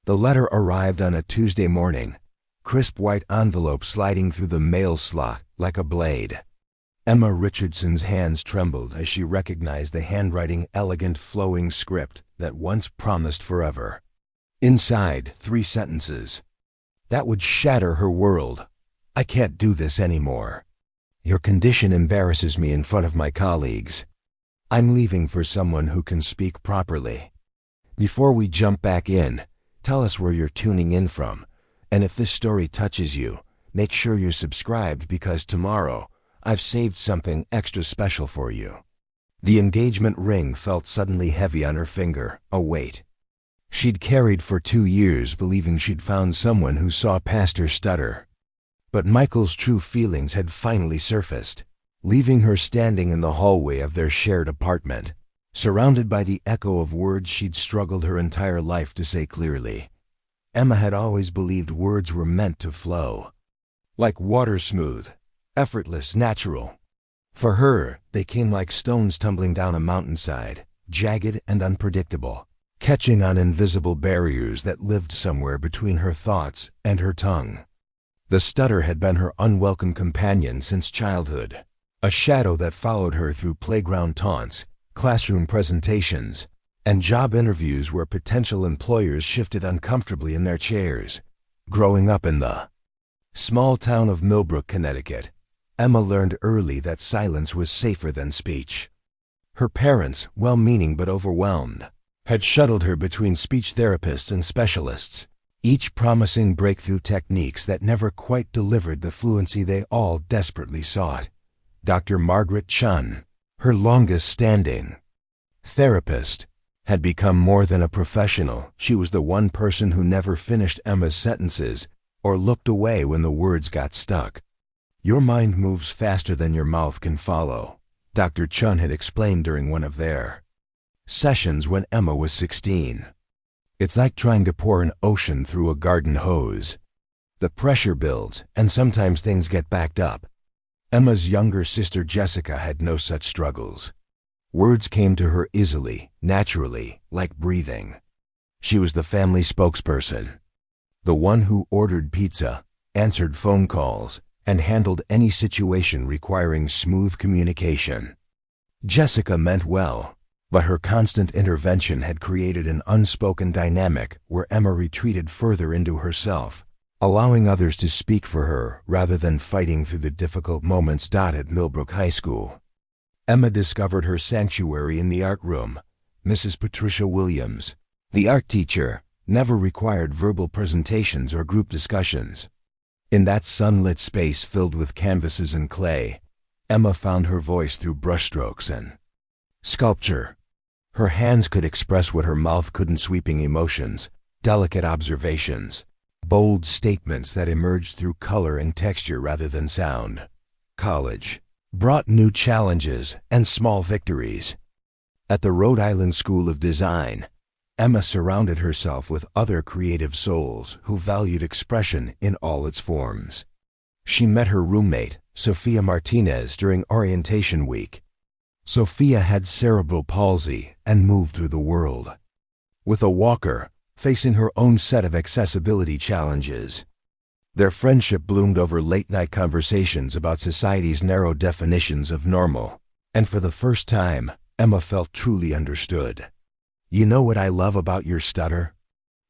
The letter arrived on a Tuesday morning, crisp white envelope sliding through the mail slot like a blade. Emma Richardson's hands trembled as she recognized the handwriting, elegant, flowing script that once promised forever. Inside, 3 sentences. That would shatter her world. I can't do this anymore. Your condition embarrasses me in front of my colleagues. I'm leaving for someone who can speak properly. Before we jump back in, tell us where you're tuning in from, and if this story touches you, make sure you're subscribed because tomorrow, I've saved something extra special for you. The engagement ring felt suddenly heavy on her finger, a weight. She'd carried for 2 years believing she'd found someone who saw past her stutter. But Michael's true feelings had finally surfaced, leaving her standing in the hallway of their shared apartment, surrounded by the echo of words she'd struggled her entire life to say clearly. Emma had always believed words were meant to flow. Like water, smooth, effortless, natural. For her, they came like stones tumbling down a mountainside, jagged and unpredictable, catching on invisible barriers that lived somewhere between her thoughts and her tongue. The stutter had been her unwelcome companion since childhood, a shadow that followed her through playground taunts, classroom presentations, and job interviews where potential employers shifted uncomfortably in their chairs. Growing up in the small town of Millbrook, Connecticut, Emma learned early that silence was safer than speech. Her parents, well-meaning but overwhelmed, had shuttled her between speech therapists and specialists, each promising breakthrough techniques that never quite delivered the fluency they all desperately sought. Dr. Margaret Chun, her longest-standing therapist, had become more than a professional. She was the one person who never finished Emma's sentences or looked away when the words got stuck. Your mind moves faster than your mouth can follow, Dr. Chun had explained during one of their sessions when Emma was 16. It's like trying to pour an ocean through a garden hose. The pressure builds, and sometimes things get backed up. Emma's younger sister Jessica had no such struggles. Words came to her easily, naturally, like breathing. She was the family spokesperson, the one who ordered pizza, answered phone calls, and handled any situation requiring smooth communication. Jessica meant well, but her constant intervention had created an unspoken dynamic where Emma retreated further into herself, allowing others to speak for her rather than fighting through the difficult moments. At Millbrook High School, Emma discovered her sanctuary in the art room. Mrs. Patricia Williams, the art teacher, never required verbal presentations or group discussions. In that sunlit space filled with canvases and clay, Emma found her voice through brushstrokes and sculpture. Her hands could express what her mouth couldn't, sweeping emotions, delicate observations, bold statements that emerged through color and texture rather than sound. College brought new challenges and small victories. At the Rhode Island School of Design, Emma surrounded herself with other creative souls who valued expression in all its forms. She met her roommate, Sophia Martinez, during orientation week. Sophia had cerebral palsy and moved through the world with a walker, facing her own set of accessibility challenges. Their friendship bloomed over late-night conversations about society's narrow definitions of normal, and for the first time, Emma felt truly understood. "You know what I love about your stutter?"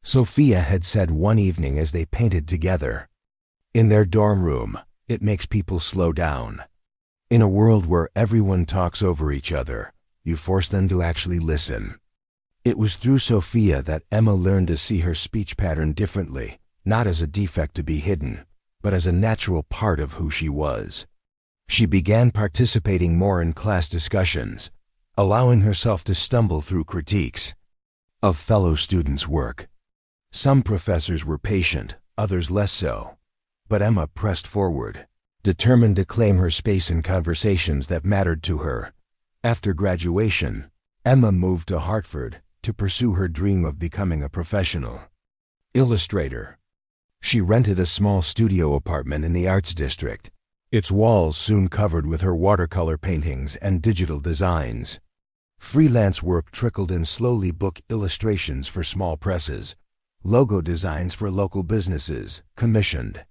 Sophia had said one evening as they painted together. "In their dorm room, it makes people slow down. In a world where everyone talks over each other, you force them to actually listen." It was through Sophia that Emma learned to see her speech pattern differently, not as a defect to be hidden, but as a natural part of who she was. She began participating more in class discussions, allowing herself to stumble through critiques of fellow students' work. Some professors were patient, others less so, but Emma pressed forward, determined to claim her space in conversations that mattered to her. After graduation, Emma moved to Hartford to pursue her dream of becoming a professional illustrator. She rented a small studio apartment in the Arts District, its walls soon covered with her watercolor paintings and digital designs. Freelance work trickled in, slowly, book illustrations for small presses, logo designs for local businesses, commissioned,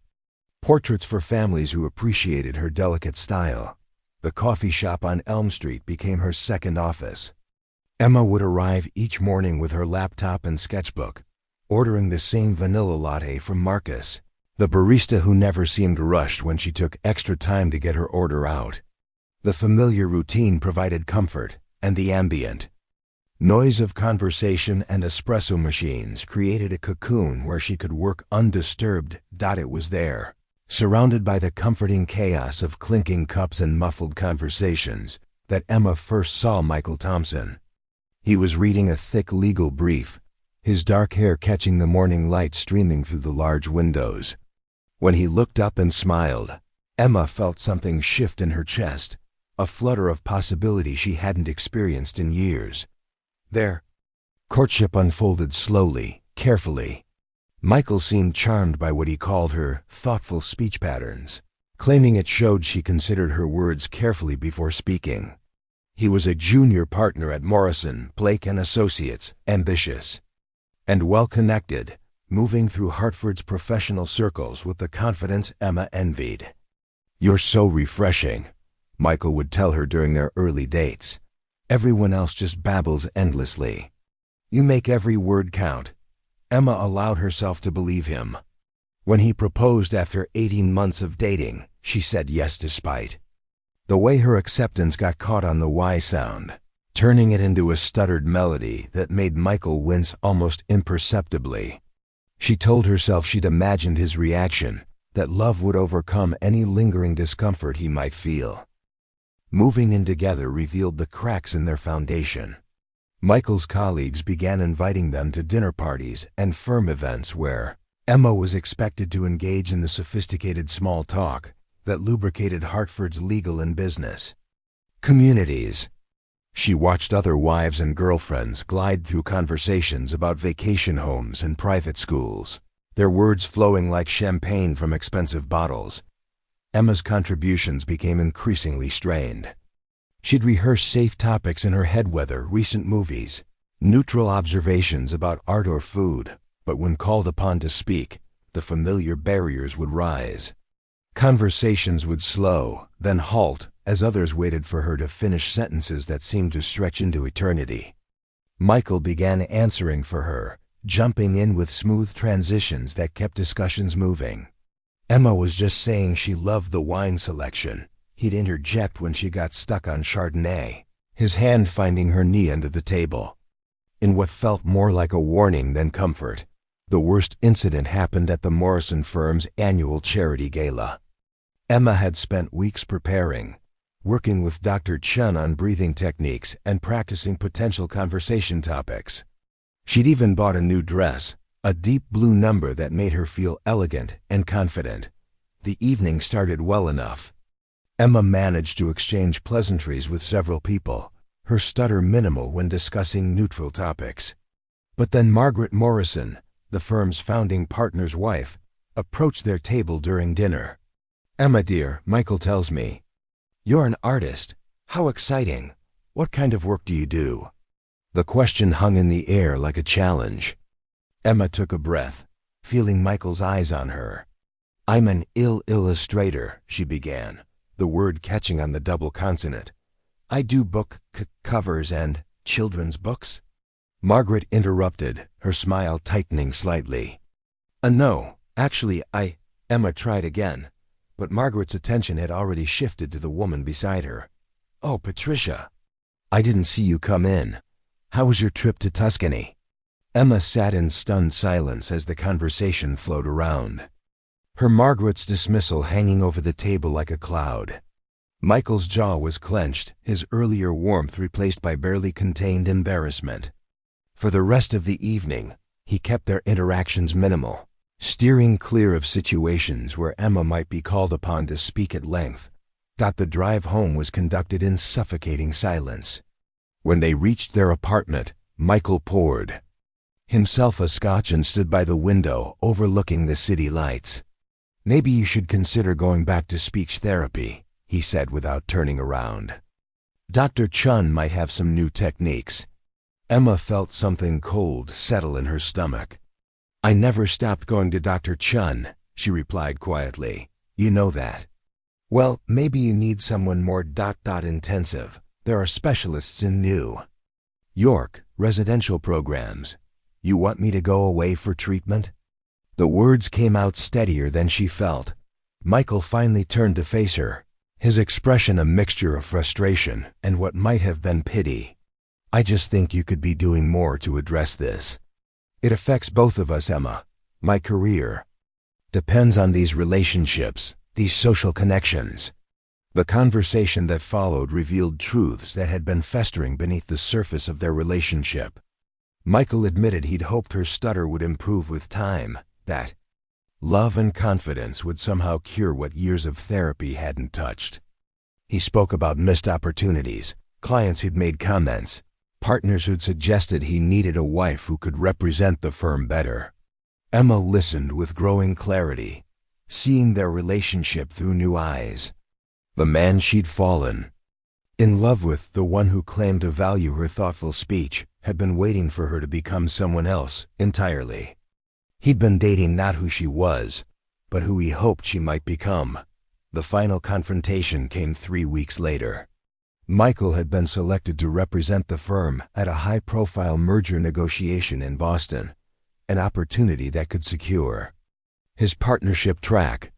portraits for families who appreciated her delicate style. The coffee shop on Elm Street became her second office. Emma would arrive each morning with her laptop and sketchbook, ordering the same vanilla latte from Marcus, the barista who never seemed rushed when she took extra time to get her order out. The familiar routine provided comfort, and the ambient noise of conversation and espresso machines created a cocoon where she could work undisturbed. It was there, surrounded by the comforting chaos of clinking cups and muffled conversations, that Emma first saw Michael Thompson. He was reading a thick legal brief, his dark hair catching the morning light streaming through the large windows. When he looked up and smiled, Emma felt something shift in her chest, a flutter of possibility she hadn't experienced in years. Their courtship unfolded slowly, carefully. Michael seemed charmed by what he called her thoughtful speech patterns, claiming it showed she considered her words carefully before speaking. He was a junior partner at Morrison, Blake & Associates, ambitious and well-connected, moving through Hartford's professional circles with the confidence Emma envied. "You're so refreshing," Michael would tell her during their early dates. "Everyone else just babbles endlessly. You make every word count." Emma allowed herself to believe him. When he proposed after 18 months of dating, she said yes despite. The way her acceptance got caught on the Y sound, turning it into a stuttered melody that made Michael wince almost imperceptibly. She told herself she'd imagined his reaction, that love would overcome any lingering discomfort he might feel. Moving in together revealed the cracks in their foundation. Michael's colleagues began inviting them to dinner parties and firm events where Emma was expected to engage in the sophisticated small talk that lubricated Hartford's legal and business communities. She watched other wives and girlfriends glide through conversations about vacation homes and private schools, their words flowing like champagne from expensive bottles. Emma's contributions became increasingly strained. She'd rehearse safe topics in her head, whether recent movies, neutral observations about art or food, but when called upon to speak, the familiar barriers would rise. Conversations would slow, then halt, as others waited for her to finish sentences that seemed to stretch into eternity. Michael began answering for her, jumping in with smooth transitions that kept discussions moving. Emma was just saying she loved the wine selection. He'd interject when she got stuck on Chardonnay, his hand finding her knee under the table. In what felt more like a warning than comfort, the worst incident happened at the Morrison firm's annual charity gala. Emma had spent weeks preparing, working with Dr. Chun on breathing techniques and practicing potential conversation topics. She'd even bought a new dress, a deep blue number that made her feel elegant and confident. The evening started well enough. Emma managed to exchange pleasantries with several people, her stutter minimal when discussing neutral topics. But then Margaret Morrison, the firm's founding partner's wife, approached their table during dinner. "Emma dear, Michael tells me you're an artist. How exciting. What kind of work do you do?" The question hung in the air like a challenge. Emma took a breath, feeling Michael's eyes on her. "I'm an illustrator," she began, the word catching on the double consonant. "I do book covers and children's books." Margaret interrupted, her smile tightening slightly. No, actually, Emma tried again, but Margaret's attention had already shifted to the woman beside her. "Oh, Patricia, I didn't see you come in. How was your trip to Tuscany?" Emma sat in stunned silence as the conversation flowed around, her Margaret's dismissal hanging over the table like a cloud. Michael's jaw was clenched, his earlier warmth replaced by barely contained embarrassment. For the rest of the evening, he kept their interactions minimal, steering clear of situations where Emma might be called upon to speak at length. The drive home was conducted in suffocating silence. When they reached their apartment, Michael poured himself a scotch and stood by the window overlooking the city lights. "Maybe you should consider going back to speech therapy," he said without turning around. "Dr. Chun might have some new techniques." Emma felt something cold settle in her stomach. I never stopped going to Dr. Chun, she replied quietly. You know that. Well, maybe you need someone more intensive. There are specialists in New York residential programs. You want me to go away for treatment? The words came out steadier than she felt. Michael finally turned to face her, his expression a mixture of frustration and what might have been pity. I just think you could be doing more to address this. It affects both of us, Emma. My career depends on these relationships, these social connections. The conversation that followed revealed truths that had been festering beneath the surface of their relationship. Michael admitted he'd hoped her stutter would improve with time, that love and confidence would somehow cure what years of therapy hadn't touched. He spoke about missed opportunities, clients who'd made comments, partners who'd suggested he needed a wife who could represent the firm better. Emma listened with growing clarity, seeing their relationship through new eyes. The man she'd fallen in love with, the one who claimed to value her thoughtful speech, had been waiting for her to become someone else entirely. He'd been dating not who she was, but who he hoped she might become. The final confrontation came 3 weeks later. Michael had been selected to represent the firm at a high-profile merger negotiation in Boston, an opportunity that could secure his partnership track.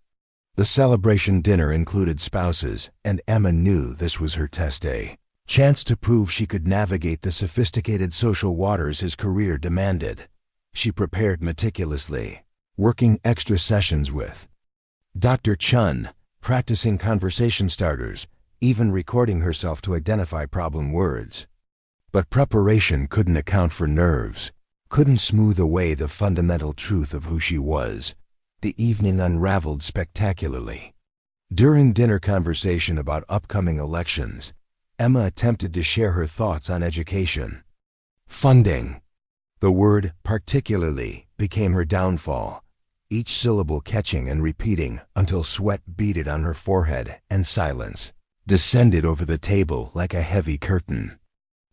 The celebration dinner included spouses, and Emma knew this was her test day. Chance to prove she could navigate the sophisticated social waters his career demanded. She prepared meticulously, working extra sessions with Dr. Chun, practicing conversation starters, even recording herself to identify problem words. But preparation couldn't account for nerves, couldn't smooth away the fundamental truth of who she was. The evening unraveled spectacularly. During dinner conversation about upcoming elections, Emma attempted to share her thoughts on education. Funding. The word particularly became her downfall, each syllable catching and repeating until sweat beaded on her forehead and silence descended over the table like a heavy curtain.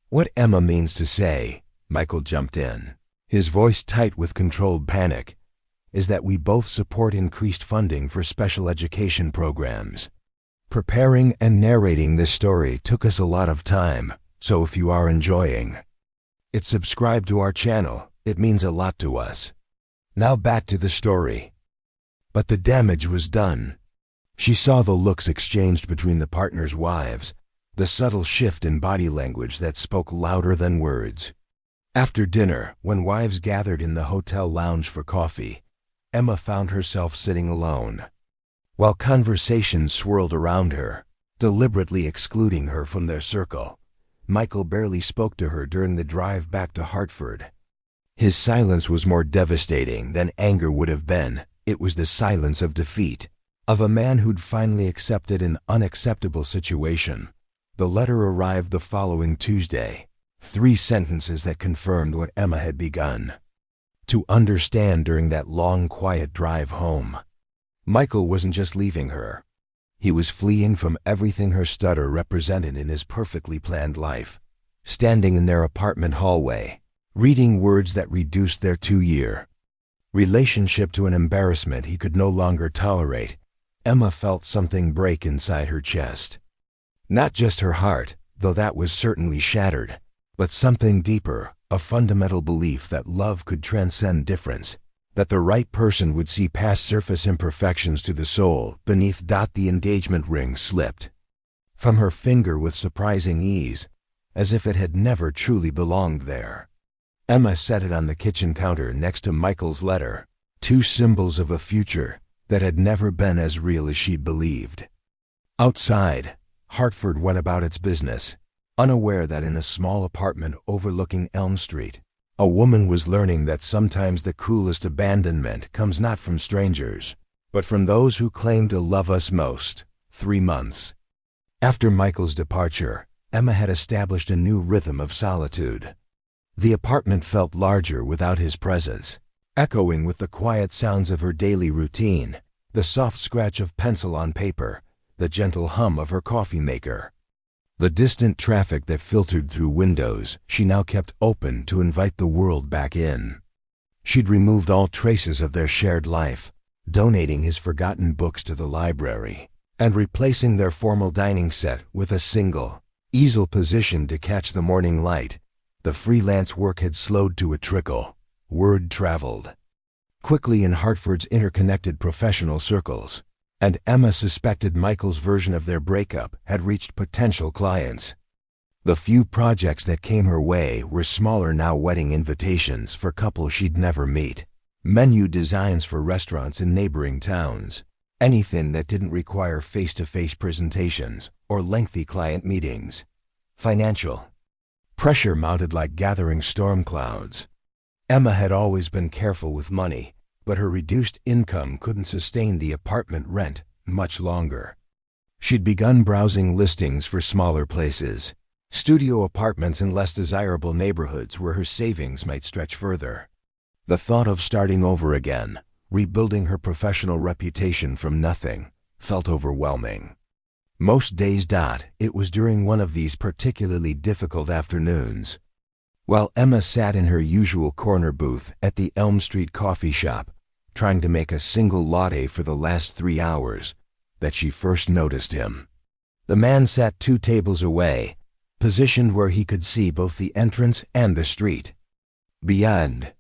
What Emma means to say, Michael jumped in, his voice tight with controlled panic, is that we both support increased funding for special education programs. Preparing and narrating this story took us a lot of time, so if you are enjoying it, subscribe to our channel. It means a lot to us. Now back to the story. But the damage was done. She saw the looks exchanged between the partners' wives, the subtle shift in body language that spoke louder than words. After dinner, when wives gathered in the hotel lounge for coffee, Emma found herself sitting alone. While conversations swirled around her, deliberately excluding her from their circle, Michael barely spoke to her during the drive back to Hartford. His silence was more devastating than anger would have been. It was the silence of defeat, of a man who'd finally accepted an unacceptable situation. The letter arrived the following Tuesday, 3 sentences that confirmed what Emma had begun to understand during that long, quiet drive home. Michael wasn't just leaving her. He was fleeing from everything her stutter represented in his perfectly planned life. Standing in their apartment hallway, reading words that reduced their 2-year relationship to an embarrassment he could no longer tolerate, Emma felt something break inside her chest. Not just her heart, though that was certainly shattered, but something deeper, a fundamental belief that love could transcend difference, that the right person would see past surface imperfections to the soul beneath. The engagement ring slipped from her finger with surprising ease, as if it had never truly belonged there. Emma set it on the kitchen counter next to Michael's letter, 2 symbols of a future that had never been as real as she'd believed. Outside, Hartford went about its business, unaware that in a small apartment overlooking Elm Street, a woman was learning that sometimes the cruelest abandonment comes not from strangers, but from those who claim to love us most. 3 months after Michael's departure, Emma had established a new rhythm of solitude. The apartment felt larger without his presence, echoing with the quiet sounds of her daily routine, the soft scratch of pencil on paper, the gentle hum of her coffee maker. The distant traffic that filtered through windows she now kept open to invite the world back in. She'd removed all traces of their shared life, donating his forgotten books to the library, and replacing their formal dining set with a single, easel positioned to catch the morning light. The freelance work had slowed to a trickle. Word traveled quickly in Hartford's interconnected professional circles, and Emma suspected Michael's version of their breakup had reached potential clients. The few projects that came her way were smaller now wedding invitations for couples she'd never meet, menu designs for restaurants in neighboring towns, anything that didn't require face-to-face presentations or lengthy client meetings. Financial pressure mounted like gathering storm clouds. Emma had always been careful with money, but her reduced income couldn't sustain the apartment rent much longer. She'd begun browsing listings for smaller places, studio apartments in less desirable neighborhoods where her savings might stretch further. The thought of starting over again, rebuilding her professional reputation from nothing, felt overwhelming. Most days. It was during one of these particularly difficult afternoons, while Emma sat in her usual corner booth at the Elm Street coffee shop, trying to make a single latte for the last 3 hours, that she first noticed him. The man sat 2 tables away, positioned where he could see both the entrance and the street beyond.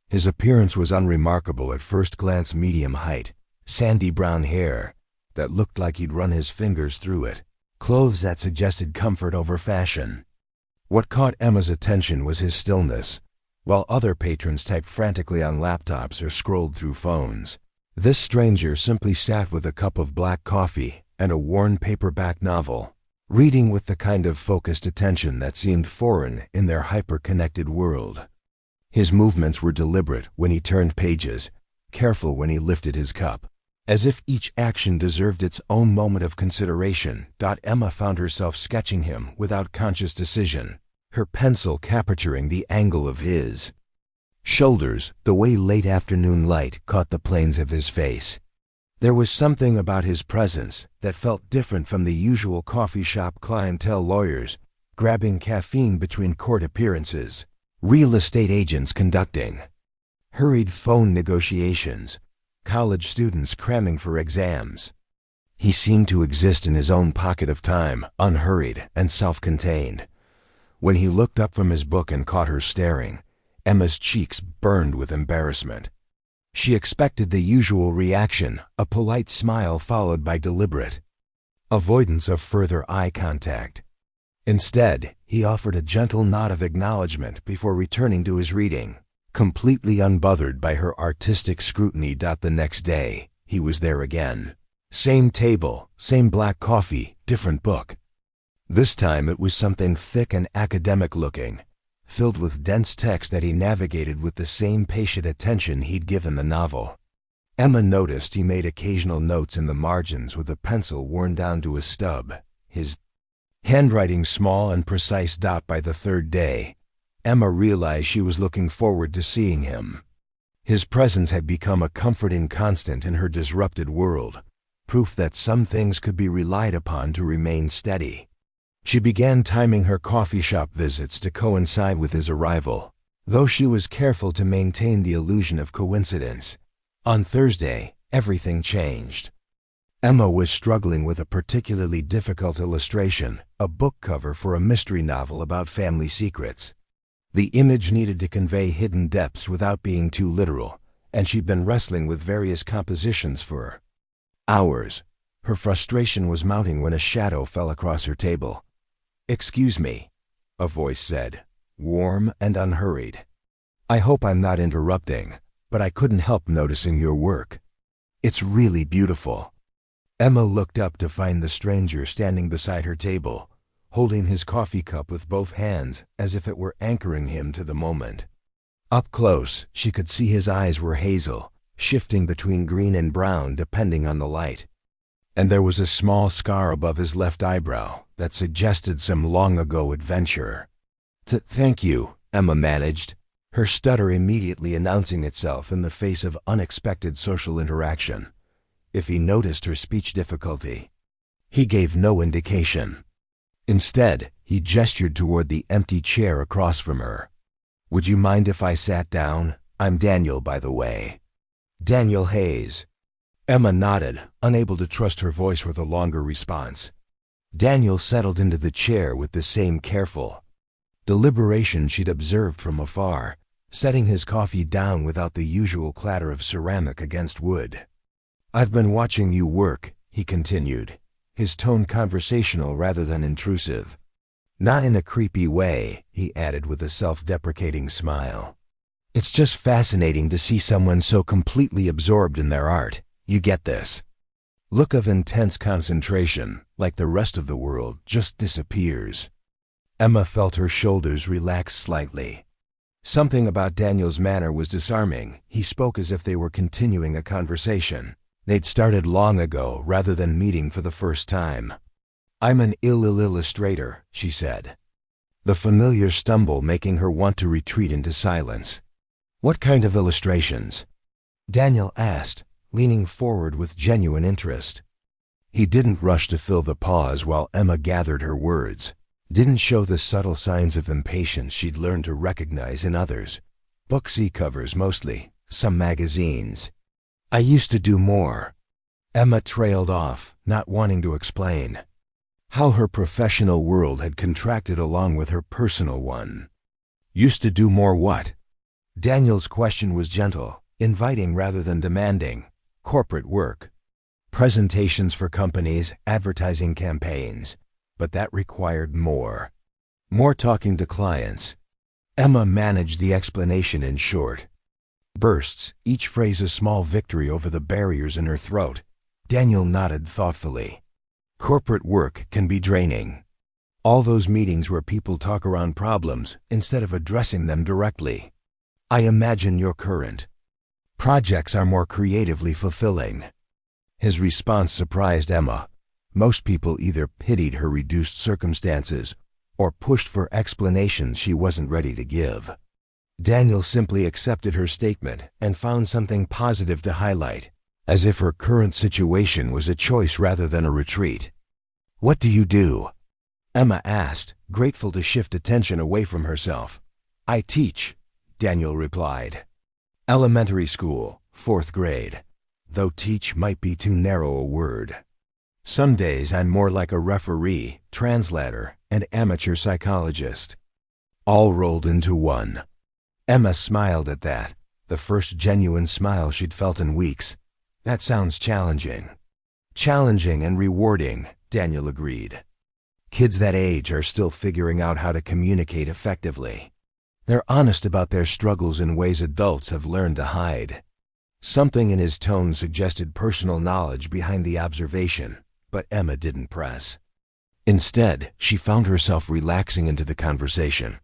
His appearance was unremarkable at first glance: medium height, sandy brown hair that looked like he'd run his fingers through it, clothes that suggested comfort over fashion. What caught Emma's attention was his stillness. While other patrons typed frantically on laptops or scrolled through phones, this stranger simply sat with a cup of black coffee and a worn paperback novel, reading with the kind of focused attention that seemed foreign in their hyper-connected world. His movements were deliberate when he turned pages, careful when he lifted his cup, as if each action deserved its own moment of consideration. Emma found herself sketching him without conscious decision, her pencil capturing the angle of his shoulders, the way late afternoon light caught the planes of his face. There was something about his presence that felt different from the usual coffee shop clientele: lawyers grabbing caffeine between court appearances, real estate agents conducting hurried phone negotiations, college students cramming for exams. He seemed to exist in his own pocket of time, unhurried and self-contained. When he looked up from his book and caught her staring, Emma's cheeks burned with embarrassment. She expected the usual reaction, a polite smile followed by deliberate avoidance of further eye contact. Instead, he offered a gentle nod of acknowledgement before returning to his reading, completely unbothered by her artistic scrutiny. The next day, he was there again. Same table, same black coffee, different book. This time it was something thick and academic-looking, filled with dense text that he navigated with the same patient attention he'd given the novel. Emma noticed he made occasional notes in the margins with a pencil worn down to a stub, his handwriting small and precise. By the 3rd day, Emma realized she was looking forward to seeing him. His presence had become a comforting constant in her disrupted world, proof that some things could be relied upon to remain steady. She began timing her coffee shop visits to coincide with his arrival, though she was careful to maintain the illusion of coincidence. On Thursday, everything changed. Emma was struggling with a particularly difficult illustration, a book cover for a mystery novel about family secrets. The image needed to convey hidden depths without being too literal, and she'd been wrestling with various compositions for hours. Her frustration was mounting when a shadow fell across her table. "Excuse me," a voice said, warm and unhurried. "I hope I'm not interrupting, but I couldn't help noticing your work. It's really beautiful." Emma looked up to find the stranger standing beside her table, holding his coffee cup with both hands as if it were anchoring him to the moment. Up close, she could see his eyes were hazel, shifting between green and brown depending on the light. And there was a small scar above his left eyebrow that suggested some long-ago adventure. Thank you," Emma managed, her stutter immediately announcing itself in the face of unexpected social interaction. If he noticed her speech difficulty, he gave no indication. Instead, he gestured toward the empty chair across from her. "Would you mind if I sat down? I'm Daniel, by the way. Daniel Hayes. Emma nodded, unable to trust her voice with a longer response. Daniel settled into the chair with the same careful deliberation she'd observed from afar, setting his coffee down without the usual clatter of ceramic against wood. I've been watching you work, he continued, his tone conversational rather than intrusive. Not in a creepy way, he added with a self-deprecating smile. It's just fascinating to see someone so completely absorbed in their art. You get this look of intense concentration, like the rest of the world just disappears. Emma felt her shoulders relax slightly. Something about Daniel's manner was disarming. He spoke as if they were continuing a conversation they'd started long ago rather than meeting for the first time. I'm an illustrator, she said, the familiar stumble making her want to retreat into silence. What kind of illustrations? Daniel asked, leaning forward with genuine interest. He didn't rush to fill the pause while Emma gathered her words, didn't show the subtle signs of impatience she'd learned to recognize in others. Booksy covers mostly, some magazines. I used to do more. Emma trailed off, not wanting to explain how her professional world had contracted along with her personal one. Used to do more what? Daniel's question was gentle, inviting rather than demanding. Corporate work. Presentations for companies, advertising campaigns. But that required more. More talking to clients. Emma managed the explanation in short bursts, each phrase a small victory over the barriers in her throat. Daniel nodded thoughtfully. Corporate work can be draining. All those meetings where people talk around problems instead of addressing them directly. I imagine your current projects are more creatively fulfilling. His response surprised Emma. Most people either pitied her reduced circumstances or pushed for explanations she wasn't ready to give. Daniel simply accepted her statement and found something positive to highlight, as if her current situation was a choice rather than a retreat. What do you do? Emma asked, grateful to shift attention away from herself. I teach, Daniel replied. Elementary school, 4th grade, though teach might be too narrow a word. Some days I'm more like a referee, translator, and amateur psychologist. All rolled into one. Emma smiled at that, the first genuine smile she'd felt in weeks. That sounds challenging. Challenging and rewarding, Daniel agreed. Kids that age are still figuring out how to communicate effectively. They're honest about their struggles in ways adults have learned to hide. Something in his tone suggested personal knowledge behind the observation, but Emma didn't press. Instead, she found herself relaxing into the conversation,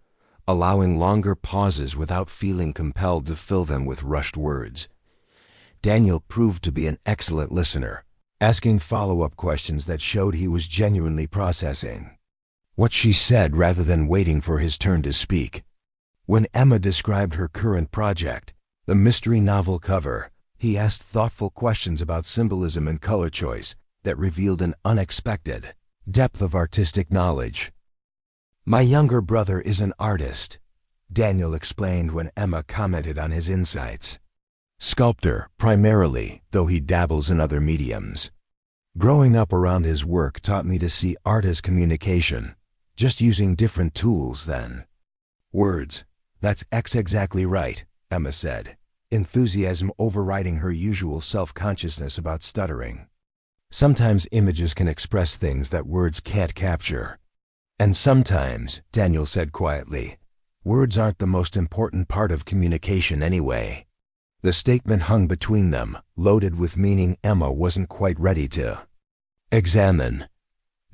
allowing longer pauses without feeling compelled to fill them with rushed words. Daniel proved to be an excellent listener, asking follow-up questions that showed he was genuinely processing what she said rather than waiting for his turn to speak. When Emma described her current project, the mystery novel cover, he asked thoughtful questions about symbolism and color choice that revealed an unexpected depth of artistic knowledge. My younger brother is an artist, Daniel explained when Emma commented on his insights. Sculptor, primarily, though he dabbles in other mediums. Growing up around his work taught me to see art as communication, just using different tools than words. That's exactly right, Emma said, enthusiasm overriding her usual self-consciousness about stuttering. Sometimes images can express things that words can't capture. And sometimes, Daniel said quietly, words aren't the most important part of communication anyway. The statement hung between them, loaded with meaning Emma wasn't quite ready to examine.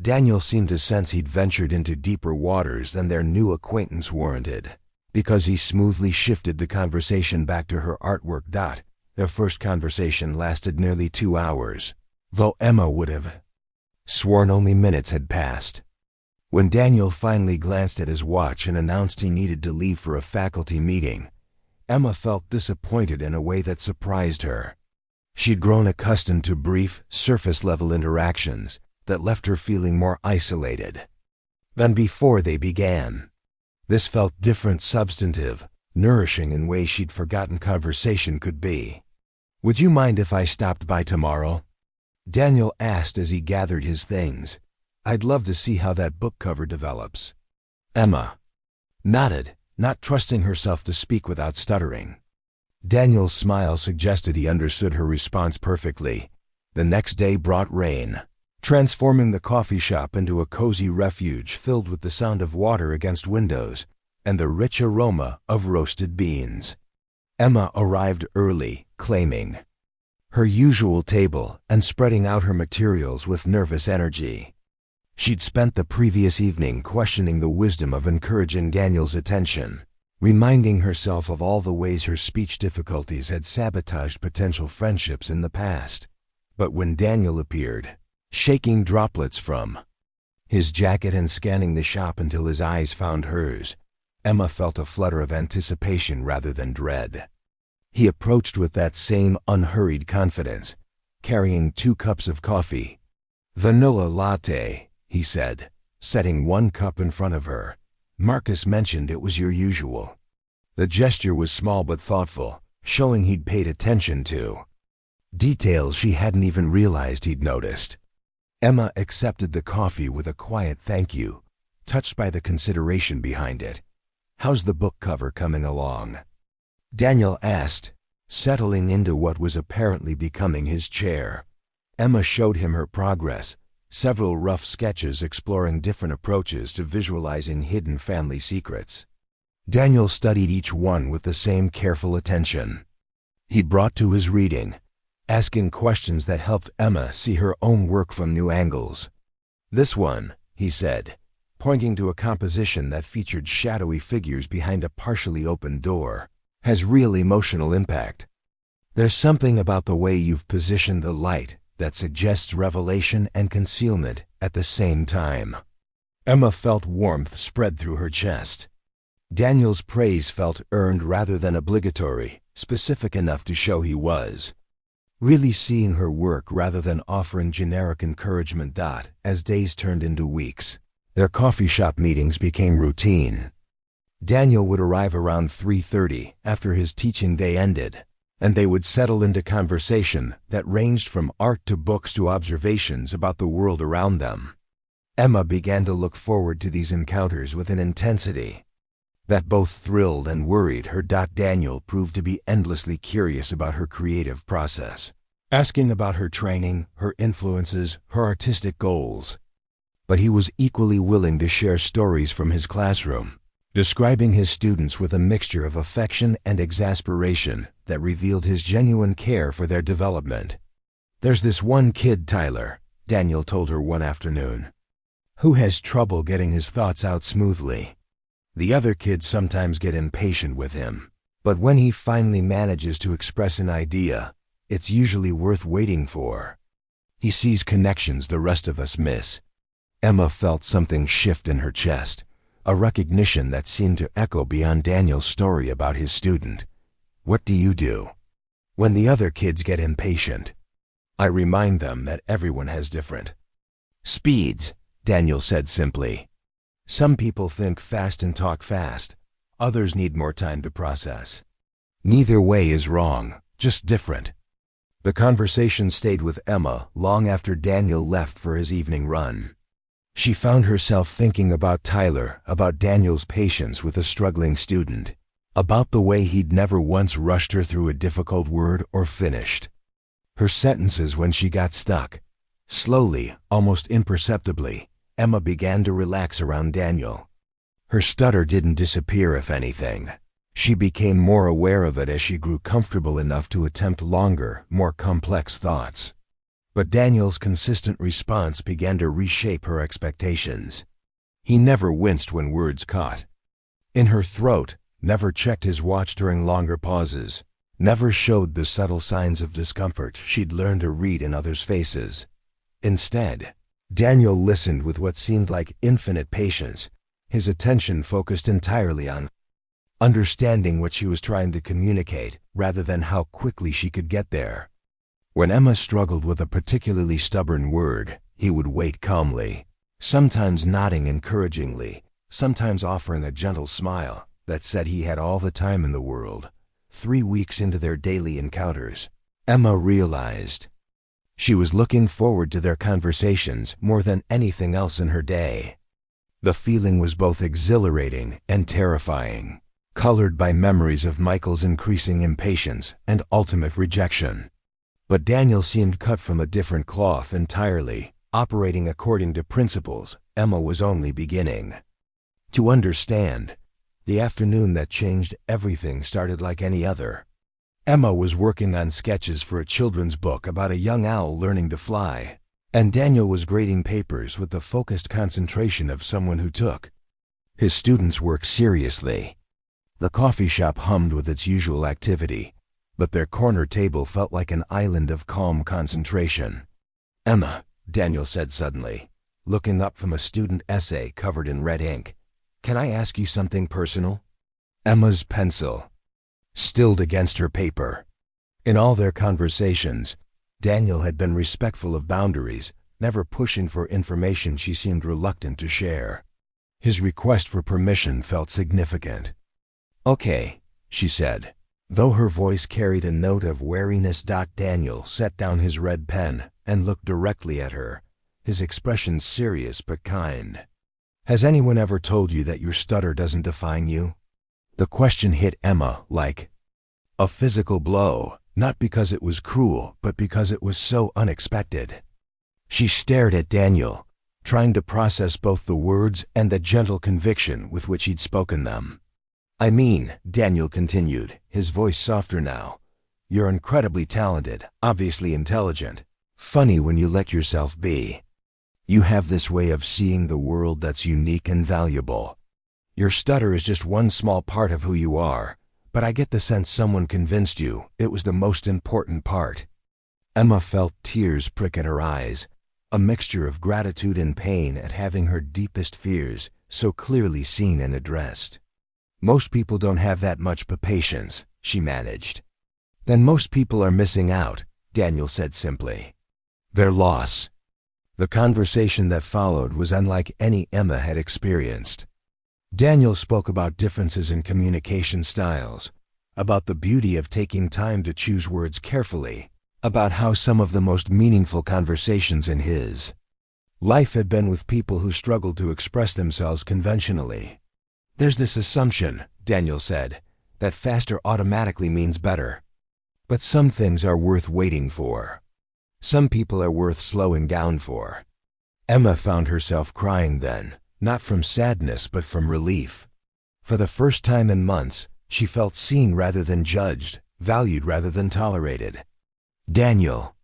Daniel seemed to sense he'd ventured into deeper waters than their new acquaintance warranted, because he smoothly shifted the conversation back to her artwork. Their first conversation lasted nearly 2 hours, though Emma would have sworn only minutes had passed. When Daniel finally glanced at his watch and announced he needed to leave for a faculty meeting, Emma felt disappointed in a way that surprised her. She'd grown accustomed to brief, surface-level interactions that left her feeling more isolated than before they began. This felt different, substantive, nourishing in ways she'd forgotten conversation could be. "Would you mind if I stopped by tomorrow?" Daniel asked as he gathered his things. "I'd love to see how that book cover develops." Emma nodded, not trusting herself to speak without stuttering. Daniel's smile suggested he understood her response perfectly. The next day brought rain, transforming the coffee shop into a cozy refuge filled with the sound of water against windows and the rich aroma of roasted beans. Emma arrived early, claiming her usual table and spreading out her materials with nervous energy. She'd spent the previous evening questioning the wisdom of encouraging Daniel's attention, reminding herself of all the ways her speech difficulties had sabotaged potential friendships in the past. But when Daniel appeared, shaking droplets from his jacket and scanning the shop until his eyes found hers, Emma felt a flutter of anticipation rather than dread. He approached with that same unhurried confidence, carrying 2 cups of coffee. "Vanilla latte," he said, setting 1 cup in front of her. "Marcus mentioned it was your usual." The gesture was small but thoughtful, showing he'd paid attention to details she hadn't even realized he'd noticed. Emma accepted the coffee with a quiet thank you, touched by the consideration behind it. "How's the book cover coming along?" Daniel asked, settling into what was apparently becoming his chair. Emma showed him her progress, several rough sketches exploring different approaches to visualizing hidden family secrets. Daniel studied each one with the same careful attention he brought to his reading, asking questions that helped Emma see her own work from new angles. "This one," he said, pointing to a composition that featured shadowy figures behind a partially opened door, "has real emotional impact. There's something about the way you've positioned the light that suggests revelation and concealment at the same time." Emma felt warmth spread through her chest. Daniel's praise felt earned rather than obligatory, specific enough to show he was really seeing her work rather than offering generic encouragement. As days turned into weeks, their coffee shop meetings became routine. Daniel would arrive around 3:30 after his teaching day ended, and they would settle into conversation that ranged from art to books to observations about the world around them. Emma began to look forward to these encounters with an intensity that both thrilled and worried her. Daniel proved to be endlessly curious about her creative process, asking about her training, her influences, her artistic goals. But he was equally willing to share stories from his classroom, describing his students with a mixture of affection and exasperation that revealed his genuine care for their development. "There's this one kid, Tyler," Daniel told her one afternoon, "who has trouble getting his thoughts out smoothly. The other kids sometimes get impatient with him, but when he finally manages to express an idea, it's usually worth waiting for. He sees connections the rest of us miss." Emma felt something shift in her chest, a recognition that seemed to echo beyond Daniel's story about his student. "What do you do when the other kids get impatient?" "I remind them that everyone has different speeds," Daniel said simply. "Some people think fast and talk fast. Others need more time to process. Neither way is wrong, just different." The conversation stayed with Emma long after Daniel left for his evening run. She found herself thinking about Tyler, about Daniel's patience with a struggling student, about the way he'd never once rushed her through a difficult word or finished her sentences when she got stuck. Slowly, almost imperceptibly, Emma began to relax around Daniel. Her stutter didn't disappear, if anything. She became more aware of it as she grew comfortable enough to attempt longer, more complex thoughts. But Daniel's consistent response began to reshape her expectations. He never winced when words caught in her throat, never checked his watch during longer pauses, never showed the subtle signs of discomfort she'd learned to read in others' faces. Instead, Daniel listened with what seemed like infinite patience, his attention focused entirely on understanding what she was trying to communicate rather than how quickly she could get there. When Emma struggled with a particularly stubborn word, he would wait calmly, sometimes nodding encouragingly, sometimes offering a gentle smile, that said he had all the time in the world. 3 weeks into their daily encounters, Emma realized she was looking forward to their conversations more than anything else in her day. The feeling was both exhilarating and terrifying, colored by memories of Michael's increasing impatience and ultimate rejection. But Daniel seemed cut from a different cloth entirely, operating according to principles Emma was only beginning to understand. The afternoon that changed everything started like any other. Emma was working on sketches for a children's book about a young owl learning to fly, and Daniel was grading papers with the focused concentration of someone who took his students' work seriously. The coffee shop hummed with its usual activity, but their corner table felt like an island of calm concentration. "Emma," Daniel said suddenly, looking up from a student essay covered in red ink, "can I ask you something personal?" Emma's pencil stilled against her paper. In all their conversations, Daniel had been respectful of boundaries, never pushing for information she seemed reluctant to share. His request for permission felt significant. "Okay," she said, though her voice carried a note of wariness. Daniel set down his red pen and looked directly at her, his expression serious but kind. "Has anyone ever told you that your stutter doesn't define you?" The question hit Emma like a physical blow, not because it was cruel, but because it was so unexpected. She stared at Daniel, trying to process both the words and the gentle conviction with which he'd spoken them. "I mean," Daniel continued, his voice softer now, "you're incredibly talented, obviously intelligent, funny when you let yourself be. You have this way of seeing the world that's unique and valuable. Your stutter is just one small part of who you are, but I get the sense someone convinced you it was the most important part." Emma felt tears prick at her eyes, a mixture of gratitude and pain at having her deepest fears so clearly seen and addressed. "Most people don't have that much patience," she managed. "Then most people are missing out," Daniel said simply. "Their loss." The conversation that followed was unlike any Emma had experienced. Daniel spoke about differences in communication styles, about the beauty of taking time to choose words carefully, about how some of the most meaningful conversations in his life had been with people who struggled to express themselves conventionally. "There's this assumption," Daniel said, "that faster automatically means better. But some things are worth waiting for. Some people are worth slowing down for." Emma found herself crying then, not from sadness but from relief. For the first time in months, she felt seen rather than judged, valued rather than tolerated. Daniel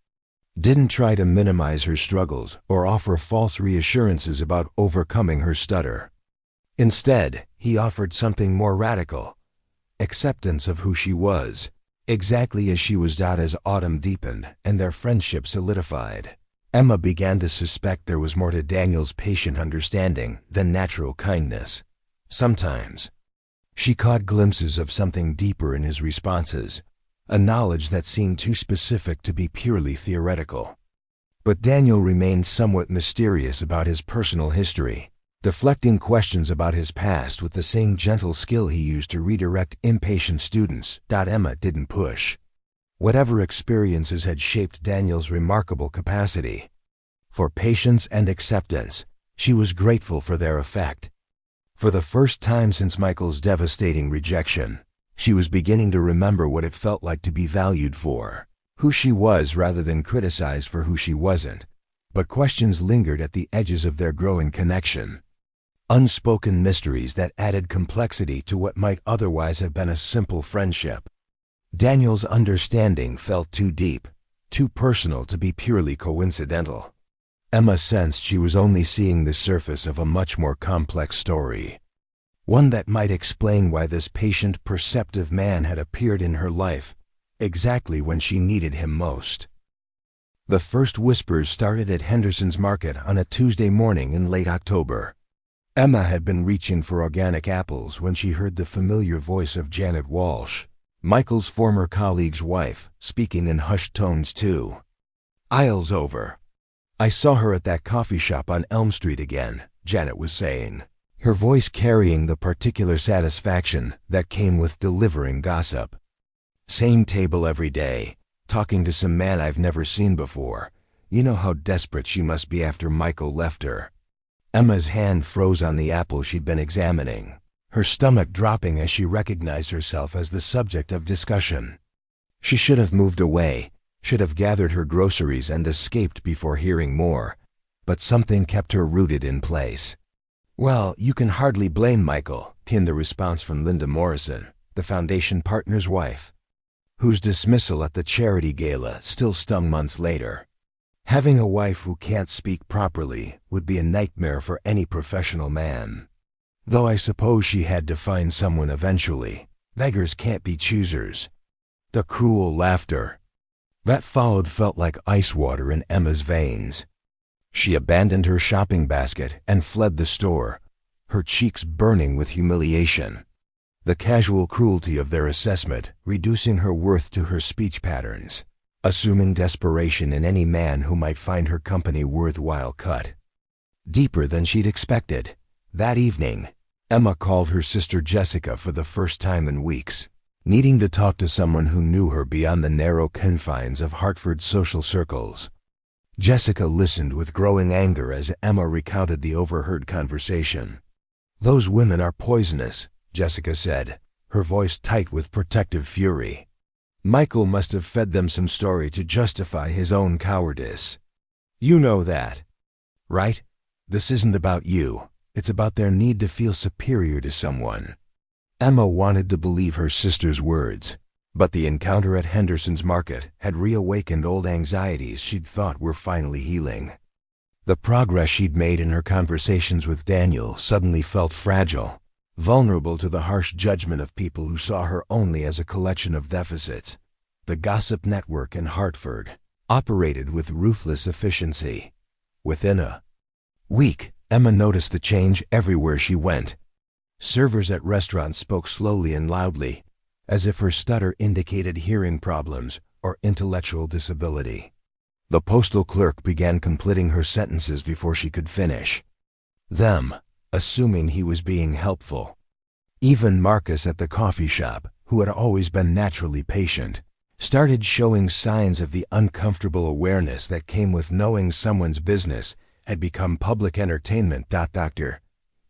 didn't try to minimize her struggles or offer false reassurances about overcoming her stutter. Instead, he offered something more radical: acceptance of who she was, exactly as she was. As autumn deepened and their friendship solidified, Emma began to suspect there was more to Daniel's patient understanding than natural kindness. Sometimes, she caught glimpses of something deeper in his responses, a knowledge that seemed too specific to be purely theoretical. But Daniel remained somewhat mysterious about his personal history, deflecting questions about his past with the same gentle skill he used to redirect impatient students. Emma didn't push. Whatever experiences had shaped Daniel's remarkable capacity for patience and acceptance, she was grateful for their effect. For the first time since Michael's devastating rejection, she was beginning to remember what it felt like to be valued for who she was rather than criticized for who she wasn't. But questions lingered at the edges of their growing connection. Unspoken mysteries that added complexity to what might otherwise have been a simple friendship. Daniel's understanding felt too deep, too personal to be purely coincidental. Emma sensed she was only seeing the surface of a much more complex story, one that might explain why this patient, perceptive man had appeared in her life exactly when she needed him most. The first whispers started at Henderson's Market on a Tuesday morning in late October. Emma had been reaching for organic apples when she heard the familiar voice of Janet Walsh, Michael's former colleague's wife, speaking in hushed tones too. "Aisle's over. I saw her at that coffee shop on Elm Street again," Janet was saying. her voice carrying the particular satisfaction that came with delivering gossip. "Same table every day, talking to some man I've never seen before. You know how desperate she must be after Michael left her." Emma's hand froze on the apple she'd been examining, her stomach dropping as she recognized herself as the subject of discussion. She should have moved away, should have gathered her groceries and escaped before hearing more, but something kept her rooted in place. "Well, you can hardly blame Michael," came the response from Linda Morrison, the foundation partner's wife, whose dismissal at the charity gala still stung months later. Having a wife who can't speak properly would be a nightmare for any professional man. Though I suppose she had to find someone eventually. Beggars can't be choosers. The cruel laughter that followed felt like ice water in Emma's veins. She abandoned her shopping basket and fled the store, her cheeks burning with humiliation. The casual cruelty of their assessment reducing her worth to her speech patterns, assuming desperation in any man who might find her company worthwhile cut. Deeper than she'd expected. That evening, Emma called her sister Jessica for the first time in weeks, needing to talk to someone who knew her beyond the narrow confines of Hartford's social circles. Jessica listened with growing anger as Emma recounted the overheard conversation. "Those women are poisonous," Jessica said, her voice tight with protective fury. "Michael must have fed them some story to justify his own cowardice. You know that, right? This isn't about you. It's about their need to feel superior to someone." Emma wanted to believe her sister's words, but the encounter at Henderson's Market had reawakened old anxieties she'd thought were finally healing. The progress she'd made in her conversations with Daniel suddenly felt fragile, vulnerable to the harsh judgment of people who saw her only as a collection of deficits. The gossip network in Hartford operated with ruthless efficiency. Within a week, Emma noticed the change everywhere she went. Servers at restaurants spoke slowly and loudly, as if her stutter indicated hearing problems or intellectual disability. The postal clerk began completing her sentences before she could finish them, assuming he was being helpful. Even Marcus at the coffee shop, who had always been naturally patient, started showing signs of the uncomfortable awareness that came with knowing someone's business had become public entertainment. Dr.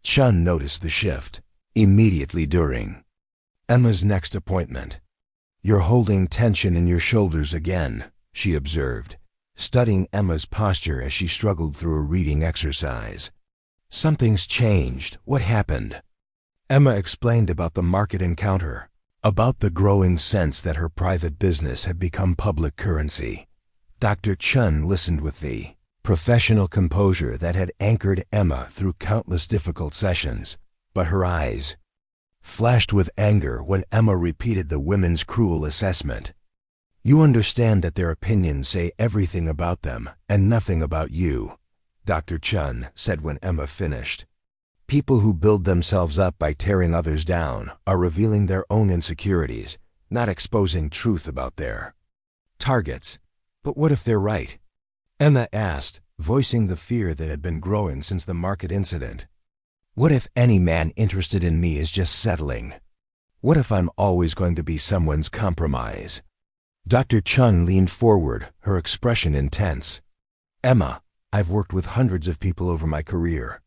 Chun noticed the shift immediately during Emma's next appointment. "You're holding tension in your shoulders again," she observed, studying Emma's posture as she struggled through a reading exercise. "Something's changed. What happened?" Emma explained about the market encounter, about the growing sense that her private business had become public currency. Dr. Chun listened with the professional composure that had anchored Emma through countless difficult sessions, but her eyes flashed with anger when Emma repeated the women's cruel assessment. "You understand that their opinions say everything about them and nothing about you," Dr. Chun said when Emma finished. "People who build themselves up by tearing others down are revealing their own insecurities, not exposing truth about their targets. But what if they're right?" Emma asked, voicing the fear that had been growing since the market incident. "What if any man interested in me is just settling? What if I'm always going to be someone's compromise?" Dr. Chun leaned forward, her expression intense. "Emma, I've worked with hundreds of people over my career.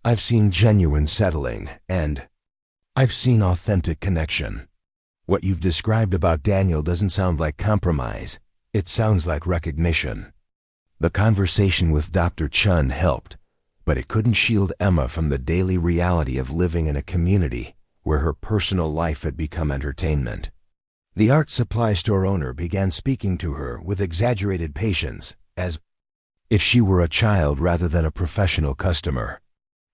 I've seen genuine settling, and I've seen authentic connection. What you've described about Daniel doesn't sound like compromise. It sounds like recognition." The conversation with Dr. Chun helped, but it couldn't shield Emma from the daily reality of living in a community where her personal life had become entertainment. The art supply store owner began speaking to her with exaggerated patience, as if she were a child rather than a professional customer.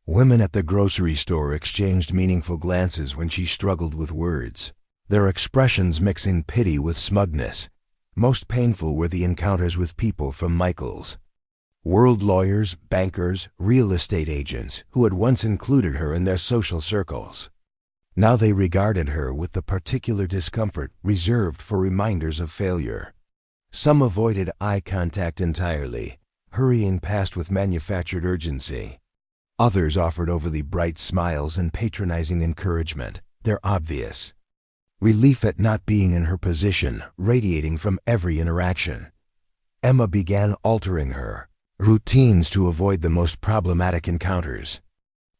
Women at the grocery store exchanged meaningful glances when she struggled with words, their expressions mixing pity with smugness. Most painful were the encounters with people from Michael's world, lawyers, bankers, real estate agents who had once included her in their social circles. Now they regarded her with the particular discomfort reserved for reminders of failure. Some avoided eye contact entirely, hurrying past with manufactured urgency. Others offered overly bright smiles and patronizing encouragement. They're obvious. Relief at not being in her position, radiating from every interaction. Emma began altering her routines to avoid the most problematic encounters.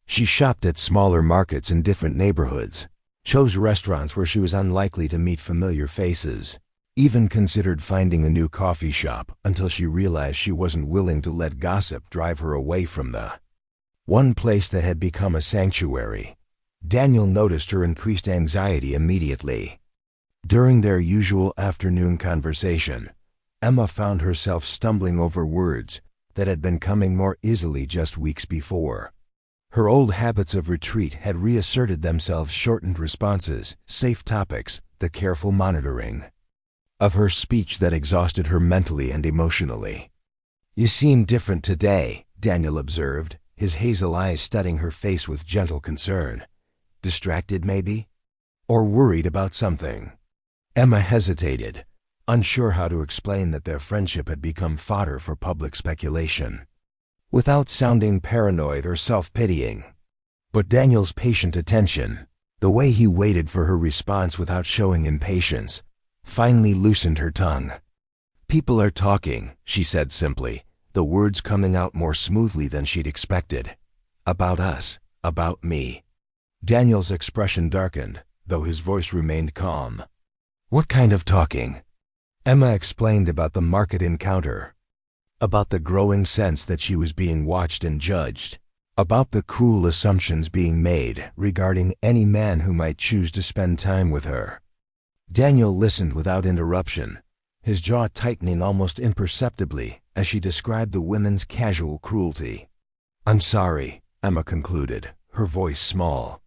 She shopped at smaller markets in different neighborhoods, chose restaurants where she was unlikely to meet familiar faces, even considered finding a new coffee shop until she realized she wasn't willing to let gossip drive her away from the one place that had become a sanctuary. Daniel noticed her increased anxiety immediately. During their usual afternoon conversation, Emma found herself stumbling over words that had been coming more easily just weeks before. Her old habits of retreat had reasserted themselves: shortened responses, safe topics, the careful monitoring of her speech that exhausted her mentally and emotionally. "You seem different today," Daniel observed, his hazel eyes studying her face with gentle concern. "Distracted, maybe? Or worried about something?" Emma hesitated, unsure how to explain that their friendship had become fodder for public speculation, without sounding paranoid or self-pitying. But Daniel's patient attention, the way he waited for her response without showing impatience, finally loosened her tongue. "People are talking," she said simply, the words coming out more smoothly than she'd expected. "About us, about me." Daniel's expression darkened, though his voice remained calm. "What kind of talking?" Emma explained about the market encounter, about the growing sense that she was being watched and judged, about the cruel assumptions being made regarding any man who might choose to spend time with her. Daniel listened without interruption, his jaw tightening almost imperceptibly as she described the women's casual cruelty. "I'm sorry," Emma concluded, her voice small.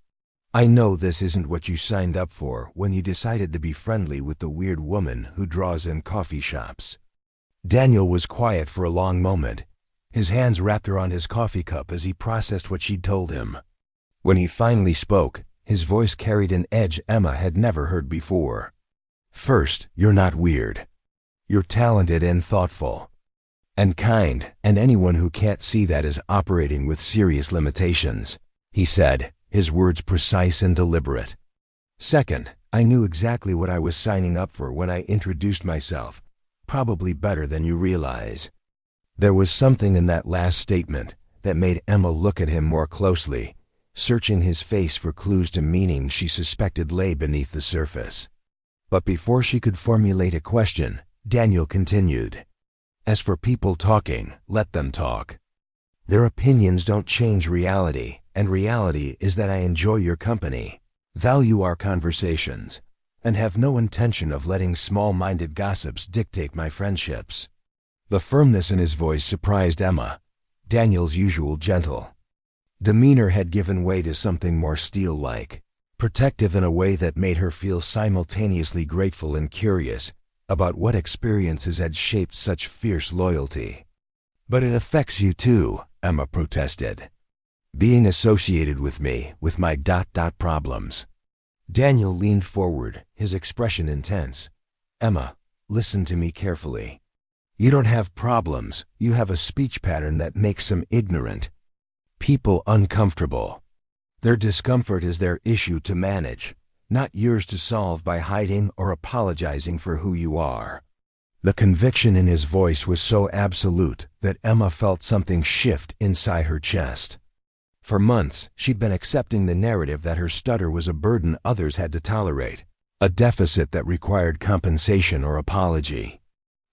"I know this isn't what you signed up for when you decided to be friendly with the weird woman who draws in coffee shops." Daniel was quiet for a long moment, his hands wrapped around his coffee cup as he processed what she'd told him. When he finally spoke, his voice carried an edge Emma had never heard before. "First, you're not weird. You're talented and thoughtful. And kind, and anyone who can't see that is operating with serious limitations," he said, his words precise and deliberate. "Second, I knew exactly what I was signing up for when I introduced myself, probably better than you realize." There was something in that last statement that made Emma look at him more closely, searching his face for clues to meaning she suspected lay beneath the surface. But before she could formulate a question, Daniel continued, "As for people talking, let them talk. Their opinions don't change reality, and reality is that I enjoy your company, value our conversations, and have no intention of letting small-minded gossips dictate my friendships." The firmness in his voice surprised Emma. Daniel's usual gentle demeanor had given way to something more steel-like, protective in a way that made her feel simultaneously grateful and curious about what experiences had shaped such fierce loyalty. "But it affects you too," Emma protested. "Being associated with me, with my problems." Daniel leaned forward, his expression intense. "Emma, listen to me carefully. You don't have problems, you have a speech pattern that makes some ignorant people uncomfortable. Their discomfort is their issue to manage, not yours to solve by hiding or apologizing for who you are." The conviction in his voice was so absolute that Emma felt something shift inside her chest. For months, she'd been accepting the narrative that her stutter was a burden others had to tolerate, a deficit that required compensation or apology.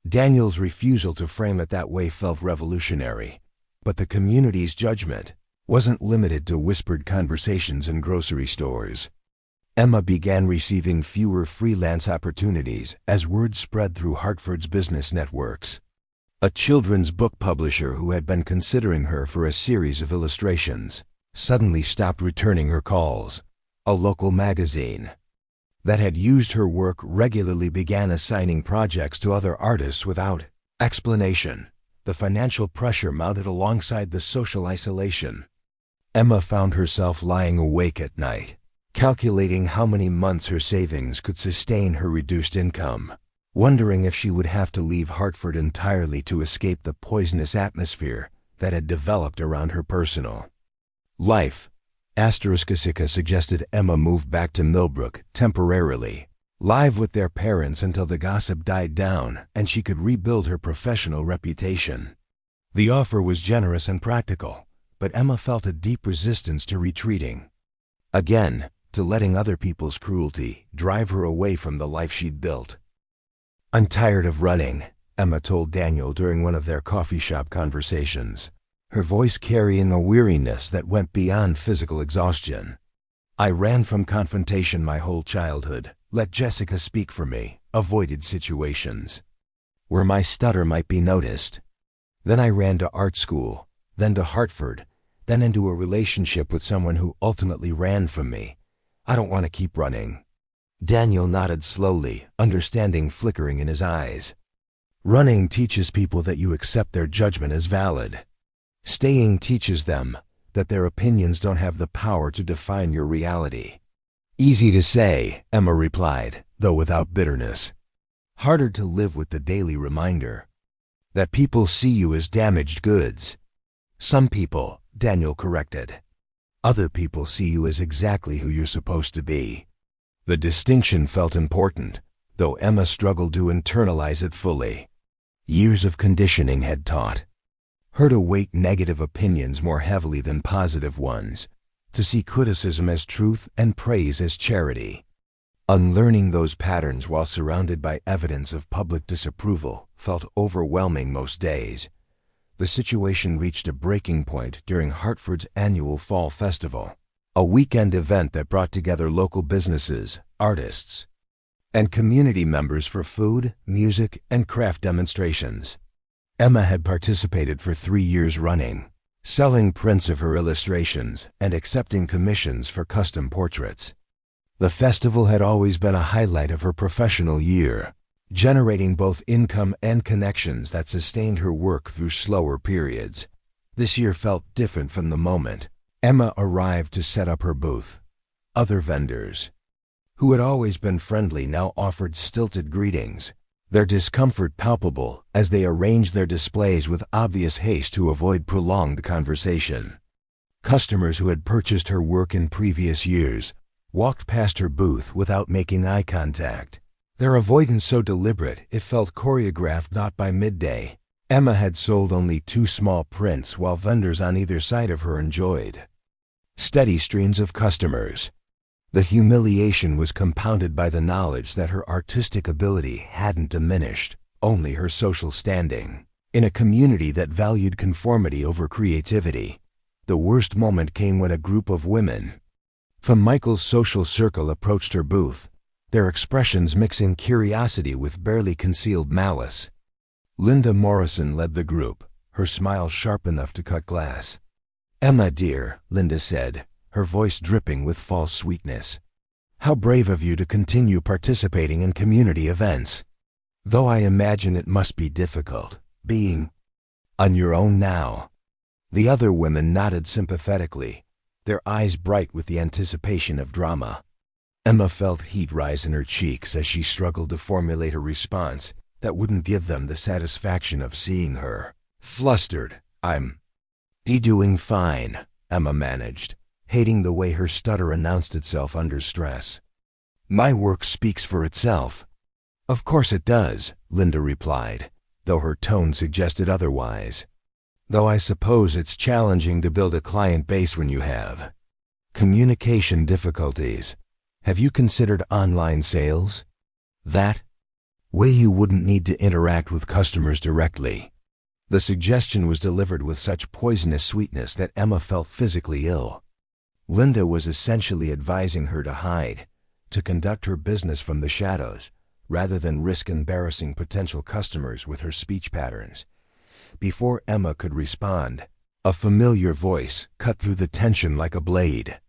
Daniel's refusal to frame it that way felt revolutionary, but the community's judgment wasn't limited to whispered conversations in grocery stores. Emma began receiving fewer freelance opportunities as word spread through Hartford's business networks. A children's book publisher who had been considering her for a series of illustrations suddenly stopped returning her calls. A local magazine that had used her work regularly began assigning projects to other artists without explanation. The financial pressure mounted alongside the social isolation. Emma found herself lying awake at night, calculating how many months her savings could sustain her reduced income, wondering if she would have to leave Hartford entirely to escape the poisonous atmosphere that had developed around her personal Life. Asteriskasika suggested Emma move back to Millbrook temporarily, live with their parents until the gossip died down and she could rebuild her professional reputation. The offer was generous and practical, but Emma felt a deep resistance to retreating. Again, to letting other people's cruelty drive her away from the life she'd built. "I'm tired of running," Emma told Daniel during one of their coffee shop conversations, her voice carrying a weariness that went beyond physical exhaustion. "I ran from confrontation my whole childhood, let Jessica speak for me, avoided situations where my stutter might be noticed. Then I ran to art school, then to Hartford, then into a relationship with someone who ultimately ran from me. I don't want to keep running." Daniel nodded slowly, understanding flickering in his eyes. "Running teaches people that you accept their judgment as valid. Staying teaches them that their opinions don't have the power to define your reality." "Easy to say," Emma replied, though without bitterness. "Harder to live with the daily reminder that people see you as damaged goods." "Some people," Daniel corrected. "Other people see you as exactly who you're supposed to be." The distinction felt important, though Emma struggled to internalize it fully. Years of conditioning had taught her to weight negative opinions more heavily than positive ones, to see criticism as truth and praise as charity. Unlearning those patterns while surrounded by evidence of public disapproval felt overwhelming most days. The situation reached a breaking point during Hartford's annual Fall Festival, a weekend event that brought together local businesses, artists, and community members for food, music, and craft demonstrations. Emma had participated for 3 years running, selling prints of her illustrations and accepting commissions for custom portraits. The festival had always been a highlight of her professional year, generating both income and connections that sustained her work through slower periods. This year felt different from the moment Emma arrived to set up her booth. Other vendors, who had always been friendly, now offered stilted greetings, their discomfort palpable as they arranged their displays with obvious haste to avoid prolonged conversation. Customers who had purchased her work in previous years walked past her booth without making eye contact, their avoidance so deliberate it felt choreographed. Not by midday, Emma had sold only 2 small prints while vendors on either side of her enjoyed steady streams of customers. The humiliation was compounded by the knowledge that her artistic ability hadn't diminished, only her social standing. In a community that valued conformity over creativity, the worst moment came when a group of women from Michael's social circle approached her booth, their expressions mixing curiosity with barely concealed malice. Linda Morrison led the group, her smile sharp enough to cut glass. "Emma, dear," Linda said, her voice dripping with false sweetness. "How brave of you to continue participating in community events. Though I imagine it must be difficult, being on your own now." The other women nodded sympathetically, their eyes bright with the anticipation of drama. Emma felt heat rise in her cheeks as she struggled to formulate a response that wouldn't give them the satisfaction of seeing her. Flustered, "I'm doing fine," Emma managed, hating the way her stutter announced itself under stress. "My work speaks for itself." "Of course it does," Linda replied, though her tone suggested otherwise. "Though I suppose it's challenging to build a client base when you have communication difficulties. Have you considered online sales? That way you wouldn't need to interact with customers directly." The suggestion was delivered with such poisonous sweetness that Emma felt physically ill. Linda was essentially advising her to hide, to conduct her business from the shadows, rather than risk embarrassing potential customers with her speech patterns. Before Emma could respond, a familiar voice cut through the tension like a blade.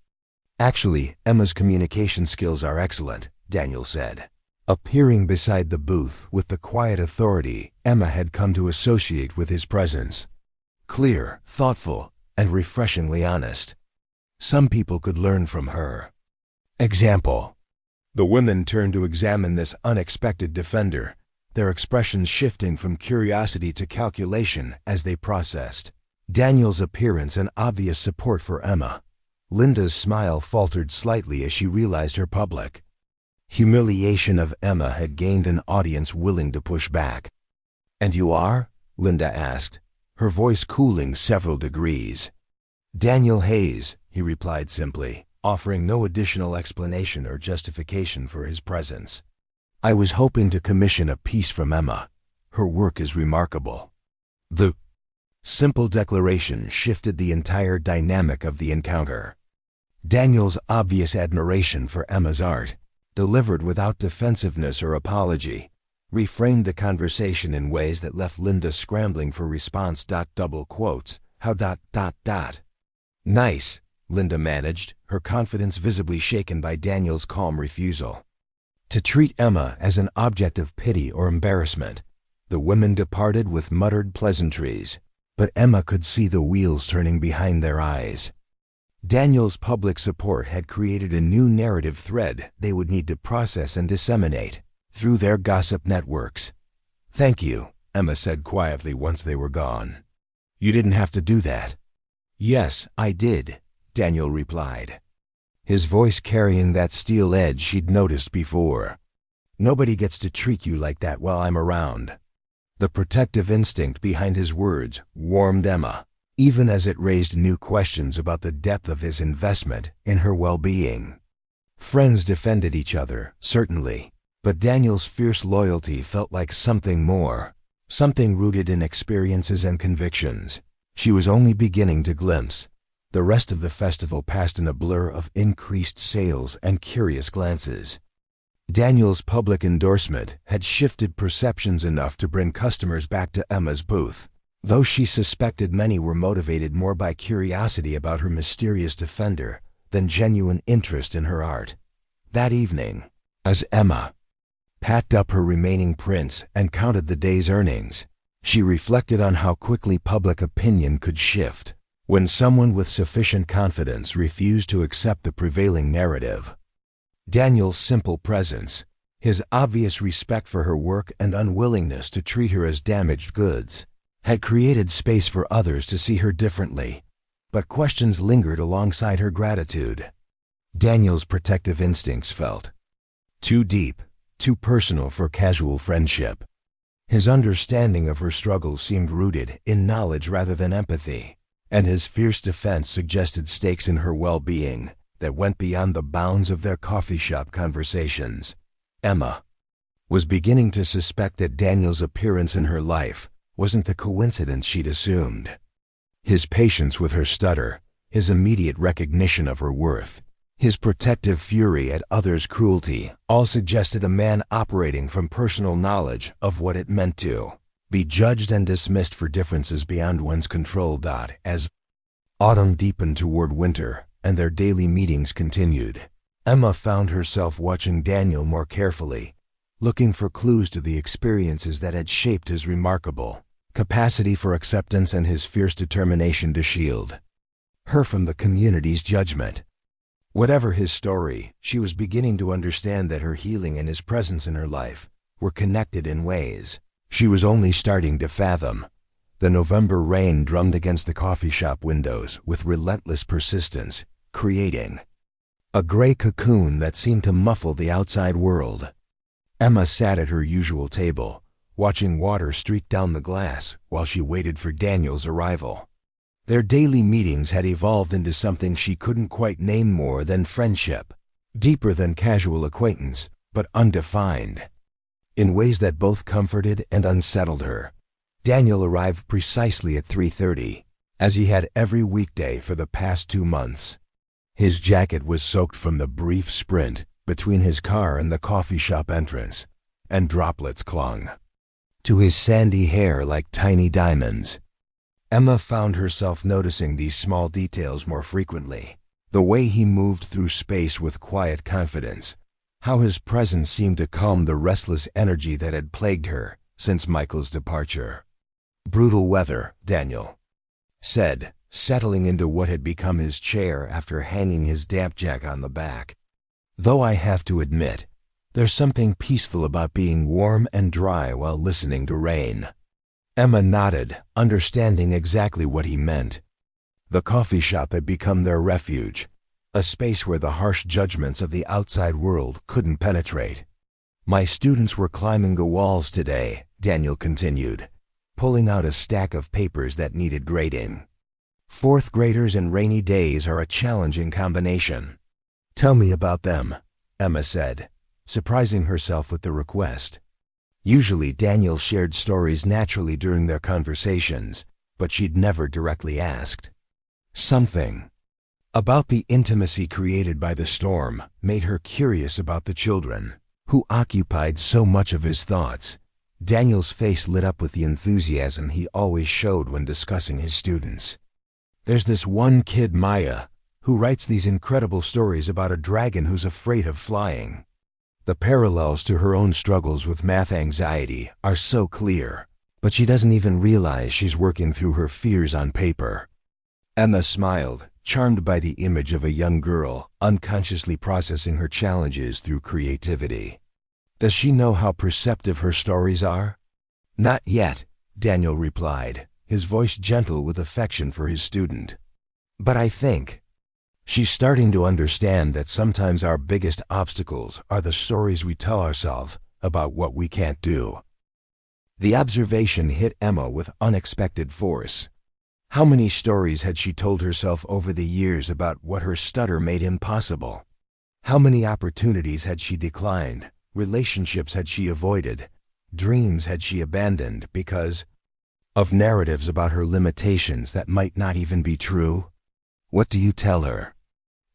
"Actually, Emma's communication skills are excellent," Daniel said, appearing beside the booth with the quiet authority Emma had come to associate with his presence. Clear, thoughtful, and refreshingly honest. Some people could learn from her. Example. The women turned to examine this unexpected defender, their expressions shifting from curiosity to calculation as they processed. Daniel's appearance and obvious support for Emma. Linda's smile faltered slightly as she realized her public humiliation of Emma had gained an audience willing to push back. "And you are?" Linda asked, her voice cooling several degrees. "Daniel Hayes," he replied simply, offering no additional explanation or justification for his presence. "I was hoping to commission a piece from Emma. Her work is remarkable." The simple declaration shifted the entire dynamic of the encounter. Daniel's obvious admiration for Emma's art, delivered without defensiveness or apology, reframed the conversation in ways that left Linda scrambling for response. Double quotes. How. "Nice," Linda managed, her confidence visibly shaken by Daniel's calm refusal to treat Emma as an object of pity or embarrassment. The women departed with muttered pleasantries, but Emma could see the wheels turning behind their eyes. Daniel's public support had created a new narrative thread they would need to process and disseminate through their gossip networks. "Thank you," Emma said quietly once they were gone. "You didn't have to do that." "Yes, I did," Daniel replied, his voice carrying that steel edge she'd noticed before. "Nobody gets to treat you like that while I'm around." The protective instinct behind his words warmed Emma, even as it raised new questions about the depth of his investment in her well-being. Friends defended each other, certainly, but Daniel's fierce loyalty felt like something more, something rooted in experiences and convictions she was only beginning to glimpse. The rest of the festival passed in a blur of increased sales and curious glances. Daniel's public endorsement had shifted perceptions enough to bring customers back to Emma's booth, though she suspected many were motivated more by curiosity about her mysterious defender than genuine interest in her art. That evening, as Emma packed up her remaining prints and counted the day's earnings, she reflected on how quickly public opinion could shift when someone with sufficient confidence refused to accept the prevailing narrative. Daniel's simple presence, his obvious respect for her work and unwillingness to treat her as damaged goods, had created space for others to see her differently, but questions lingered alongside her gratitude. Daniel's protective instincts felt too deep, too personal for casual friendship. His understanding of her struggles seemed rooted in knowledge rather than empathy, and his fierce defense suggested stakes in her well-being that went beyond the bounds of their coffee shop conversations. Emma was beginning to suspect that Daniel's appearance in her life wasn't the coincidence she'd assumed. His patience with her stutter, his immediate recognition of her worth, his protective fury at others' cruelty, all suggested a man operating from personal knowledge of what it meant to be judged and dismissed for differences beyond one's control. As autumn deepened toward winter and their daily meetings continued, Emma found herself watching Daniel more carefully, looking for clues to the experiences that had shaped his remarkable capacity for acceptance and his fierce determination to shield her from the community's judgment. Whatever his story, she was beginning to understand that her healing and his presence in her life were connected in ways she was only starting to fathom. The November rain drummed against the coffee shop windows with relentless persistence, creating a gray cocoon that seemed to muffle the outside world. Emma sat at her usual table, watching water streak down the glass while she waited for Daniel's arrival. Their daily meetings had evolved into something she couldn't quite name more than friendship, deeper than casual acquaintance, but undefined. In ways that both comforted and unsettled her, Daniel arrived precisely at 3:30, as he had every weekday for the past 2 months. His jacket was soaked from the brief sprint between his car and the coffee shop entrance, and droplets clung to his sandy hair like tiny diamonds. Emma found herself noticing these small details more frequently. The way he moved through space with quiet confidence, how his presence seemed to calm the restless energy that had plagued her since Michael's departure. "Brutal weather," Daniel said, settling into what had become his chair after hanging his damp jacket on the back. "Though I have to admit, there's something peaceful about being warm and dry while listening to rain." Emma nodded, understanding exactly what he meant. The coffee shop had become their refuge, a space where the harsh judgments of the outside world couldn't penetrate. My students were climbing the walls today, Daniel continued, pulling out a stack of papers that needed grading. Fourth graders and rainy days are a challenging combination. Tell me about them, Emma said, surprising herself with the request. Usually Daniel shared stories naturally during their conversations, but she'd never directly asked. Something about the intimacy created by the storm made her curious about the children, who occupied so much of his thoughts. Daniel's face lit up with the enthusiasm he always showed when discussing his students. There's this one kid, Maya, who writes these incredible stories about a dragon who's afraid of flying. The parallels to her own struggles with math anxiety are so clear, but she doesn't even realize she's working through her fears on paper. Emma smiled, charmed by the image of a young girl unconsciously processing her challenges through creativity. Does she know how perceptive her stories are? Not yet, Daniel replied, his voice gentle with affection for his student. But I think she's starting to understand that sometimes our biggest obstacles are the stories we tell ourselves about what we can't do. The observation hit Emma with unexpected force. How many stories had she told herself over the years about what her stutter made impossible? How many opportunities had she declined, relationships had she avoided, dreams had she abandoned because of narratives about her limitations that might not even be true? What do you tell her?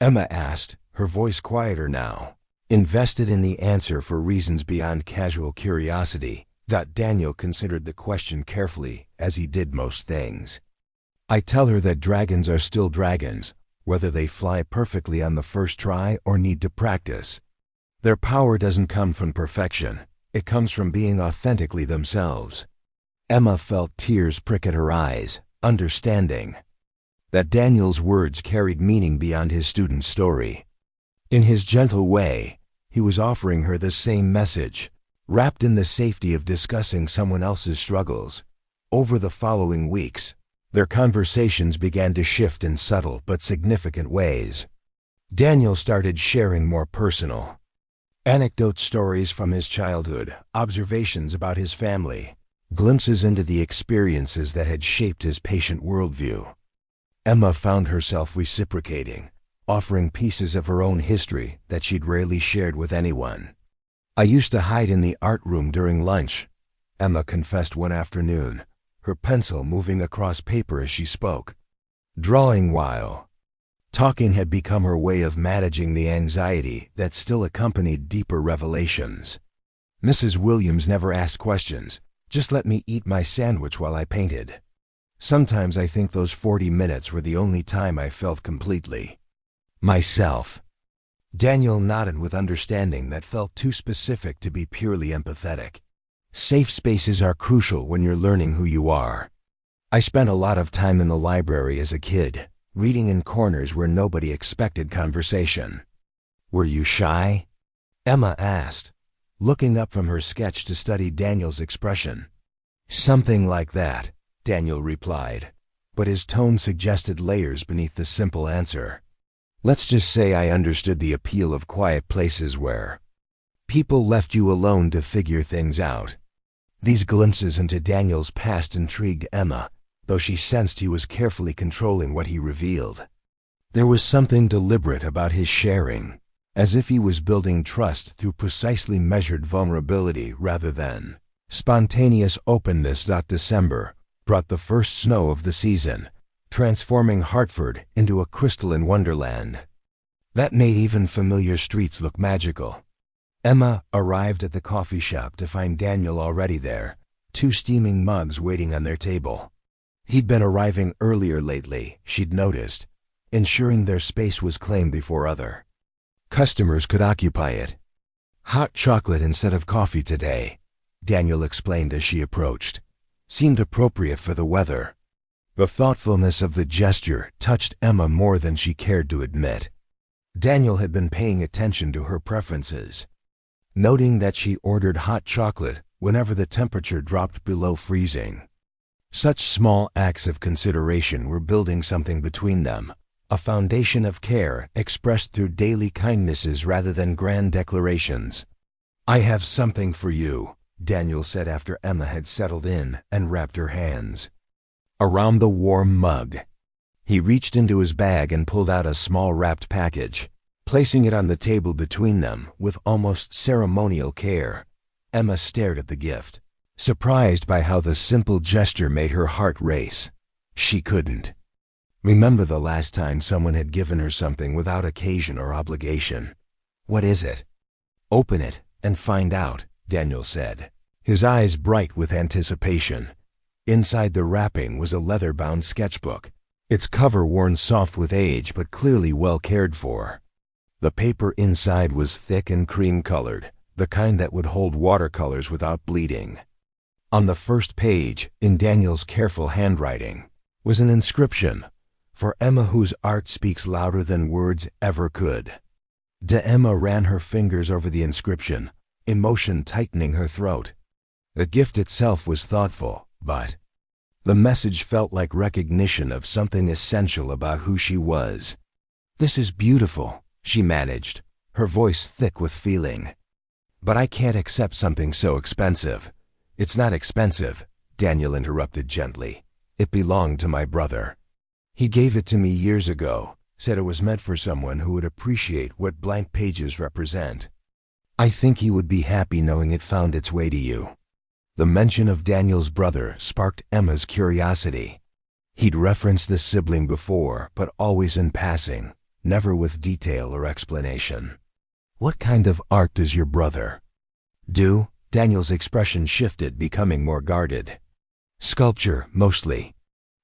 Emma asked, her voice quieter now, invested in the answer for reasons beyond casual curiosity. Daniel considered the question carefully, as he did most things. I tell her that dragons are still dragons, whether they fly perfectly on the first try or need to practice. Their power doesn't come from perfection, it comes from being authentically themselves. Emma felt tears prick at her eyes, understanding that Daniel's words carried meaning beyond his student's story. In his gentle way, he was offering her the same message, wrapped in the safety of discussing someone else's struggles. Over the following weeks, their conversations began to shift in subtle but significant ways. Daniel started sharing more personal anecdote stories from his childhood, observations about his family, glimpses into the experiences that had shaped his patient worldview. Emma found herself reciprocating, offering pieces of her own history that she'd rarely shared with anyone. I used to hide in the art room during lunch, Emma confessed one afternoon, her pencil moving across paper as she spoke. Drawing while talking had become her way of managing the anxiety that still accompanied deeper revelations. Mrs. Williams never asked questions, just let me eat my sandwich while I painted. Sometimes I think those 40 minutes were the only time I felt completely myself. Daniel nodded with understanding that felt too specific to be purely empathetic. Safe spaces are crucial when you're learning who you are. I spent a lot of time in the library as a kid, reading in corners where nobody expected conversation. Were you shy? Emma asked, looking up from her sketch to study Daniel's expression. Something like that, Daniel replied, but his tone suggested layers beneath the simple answer. Let's just say I understood the appeal of quiet places where people left you alone to figure things out. These glimpses into Daniel's past intrigued Emma, though she sensed he was carefully controlling what he revealed. There was something deliberate about his sharing, as if he was building trust through precisely measured vulnerability rather than spontaneous openness. December brought the first snow of the season, transforming Hartford into a crystalline wonderland. That made even familiar streets look magical. Emma arrived at the coffee shop to find Daniel already there, 2 steaming mugs waiting on their table. He'd been arriving earlier lately, she'd noticed, ensuring their space was claimed before other customers could occupy it. Hot chocolate instead of coffee today, Daniel explained as she approached. Seemed appropriate for the weather. The thoughtfulness of the gesture touched Emma more than she cared to admit. Daniel had been paying attention to her preferences, noting that she ordered hot chocolate whenever the temperature dropped below freezing. Such small acts of consideration were building something between them, a foundation of care expressed through daily kindnesses rather than grand declarations. "I have something for you," Daniel said after Emma had settled in and wrapped her hands around the warm mug. He reached into his bag and pulled out a small wrapped package. Placing it on the table between them with almost ceremonial care, Emma stared at the gift, surprised by how the simple gesture made her heart race. She couldn't remember the last time someone had given her something without occasion or obligation. "What is it?" "Open it and find out," Daniel said, his eyes bright with anticipation. Inside the wrapping was a leather-bound sketchbook, its cover worn soft with age but clearly well cared for. The paper inside was thick and cream-colored, the kind that would hold watercolors without bleeding. On the first page, in Daniel's careful handwriting, was an inscription, "For Emma whose art speaks louder than words ever could." Emma ran her fingers over the inscription, emotion tightening her throat. The gift itself was thoughtful, but the message felt like recognition of something essential about who she was. "This is beautiful," she managed, her voice thick with feeling. "But I can't accept something so expensive." "It's not expensive," Daniel interrupted gently. "It belonged to my brother. He gave it to me years ago, said it was meant for someone who would appreciate what blank pages represent. I think he would be happy knowing it found its way to you." The mention of Daniel's brother sparked Emma's curiosity. He'd referenced this sibling before, but always in passing, never with detail or explanation. "What kind of art does your brother do?" Daniel's expression shifted, becoming more guarded. "Sculpture, mostly.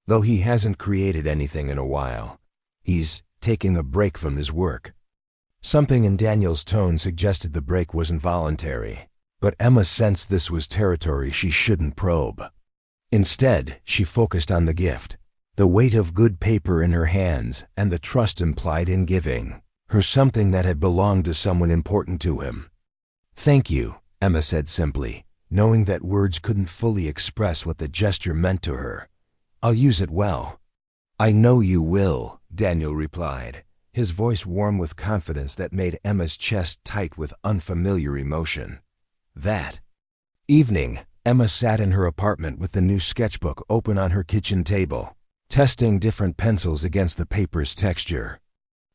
Though he hasn't created anything in a while. He's taking a break from his work." Something in Daniel's tone suggested the break wasn't voluntary, but Emma sensed this was territory she shouldn't probe. Instead, she focused on the gift, the weight of good paper in her hands and the trust implied in giving her something that had belonged to someone important to him. "Thank you," Emma said simply, knowing that words couldn't fully express what the gesture meant to her. "I'll use it well." "I know you will," Daniel replied, his voice warm with confidence that made Emma's chest tight with unfamiliar emotion. That evening, Emma sat in her apartment with the new sketchbook open on her kitchen table, testing different pencils against the paper's texture.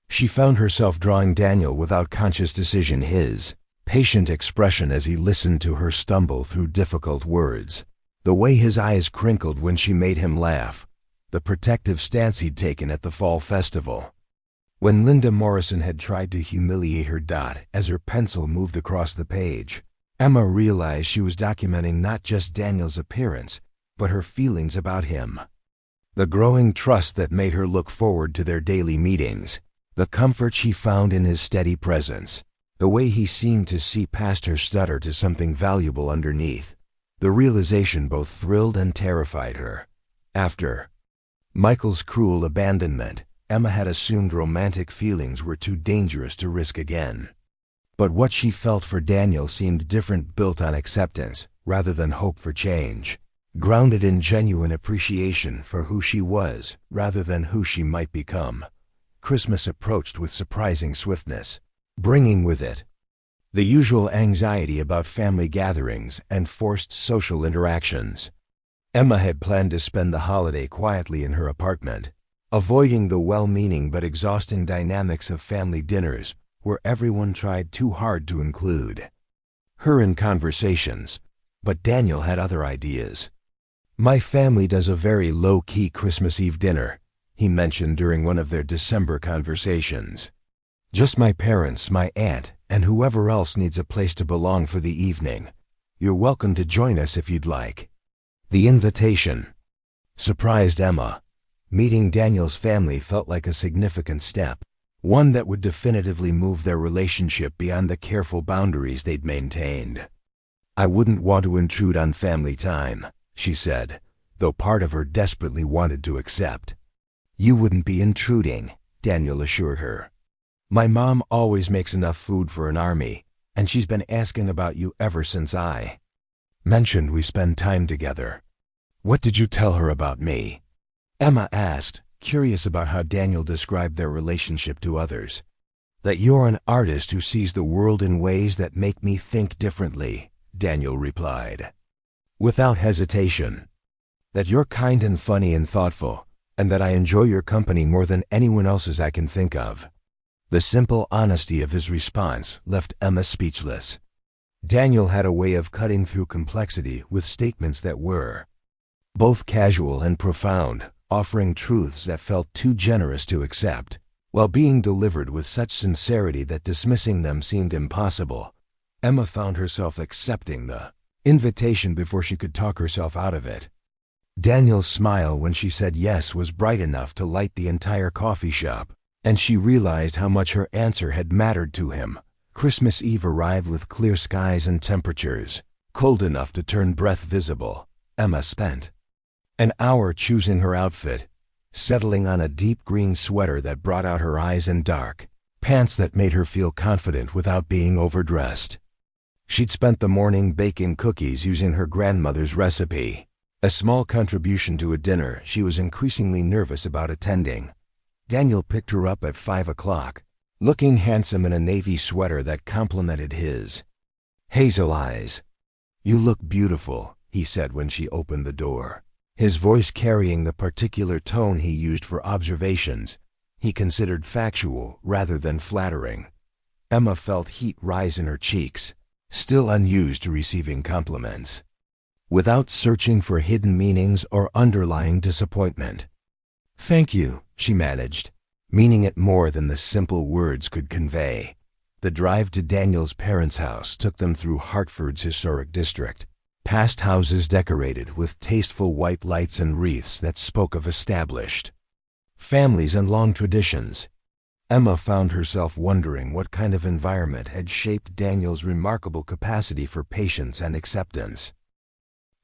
She found herself drawing Daniel without conscious decision, his patient expression as he listened to her stumble through difficult words, the way his eyes crinkled when she made him laugh, the protective stance he'd taken at the fall festival. When Linda Morrison had tried to humiliate her as her pencil moved across the page, Emma realized she was documenting not just Daniel's appearance, but her feelings about him. The growing trust that made her look forward to their daily meetings, the comfort she found in his steady presence, the way he seemed to see past her stutter to something valuable underneath. The realization both thrilled and terrified her. After Michael's cruel abandonment, Emma had assumed romantic feelings were too dangerous to risk again. But what she felt for Daniel seemed different, built on acceptance rather than hope for change, grounded in genuine appreciation for who she was rather than who she might become. Christmas approached with surprising swiftness, bringing with it the usual anxiety about family gatherings and forced social interactions. Emma had planned to spend the holiday quietly in her apartment, avoiding the well-meaning but exhausting dynamics of family dinners where everyone tried too hard to include her in conversations. But Daniel had other ideas. "My family does a very low-key Christmas Eve dinner," he mentioned during one of their December conversations. "Just my parents, my aunt, and whoever else needs a place to belong for the evening. You're welcome to join us if you'd like." The invitation surprised Emma. Meeting Daniel's family felt like a significant step, one that would definitively move their relationship beyond the careful boundaries they'd maintained. "I wouldn't want to intrude on family time," she said, though part of her desperately wanted to accept. "You wouldn't be intruding," Daniel assured her. "My mom always makes enough food for an army, and she's been asking about you ever since I mentioned we spend time together." "What did you tell her about me?" Emma asked, curious about how Daniel described their relationship to others. "That you're an artist who sees the world in ways that make me think differently," Daniel replied, without hesitation. "That you're kind and funny and thoughtful, and that I enjoy your company more than anyone else's I can think of." The simple honesty of his response left Emma speechless. Daniel had a way of cutting through complexity with statements that were both casual and profound, offering truths that felt too generous to accept, while being delivered with such sincerity that dismissing them seemed impossible. Emma found herself accepting the invitation before she could talk herself out of it. Daniel's smile when she said yes was bright enough to light the entire coffee shop, and she realized how much her answer had mattered to him. Christmas Eve arrived with clear skies and temperatures cold enough to turn breath visible. Emma spent an hour choosing her outfit, settling on a deep green sweater that brought out her eyes and dark pants that made her feel confident without being overdressed. She'd spent the morning baking cookies using her grandmother's recipe, a small contribution to a dinner she was increasingly nervous about attending. Daniel picked her up at 5 o'clock, looking handsome in a navy sweater that complemented his hazel eyes. "You look beautiful," he said when she opened the door, his voice carrying the particular tone he used for observations he considered factual rather than flattering. Emma felt heat rise in her cheeks, still unused to receiving compliments. Without searching for hidden meanings or underlying disappointment, "Thank you," she managed, meaning it more than the simple words could convey. The drive to Daniel's parents' house took them through Hartford's historic district, past houses decorated with tasteful white lights and wreaths that spoke of established families and long traditions. Emma found herself wondering what kind of environment had shaped Daniel's remarkable capacity for patience and acceptance.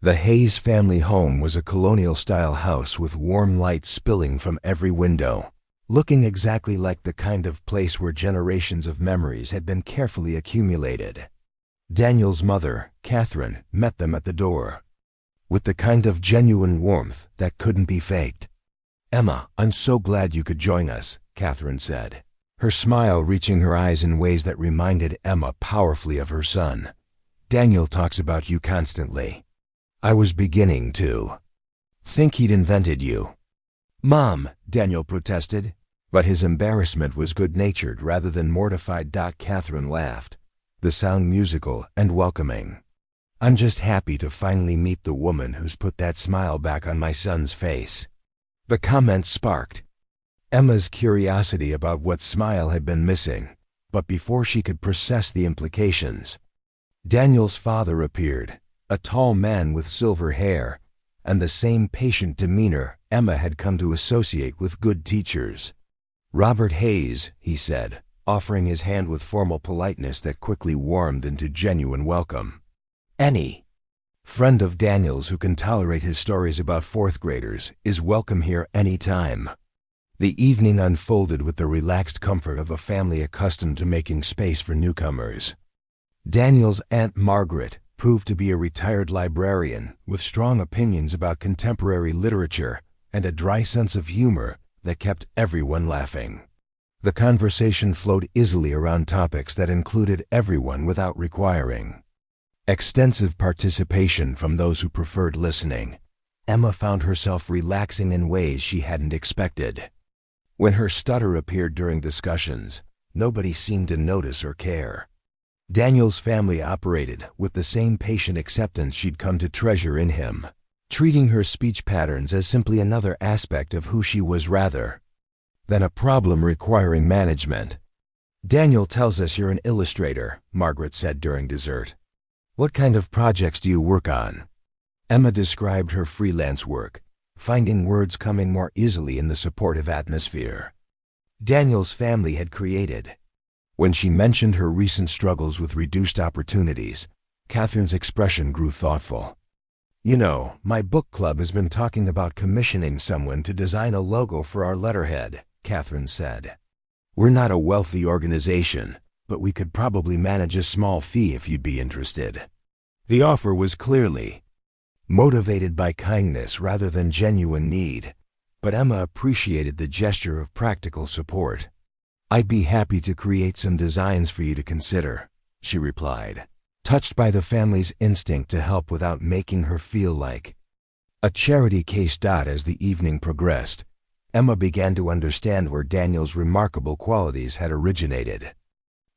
The Hayes family home was a colonial-style house with warm light spilling from every window, looking exactly like the kind of place where generations of memories had been carefully accumulated. Daniel's mother, Catherine, met them at the door, with the kind of genuine warmth that couldn't be faked. "Emma, I'm so glad you could join us," Catherine said, her smile reaching her eyes in ways that reminded Emma powerfully of her son. "Daniel talks about you constantly. I was beginning to think he'd invented you." "Mom," Daniel protested, but his embarrassment was good-natured rather than mortified. Catherine laughed, the sound musical and welcoming. "I'm just happy to finally meet the woman who's put that smile back on my son's face." The comment sparked Emma's curiosity about what smile had been missing, but before she could process the implications, Daniel's father appeared, a tall man with silver hair and the same patient demeanor Emma had come to associate with good teachers. "Robert Hayes," he said, offering his hand with formal politeness that quickly warmed into genuine welcome. "Any friend of Daniel's who can tolerate his stories about fourth graders is welcome here any time." The evening unfolded with the relaxed comfort of a family accustomed to making space for newcomers. Daniel's Aunt Margaret proved to be a retired librarian with strong opinions about contemporary literature and a dry sense of humor that kept everyone laughing. The conversation flowed easily around topics that included everyone without requiring extensive participation from those who preferred listening. Emma found herself relaxing in ways she hadn't expected. When her stutter appeared during discussions, nobody seemed to notice or care. Daniel's family operated with the same patient acceptance she'd come to treasure in him, treating her speech patterns as simply another aspect of who she was rather than a problem requiring management. "Daniel tells us you're an illustrator," Margaret said during dessert. "What kind of projects do you work on?" Emma described her freelance work, finding words coming more easily in the supportive atmosphere Daniel's family had created. When she mentioned her recent struggles with reduced opportunities, Catherine's expression grew thoughtful. "You know, my book club has been talking about commissioning someone to design a logo for our letterhead," Catherine said. "We're not a wealthy organization, but we could probably manage a small fee if you'd be interested." The offer was clearly motivated by kindness rather than genuine need. But Emma appreciated the gesture of practical support. "I'd be happy to create some designs for you to consider," she replied, touched by the family's instinct to help without making her feel like a charity case. As the evening progressed, Emma began to understand where Daniel's remarkable qualities had originated.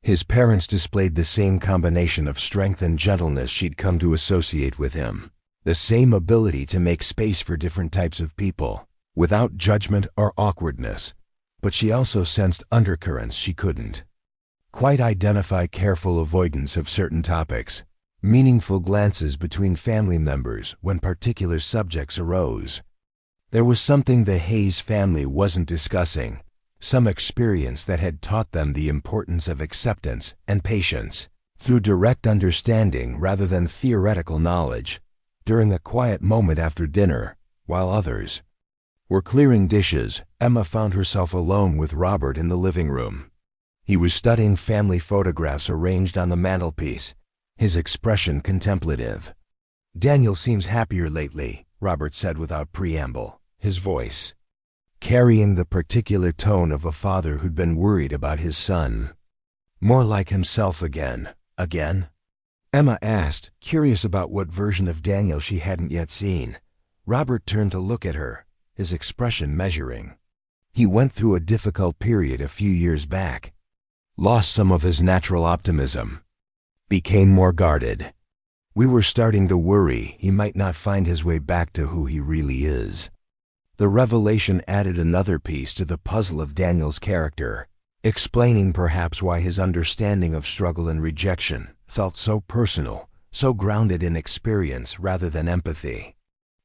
His parents displayed the same combination of strength and gentleness she'd come to associate with him, the same ability to make space for different types of people, without judgment or awkwardness. But she also sensed undercurrents she couldn't quite identify: careful avoidance of certain topics, meaningful glances between family members when particular subjects arose. There was something the Hayes family wasn't discussing, some experience that had taught them the importance of acceptance and patience through direct understanding rather than theoretical knowledge. During a quiet moment after dinner, while others were clearing dishes, Emma found herself alone with Robert in the living room. He was studying family photographs arranged on the mantelpiece, his expression contemplative. "Daniel seems happier lately," Robert said without preamble, his voice carrying the particular tone of a father who'd been worried about his son. "More like himself again." "Again?" Emma asked, curious about what version of Daniel she hadn't yet seen. Robert turned to look at her, his expression measuring. "He went through a difficult period a few years back. Lost some of his natural optimism. Became more guarded. We were starting to worry he might not find his way back to who he really is." The revelation added another piece to the puzzle of Daniel's character, explaining perhaps why his understanding of struggle and rejection felt so personal, so grounded in experience rather than empathy.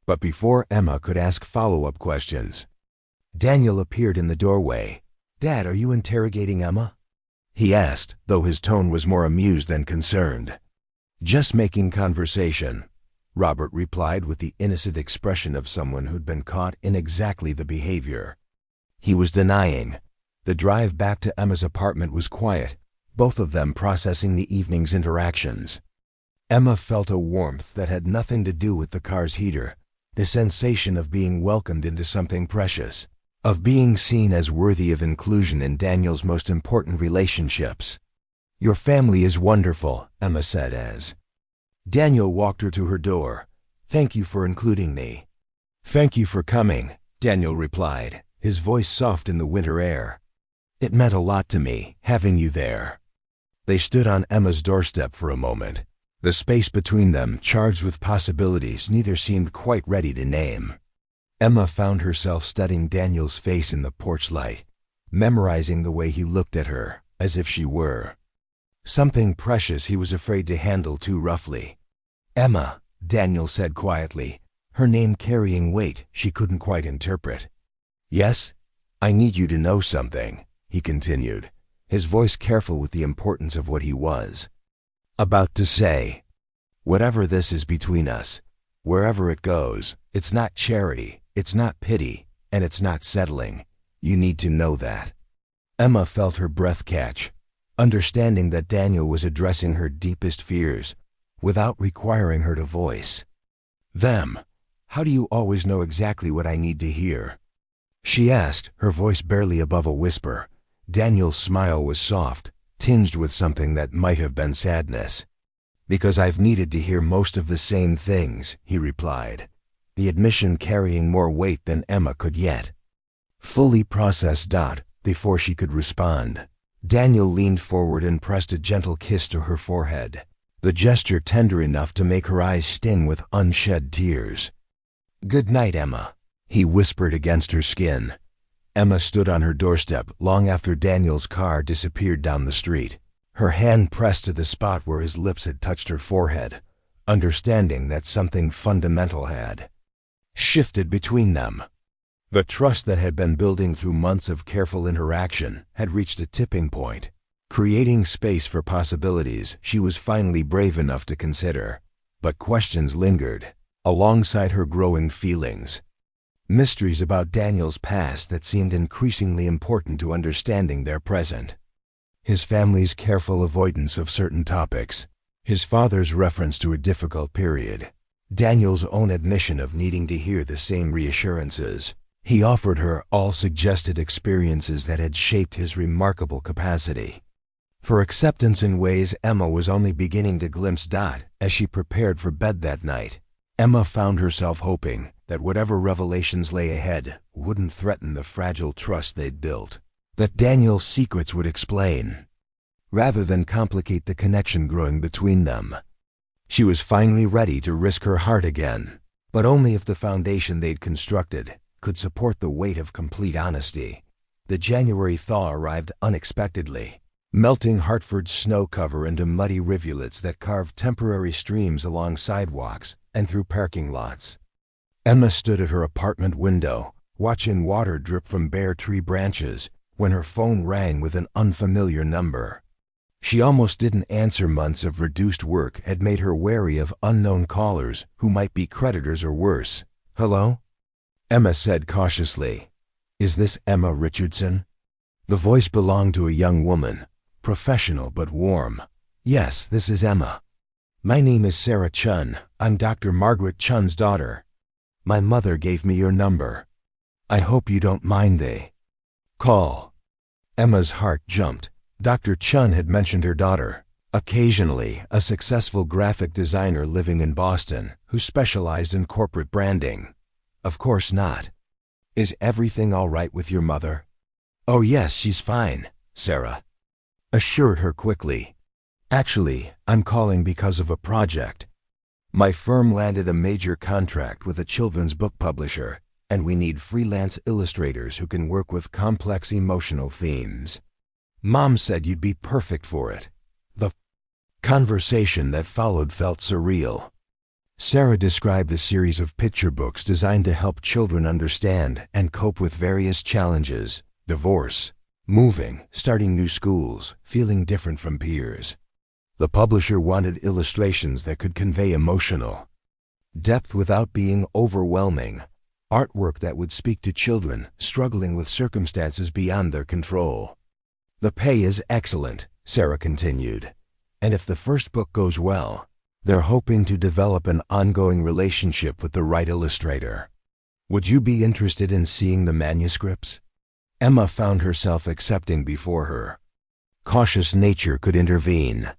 But before Emma could ask follow-up questions, Daniel appeared in the doorway. "Dad, are you interrogating Emma?" he asked, though his tone was more amused than concerned. "Just making conversation," Robert replied with the innocent expression of someone who'd been caught in exactly the behavior he was denying. The drive back to Emma's apartment was quiet, both of them processing the evening's interactions. Emma felt a warmth that had nothing to do with the car's heater, the sensation of being welcomed into something precious, of being seen as worthy of inclusion in Daniel's most important relationships. "Your family is wonderful," Emma said as Daniel walked her to her door. "Thank you for including me." "Thank you for coming," Daniel replied, his voice soft in the winter air. "It meant a lot to me, having you there." They stood on Emma's doorstep for a moment, the space between them charged with possibilities neither seemed quite ready to name. Emma found herself studying Daniel's face in the porch light, memorizing the way he looked at her, as if she were something precious he was afraid to handle too roughly. "Emma," Daniel said quietly, her name carrying weight she couldn't quite interpret. "Yes? I need you to know something," he continued, his voice careful with the importance of what he was about to say. "Whatever this is between us, wherever it goes, it's not charity, it's not pity, and it's not settling. You need to know that." Emma felt her breath catch, understanding that Daniel was addressing her deepest fears, without requiring her to voice them. "How do you always know exactly what I need to hear?" she asked, her voice barely above a whisper. Daniel's smile was soft, tinged with something that might have been sadness. "Because I've needed to hear most of the same things," he replied, the admission carrying more weight than Emma could yet fully process. Before she could respond, Daniel leaned forward and pressed a gentle kiss to her forehead, the gesture tender enough to make her eyes sting with unshed tears. "Good night, Emma," he whispered against her skin. Emma stood on her doorstep long after Daniel's car disappeared down the street, her hand pressed to the spot where his lips had touched her forehead, understanding that something fundamental had shifted between them. The trust that had been building through months of careful interaction had reached a tipping point, creating space for possibilities she was finally brave enough to consider. But questions lingered, alongside her growing feelings. Mysteries about Daniel's past that seemed increasingly important to understanding their present. His family's careful avoidance of certain topics, his father's reference to a difficult period, Daniel's own admission of needing to hear the same reassurances. He offered her all suggested experiences that had shaped his remarkable capacity for acceptance in ways Emma was only beginning to glimpse. As she prepared for bed that night, Emma found herself hoping that whatever revelations lay ahead wouldn't threaten the fragile trust they'd built, that Daniel's secrets would explain, rather than complicate the connection growing between them. She was finally ready to risk her heart again, but only if the foundation they'd constructed could support the weight of complete honesty. The January thaw arrived unexpectedly, melting Hartford's snow cover into muddy rivulets that carved temporary streams along sidewalks and through parking lots. Emma stood at her apartment window, watching water drip from bare tree branches, when her phone rang with an unfamiliar number. She almost didn't answer. Months of reduced work had made her wary of unknown callers who might be creditors or worse. "Hello?" Emma said cautiously. "Is this Emma Richardson?" The voice belonged to a young woman, professional but warm. "Yes, this is Emma. My name is Sarah Chun. I'm Dr. Margaret Chun's daughter. My mother gave me your number. I hope you don't mind they call." Emma's heart jumped. Dr. Chun had mentioned her daughter, occasionally a successful graphic designer living in Boston who specialized in corporate branding. Of course not. "Is everything all right with your mother?" "Oh yes, she's fine," Sarah assured her quickly. "Actually, I'm calling because of a project. My firm landed a major contract with a children's book publisher, and we need freelance illustrators who can work with complex emotional themes. Mom said you'd be perfect for it." The conversation that followed felt surreal. Sarah described a series of picture books designed to help children understand and cope with various challenges: divorce, moving, starting new schools, feeling different from peers. The publisher wanted illustrations that could convey emotional depth without being overwhelming, artwork that would speak to children struggling with circumstances beyond their control. "The pay is excellent," Sarah continued, "and if the first book goes well, they're hoping to develop an ongoing relationship with the right illustrator. Would you be interested in seeing the manuscripts?" Emma found herself accepting before her cautious nature could intervene.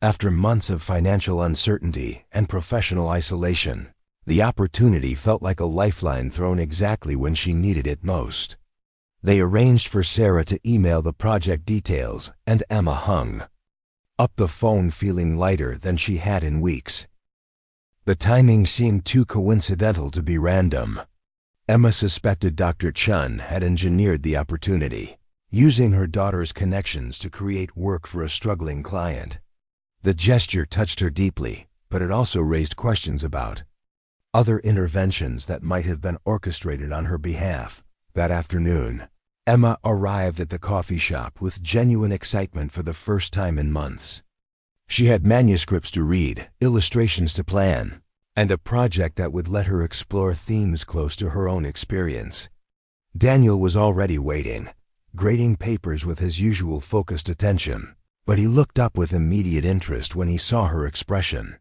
After months of financial uncertainty and professional isolation, the opportunity felt like a lifeline thrown exactly when she needed it most. They arranged for Sarah to email the project details, and Emma hung up the phone feeling lighter than she had in weeks. The timing seemed too coincidental to be random. Emma suspected Dr. Chun had engineered the opportunity, using her daughter's connections to create work for a struggling client. The gesture touched her deeply, but it also raised questions about other interventions that might have been orchestrated on her behalf. That afternoon, Emma arrived at the coffee shop with genuine excitement for the first time in months. She had manuscripts to read, illustrations to plan, and a project that would let her explore themes close to her own experience. Daniel was already waiting, grading papers with his usual focused attention, but he looked up with immediate interest when he saw her expression.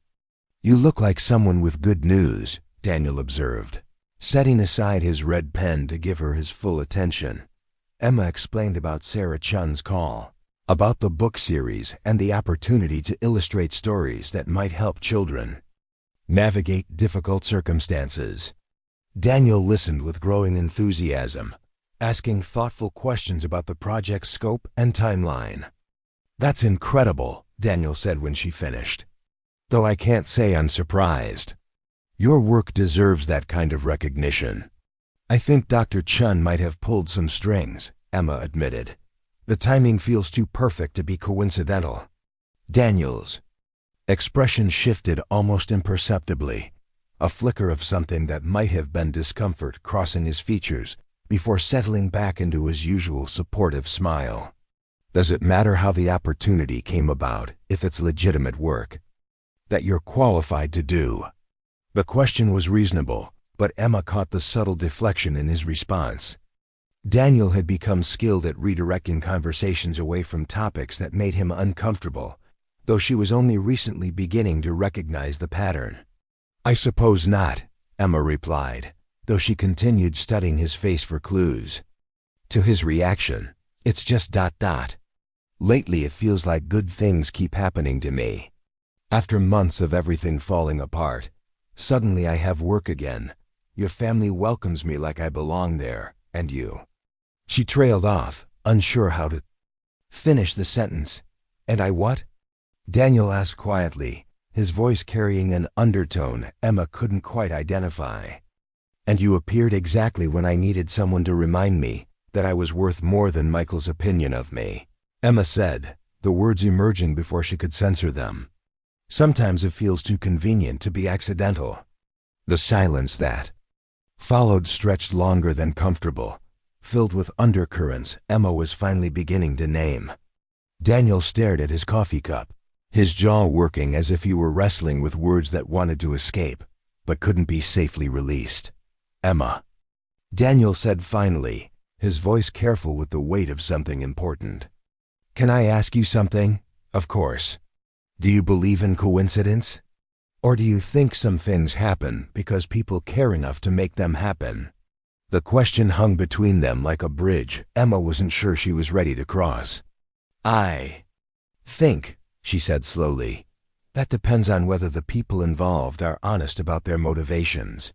"You look like someone with good news," Daniel observed, setting aside his red pen to give her his full attention. Emma explained about Sarah Chun's call, about the book series and the opportunity to illustrate stories that might help children navigate difficult circumstances. Daniel listened with growing enthusiasm, asking thoughtful questions about the project's scope and timeline. "That's incredible," Daniel said when she finished. "Though I can't say I'm surprised. Your work deserves that kind of recognition." "I think Dr. Chun might have pulled some strings," Emma admitted. "The timing feels too perfect to be coincidental." Daniel's expression shifted almost imperceptibly, a flicker of something that might have been discomfort crossing his features before settling back into his usual supportive smile. "Does it matter how the opportunity came about if it's legitimate work that you're qualified to do?" The question was reasonable, but Emma caught the subtle deflection in his response. Daniel had become skilled at redirecting conversations away from topics that made him uncomfortable, though she was only recently beginning to recognize the pattern. I suppose not, Emma replied, though she continued studying his face for clues. To his reaction, it's just ... Lately it feels like good things keep happening to me. After months of everything falling apart, suddenly I have work again. Your family welcomes me like I belong there, and you. She trailed off, unsure how to finish the sentence. And I what? Daniel asked quietly, his voice carrying an undertone Emma couldn't quite identify. And you appeared exactly when I needed someone to remind me that I was worth more than Michael's opinion of me, Emma said, the words emerging before she could censor them. Sometimes it feels too convenient to be accidental. The silence that followed stretched longer than comfortable, filled with undercurrents Emma was finally beginning to name. Daniel stared at his coffee cup, his jaw working as if he were wrestling with words that wanted to escape, but couldn't be safely released. Emma, Daniel said finally, his voice careful with the weight of something important. Can I ask you something? Of course. Do you believe in coincidence? Or do you think some things happen because people care enough to make them happen? The question hung between them like a bridge Emma wasn't sure she was ready to cross. I think, she said slowly, that depends on whether the people involved are honest about their motivations.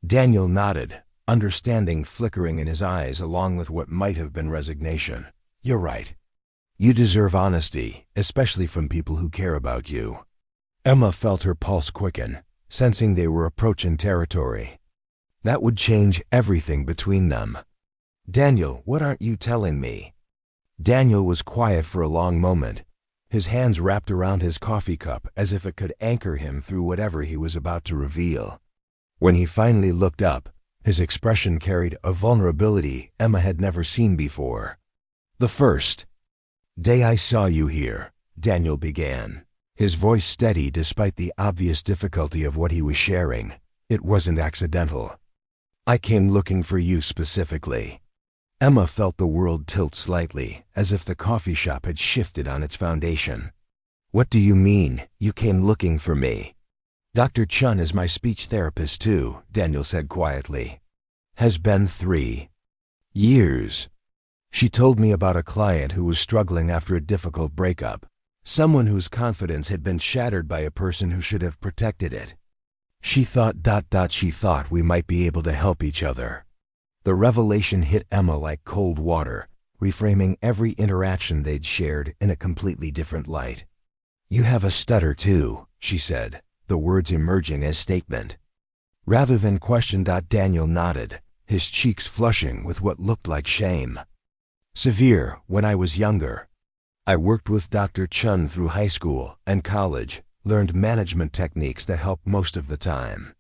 Daniel nodded, understanding flickering in his eyes along with what might have been resignation. You're right. You deserve honesty, especially from people who care about you. Emma felt her pulse quicken, sensing they were approaching territory. That would change everything between them. Daniel, what aren't you telling me? Daniel was quiet for a long moment, his hands wrapped around his coffee cup as if it could anchor him through whatever he was about to reveal. When he finally looked up, his expression carried a vulnerability Emma had never seen before. The first day I saw you here, Daniel began, his voice steady despite the obvious difficulty of what he was sharing. It wasn't accidental. I came looking for you specifically. Emma felt the world tilt slightly, as if the coffee shop had shifted on its foundation. What do you mean, you came looking for me? Dr. Chun is my speech therapist too, Daniel said quietly. Has been 3 years. She told me about a client who was struggling after a difficult breakup, someone whose confidence had been shattered by a person who should have protected it. She thought ... she thought we might be able to help each other. The revelation hit Emma like cold water, reframing every interaction they'd shared in a completely different light. You have a stutter too, she said, the words emerging as statement. Rather than question. Daniel nodded, his cheeks flushing with what looked like shame. Severe when I was younger. I worked with Dr. Chun through high school and college, learned management techniques that help most of the time.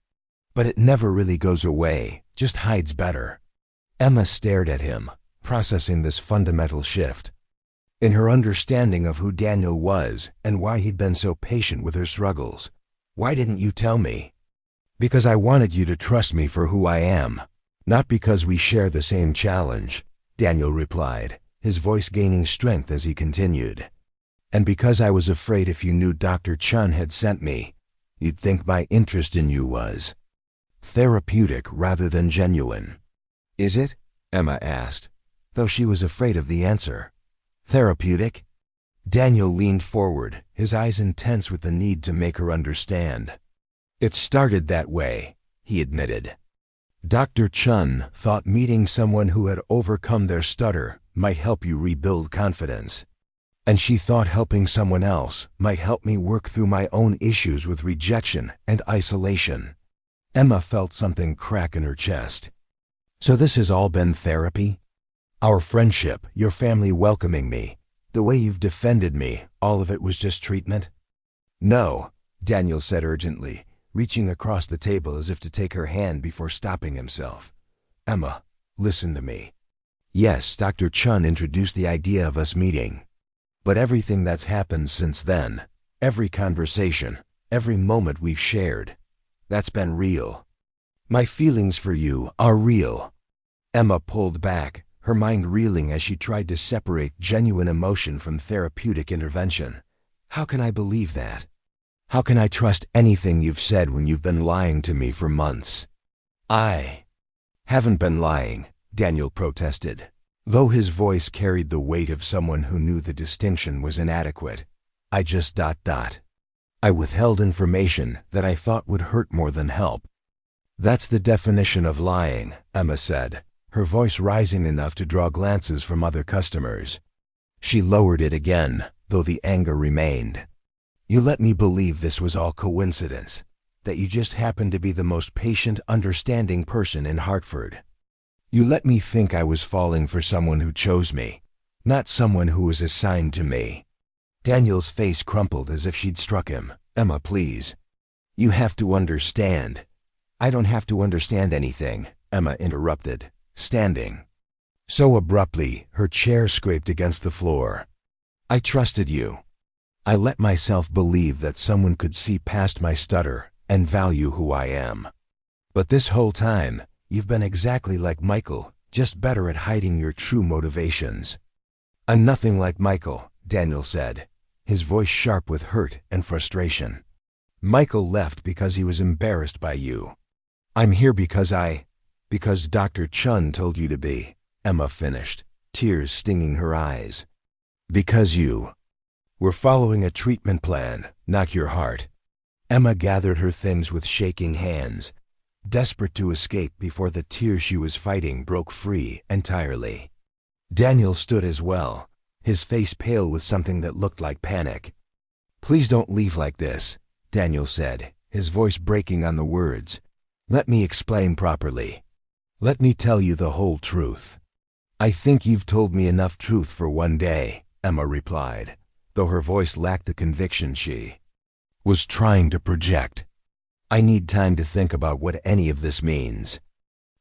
But it never really goes away, just hides better. Emma stared at him, processing this fundamental shift. In her understanding of who Daniel was and why he'd been so patient with her struggles. Why didn't you tell me? Because I wanted you to trust me for who I am, not because we share the same challenge, Daniel replied, his voice gaining strength as he continued. And because I was afraid if you knew Dr. Chun had sent me, you'd think my interest in you was therapeutic rather than genuine. Is it? Emma asked, though she was afraid of the answer. Therapeutic? Daniel leaned forward, his eyes intense with the need to make her understand. It started that way, he admitted. Dr. Chun thought meeting someone who had overcome their stutter might help you rebuild confidence. And she thought helping someone else might help me work through my own issues with rejection and isolation. Emma felt something crack in her chest. So this has all been therapy? Our friendship, your family welcoming me, the way you've defended me, all of it was just treatment? No, Daniel said urgently, reaching across the table as if to take her hand before stopping himself. Emma, listen to me. Yes, Dr. Chun introduced the idea of us meeting. But everything that's happened since then, every conversation, every moment we've shared, that's been real. My feelings for you are real. Emma pulled back, her mind reeling as she tried to separate genuine emotion from therapeutic intervention. How can I believe that? How can I trust anything you've said when you've been lying to me for months? I haven't been lying, Daniel protested, though his voice carried the weight of someone who knew the distinction was inadequate. I just ... I withheld information that I thought would hurt more than help. That's the definition of lying, Emma said, her voice rising enough to draw glances from other customers. She lowered it again, though the anger remained. You let me believe this was all coincidence, that you just happened to be the most patient, understanding person in Hartford. You let me think I was falling for someone who chose me, not someone who was assigned to me. Daniel's face crumpled as if she'd struck him. Emma, please. You have to understand. I don't have to understand anything, Emma interrupted, standing so abruptly her chair scraped against the floor. I trusted you. I let myself believe that someone could see past my stutter and value who I am. But this whole time, you've been exactly like Michael, just better at hiding your true motivations. I'm nothing like Michael, Daniel said, his voice sharp with hurt and frustration. Michael left because he was embarrassed by you. I'm here because Dr. Chun told you to be, Emma finished, tears stinging her eyes. Because you were following a treatment plan, not your heart. Emma gathered her things with shaking hands, desperate to escape before the tears she was fighting broke free entirely. Daniel stood as well, his face pale with something that looked like panic. Please don't leave like this, Daniel said, his voice breaking on the words. Let me explain properly. Let me tell you the whole truth. I think you've told me enough truth for one day, Emma replied, though her voice lacked the conviction she was trying to project. I need time to think about what any of this means.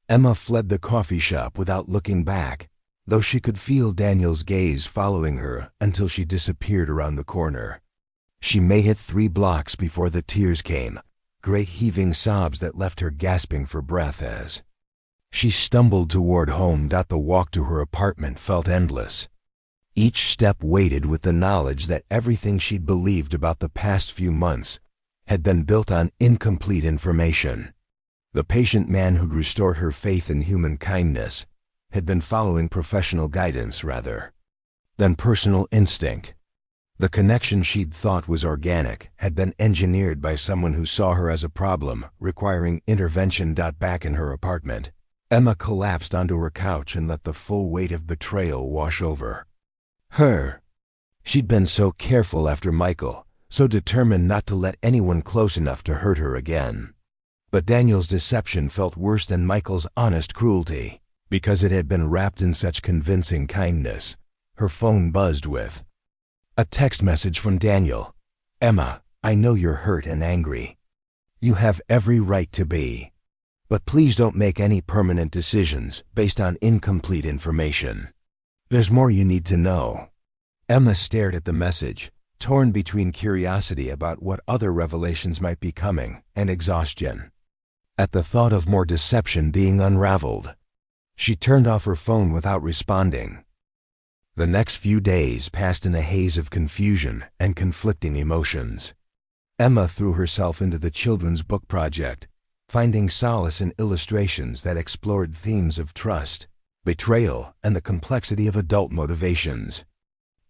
Emma fled the coffee shop without looking back, though she could feel Daniel's gaze following her until she disappeared around the corner. She made it 3 blocks before the tears came, great heaving sobs that left her gasping for breath as she stumbled toward home. The walk to her apartment felt endless. Each step weighted with the knowledge that everything she'd believed about the past few months had been built on incomplete information. The patient man who'd restored her faith in human kindness had been following professional guidance rather than personal instinct. The connection she'd thought was organic had been engineered by someone who saw her as a problem requiring intervention. Back in her apartment, Emma collapsed onto her couch and let the full weight of betrayal wash over her. She'd been so careful after Michael, so determined not to let anyone close enough to hurt her again. But Daniel's deception felt worse than Michael's honest cruelty, because it had been wrapped in such convincing kindness. Her phone buzzed with a text message from Daniel. Emma, I know you're hurt and angry. You have every right to be. But please don't make any permanent decisions based on incomplete information. There's more you need to know. Emma stared at the message, torn between curiosity about what other revelations might be coming and exhaustion at the thought of more deception being unraveled. She turned off her phone without responding. The next few days passed in a haze of confusion and conflicting emotions. Emma threw herself into the children's book project, finding solace in illustrations that explored themes of trust, betrayal, and the complexity of adult motivations.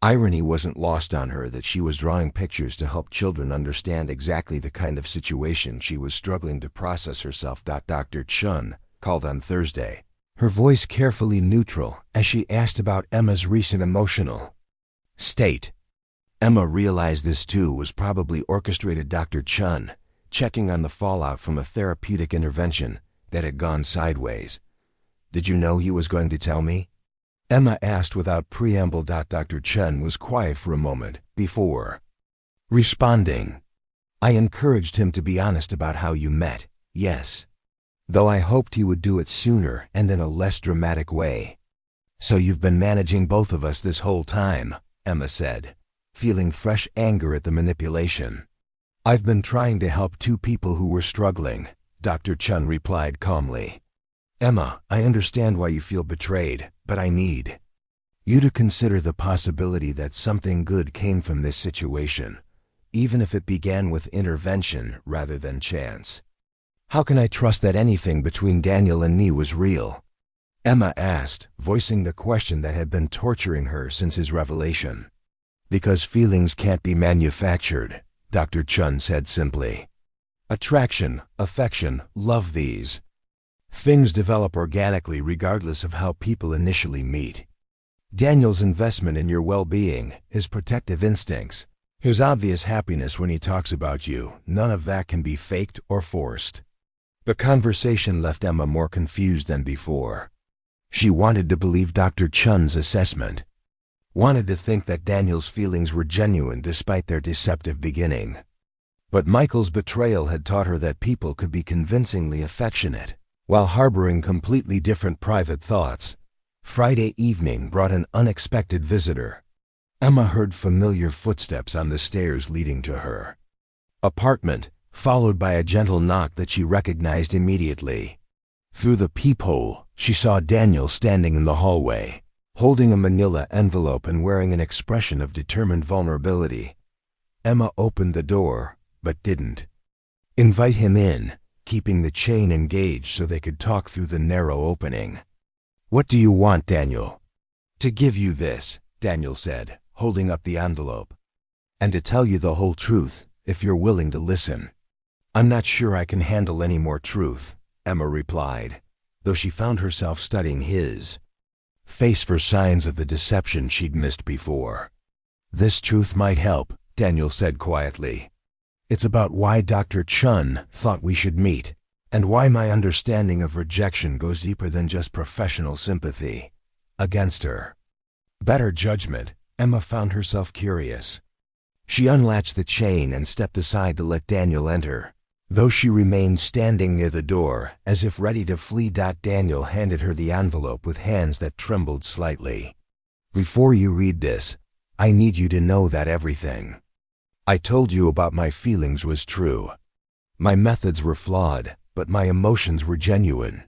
Irony wasn't lost on her that she was drawing pictures to help children understand exactly the kind of situation she was struggling to process herself. Dr. Chun called on Thursday, her voice carefully neutral as she asked about Emma's recent emotional state. Emma realized this too was probably orchestrated. Dr. Chun checking on the fallout from a therapeutic intervention that had gone sideways. Did you know he was going to tell me? Emma asked without preamble. Dr. Chun was quiet for a moment before responding. I encouraged him to be honest about how you met, yes. Though I hoped he would do it sooner and in a less dramatic way. So you've been managing both of us this whole time, Emma said, feeling fresh anger at the manipulation. I've been trying to help 2 people who were struggling, Dr. Chun replied calmly. Emma, I understand why you feel betrayed, but I need you to consider the possibility that something good came from this situation. even if it began with intervention rather than chance. How can I trust that anything between Daniel and me was real? Emma asked, voicing the question that had been torturing her since his revelation. Because feelings can't be manufactured, Dr. Chun said simply. Attraction, affection, love, these things develop organically regardless of how people initially meet. Daniel's investment in your well-being, his protective instincts, his obvious happiness when he talks about you, none of that can be faked or forced. The conversation left Emma more confused than before. She wanted to believe Dr. Chun's assessment, wanted to think that Daniel's feelings were genuine despite their deceptive beginning. But Michael's betrayal had taught her that people could be convincingly affectionate while harboring completely different private thoughts. Friday evening brought an unexpected visitor. Emma heard familiar footsteps on the stairs leading to her apartment, followed by a gentle knock that she recognized immediately. Through the peephole, she saw Daniel standing in the hallway, holding a manila envelope and wearing an expression of determined vulnerability. Emma opened the door, but didn't invite him in, keeping the chain engaged so they could talk through the narrow opening. What do you want, Daniel? To give you this, Daniel said, holding up the envelope. And to tell you the whole truth, if you're willing to listen. I'm not sure I can handle any more truth, Emma replied, though she found herself studying his face for signs of the deception she'd missed before. This truth might help, Daniel said quietly. It's about why Dr. Chun thought we should meet, and why my understanding of rejection goes deeper than just professional sympathy against her better judgment. Emma found herself curious. She unlatched the chain and stepped aside to let Daniel enter, though she remained standing near the door, as if ready to flee. Daniel handed her the envelope with hands that trembled slightly. Before you read this, I need you to know that everything I told you about my feelings was true. My methods were flawed, but my emotions were genuine.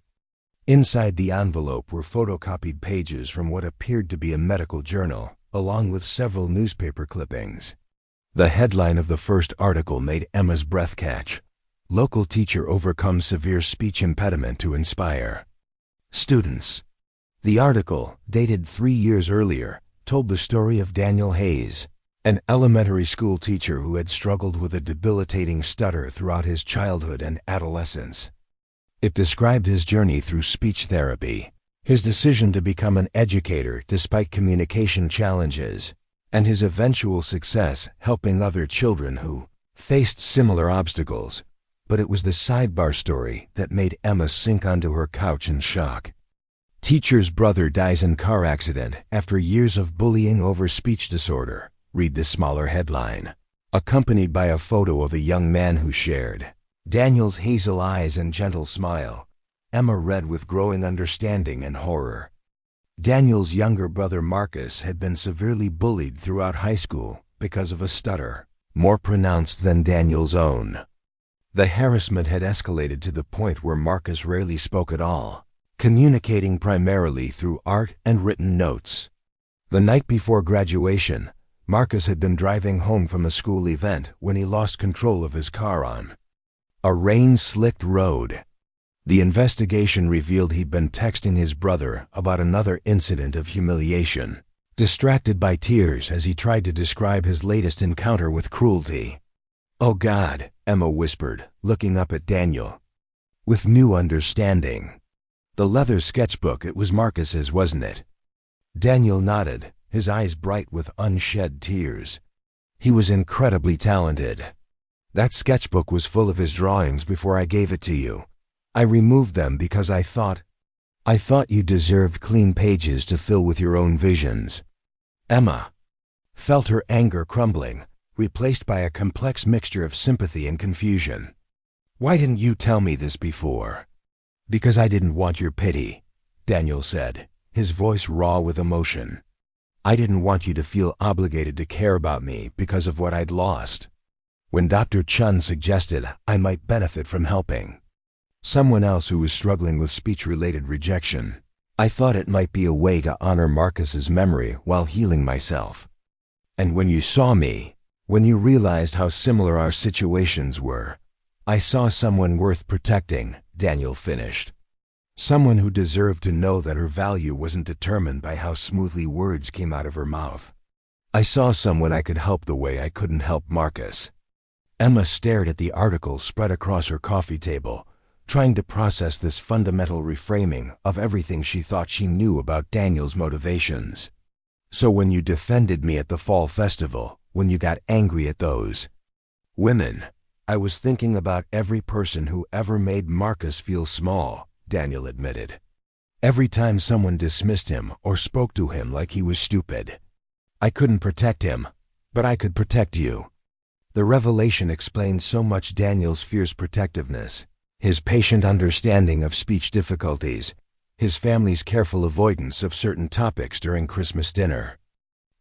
Inside the envelope were photocopied pages from what appeared to be a medical journal, along with several newspaper clippings. The headline of the first article made Emma's breath catch. Local teacher overcomes severe speech impediment to inspire students. The article, dated 3 years earlier, told the story of Daniel Hayes, an elementary school teacher who had struggled with a debilitating stutter throughout his childhood and adolescence. It described his journey through speech therapy, his decision to become an educator despite communication challenges, and his eventual success helping other children who faced similar obstacles. But it was the sidebar story that made Emma sink onto her couch in shock. Teacher's brother dies in car accident after years of bullying over speech disorder. Read the smaller headline, accompanied by a photo of a young man who shared Daniel's hazel eyes and gentle smile. Emma read with growing understanding and horror. Daniel's younger brother Marcus had been severely bullied throughout high school because of a stutter, more pronounced than Daniel's own. The harassment had escalated to the point where Marcus rarely spoke at all, communicating primarily through art and written notes. The night before graduation, Marcus had been driving home from a school event when he lost control of his car on a rain-slicked road. The investigation revealed he'd been texting his brother about another incident of humiliation, distracted by tears as he tried to describe his latest encounter with cruelty. "Oh God," Emma whispered, looking up at Daniel with new understanding. The leather sketchbook, it was Marcus's, wasn't it? Daniel nodded, his eyes bright with unshed tears. He was incredibly talented. That sketchbook was full of his drawings before I gave it to you. I removed them because I thought you deserved clean pages to fill with your own visions. Emma felt her anger crumbling, replaced by a complex mixture of sympathy and confusion. Why didn't you tell me this before? Because I didn't want your pity, Daniel said, his voice raw with emotion. I didn't want you to feel obligated to care about me because of what I'd lost. When Dr. Chun suggested I might benefit from helping someone else who was struggling with speech-related rejection, I thought it might be a way to honor Marcus's memory while healing myself. And when you saw me, When you realized how similar our situations were, I saw someone worth protecting, Daniel finished. Someone who deserved to know that her value wasn't determined by how smoothly words came out of her mouth. I saw someone I could help the way I couldn't help Marcus. Emma stared at the article spread across her coffee table, trying to process this fundamental reframing of everything she thought she knew about Daniel's motivations. So when you defended me at the fall festival, when you got angry at those women, I was thinking about every person who ever made Marcus feel small, Daniel admitted. Every time someone dismissed him or spoke to him like he was stupid. I couldn't protect him, but I could protect you. The revelation explained so much Daniel's fierce protectiveness, his patient understanding of speech difficulties, his family's careful avoidance of certain topics during Christmas dinner.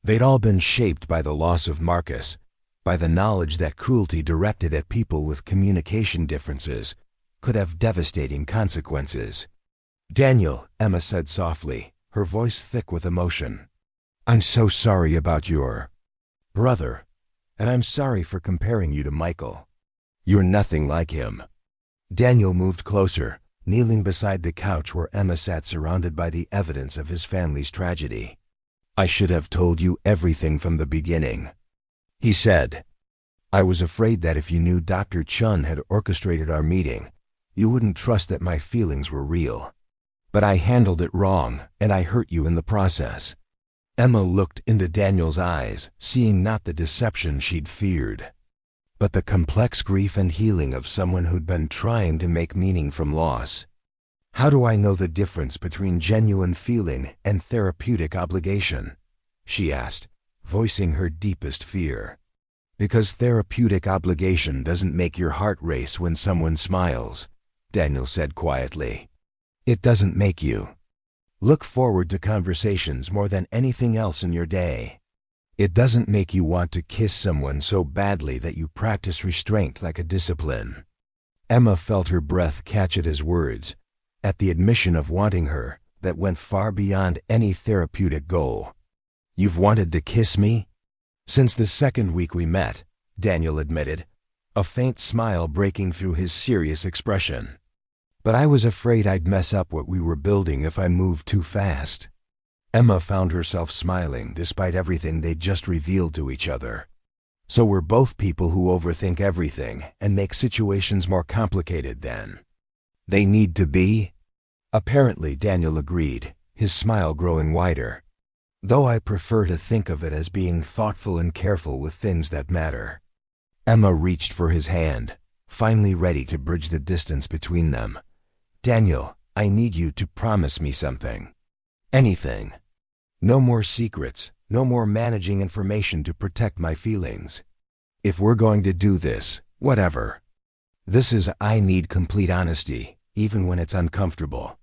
They'd all been shaped by the loss of Marcus, by the knowledge that cruelty directed at people with communication differences could have devastating consequences. Daniel, Emma said softly, her voice thick with emotion. I'm so sorry about your brother, and I'm sorry for comparing you to Michael. You're nothing like him. Daniel moved closer, kneeling beside the couch where Emma sat surrounded by the evidence of his family's tragedy. I should have told you everything from the beginning, he said. I was afraid that if you knew Dr. Chun had orchestrated our meeting, you wouldn't trust that my feelings were real. But I handled it wrong, and I hurt you in the process. Emma looked into Daniel's eyes, seeing not the deception she'd feared, but the complex grief and healing of someone who'd been trying to make meaning from loss. How do I know the difference between genuine feeling and therapeutic obligation? She asked, voicing her deepest fear. Because therapeutic obligation doesn't make your heart race when someone smiles, Daniel said quietly. It doesn't make you look forward to conversations more than anything else in your day. It doesn't make you want to kiss someone so badly that you practice restraint like a discipline. Emma felt her breath catch at his words, at the admission of wanting her that went far beyond any therapeutic goal. You've wanted to kiss me? Since the second week we met, Daniel admitted, a faint smile breaking through his serious expression. But I was afraid I'd mess up what we were building if I moved too fast. Emma found herself smiling despite everything they'd just revealed to each other. So we're both people who overthink everything and make situations more complicated than they need to be? Apparently, Daniel agreed, his smile growing wider. Though I prefer to think of it as being thoughtful and careful with things that matter. Emma reached for his hand, finally ready to bridge the distance between them. Daniel, I need you to promise me something. Anything. No more secrets, no more managing information to protect my feelings. If we're going to do this, whatever. I need complete honesty, even when it's uncomfortable.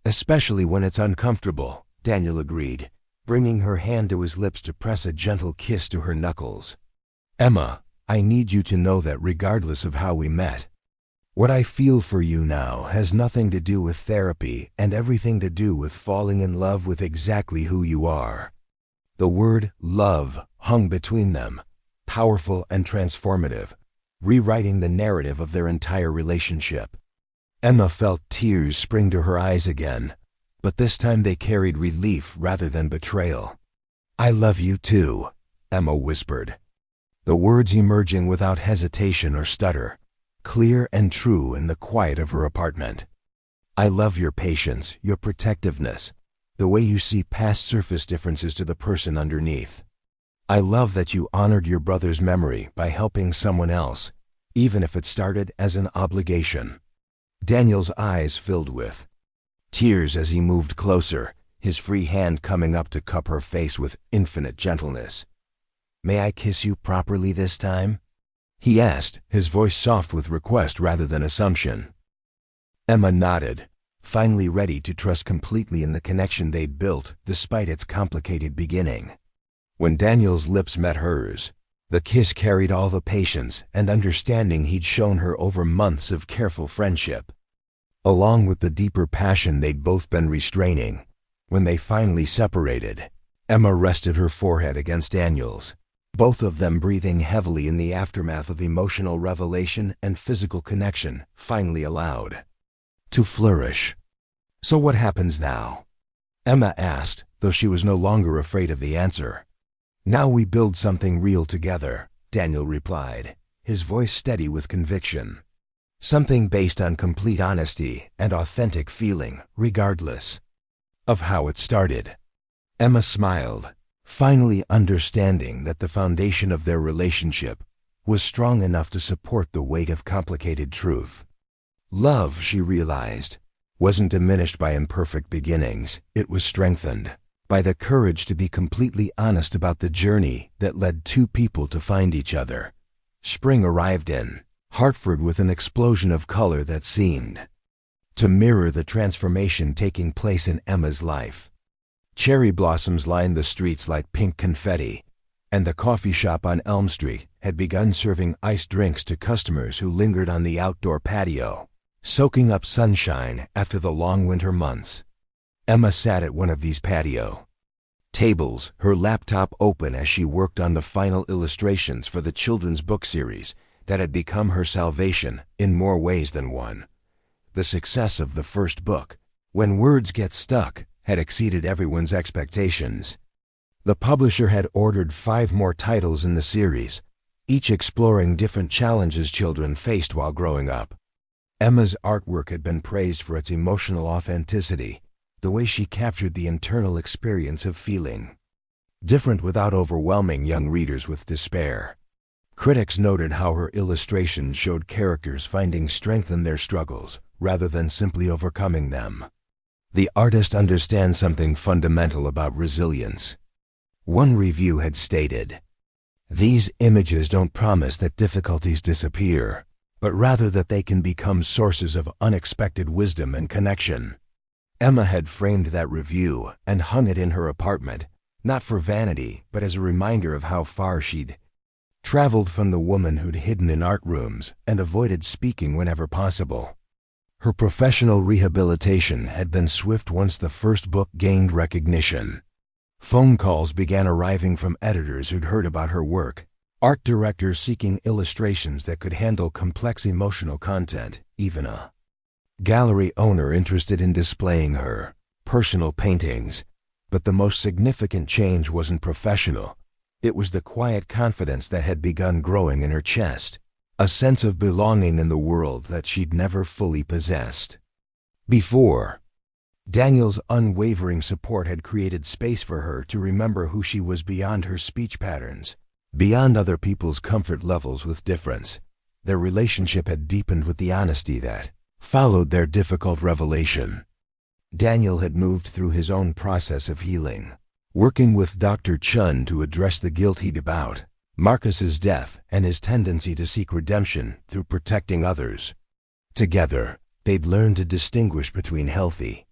Especially when it's uncomfortable, Daniel agreed, bringing her hand to his lips to press a gentle kiss to her knuckles. Emma, I need you to know that regardless of how we met, what I feel for you now has nothing to do with therapy and everything to do with falling in love with exactly who you are. The word love hung between them, powerful and transformative, rewriting the narrative of their entire relationship. Emma felt tears spring to her eyes again, but this time they carried relief rather than betrayal. I love you too, Emma whispered, the words emerging without hesitation or stutter, clear and true in the quiet of her apartment. I love your patience, your protectiveness, the way you see past surface differences to the person underneath. I love that you honored your brother's memory by helping someone else, even if it started as an obligation. Daniel's eyes filled with tears as he moved closer, his free hand coming up to cup her face with infinite gentleness. May I kiss you properly this time? He asked, his voice soft with request rather than assumption. Emma nodded, finally ready to trust completely in the connection they'd built despite its complicated beginning. When Daniel's lips met hers, the kiss carried all the patience and understanding he'd shown her over months of careful friendship. Along with the deeper passion they'd both been restraining, when they finally separated, Emma rested her forehead against Daniel's, both of them breathing heavily in the aftermath of emotional revelation and physical connection finally allowed to flourish. "So what happens now?" Emma asked, though she was no longer afraid of the answer. "Now we build something real together," Daniel replied, his voice steady with conviction. "Something based on complete honesty and authentic feeling, regardless of how it started." Emma smiled, finally understanding that the foundation of their relationship was strong enough to support the weight of complicated truth. Love, she realized, wasn't diminished by imperfect beginnings. It was strengthened by the courage to be completely honest about the journey that led two people to find each other. Spring arrived in Hartford with an explosion of color that seemed to mirror the transformation taking place in Emma's life. Cherry blossoms lined the streets like pink confetti, and the coffee shop on Elm Street had begun serving iced drinks to customers who lingered on the outdoor patio, soaking up sunshine after the long winter months. Emma sat at one of these patio tables, her laptop open as she worked on the final illustrations for the children's book series that had become her salvation in more ways than one. The success of the first book, When Words Get Stuck, had exceeded everyone's expectations. The publisher had ordered 5 more titles in the series, each exploring different challenges children faced while growing up. Emma's artwork had been praised for its emotional authenticity, the way she captured the internal experience of feeling different without overwhelming young readers with despair. Critics noted how her illustrations showed characters finding strength in their struggles rather than simply overcoming them. The artist understands something fundamental about resilience. One review had stated, "These images don't promise that difficulties disappear, but rather that they can become sources of unexpected wisdom and connection." Emma had framed that review and hung it in her apartment, not for vanity, but as a reminder of how far she'd traveled from the woman who'd hidden in art rooms and avoided speaking whenever possible. Her professional rehabilitation had been swift once the first book gained recognition. Phone calls began arriving from editors who'd heard about her work, art directors seeking illustrations that could handle complex emotional content, even a gallery owner interested in displaying her personal paintings. But the most significant change wasn't professional. It was the quiet confidence that had begun growing in her chest, a sense of belonging in the world that she'd never fully possessed before. Daniel's unwavering support had created space for her to remember who she was beyond her speech patterns, beyond other people's comfort levels with difference. Their relationship had deepened with the honesty that followed their difficult revelation. Daniel had moved through his own process of healing, working with Dr. Chun to address the guilt he'd about Marcus's death and his tendency to seek redemption through protecting others. Together, they'd learned to distinguish between healthy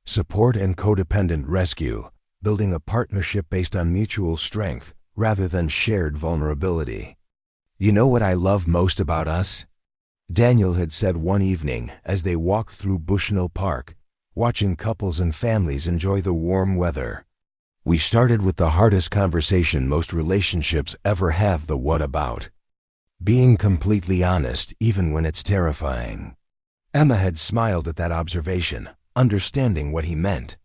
support and codependent rescue, building a partnership based on mutual strength rather than shared vulnerability. "You know what I love most about us?" Daniel had said one evening as they walked through Bushnell Park, watching couples and families enjoy the warm weather. "We started with the hardest conversation most relationships ever have, the what about. Being completely honest even when it's terrifying." Emma had smiled at that observation, understanding what he meant.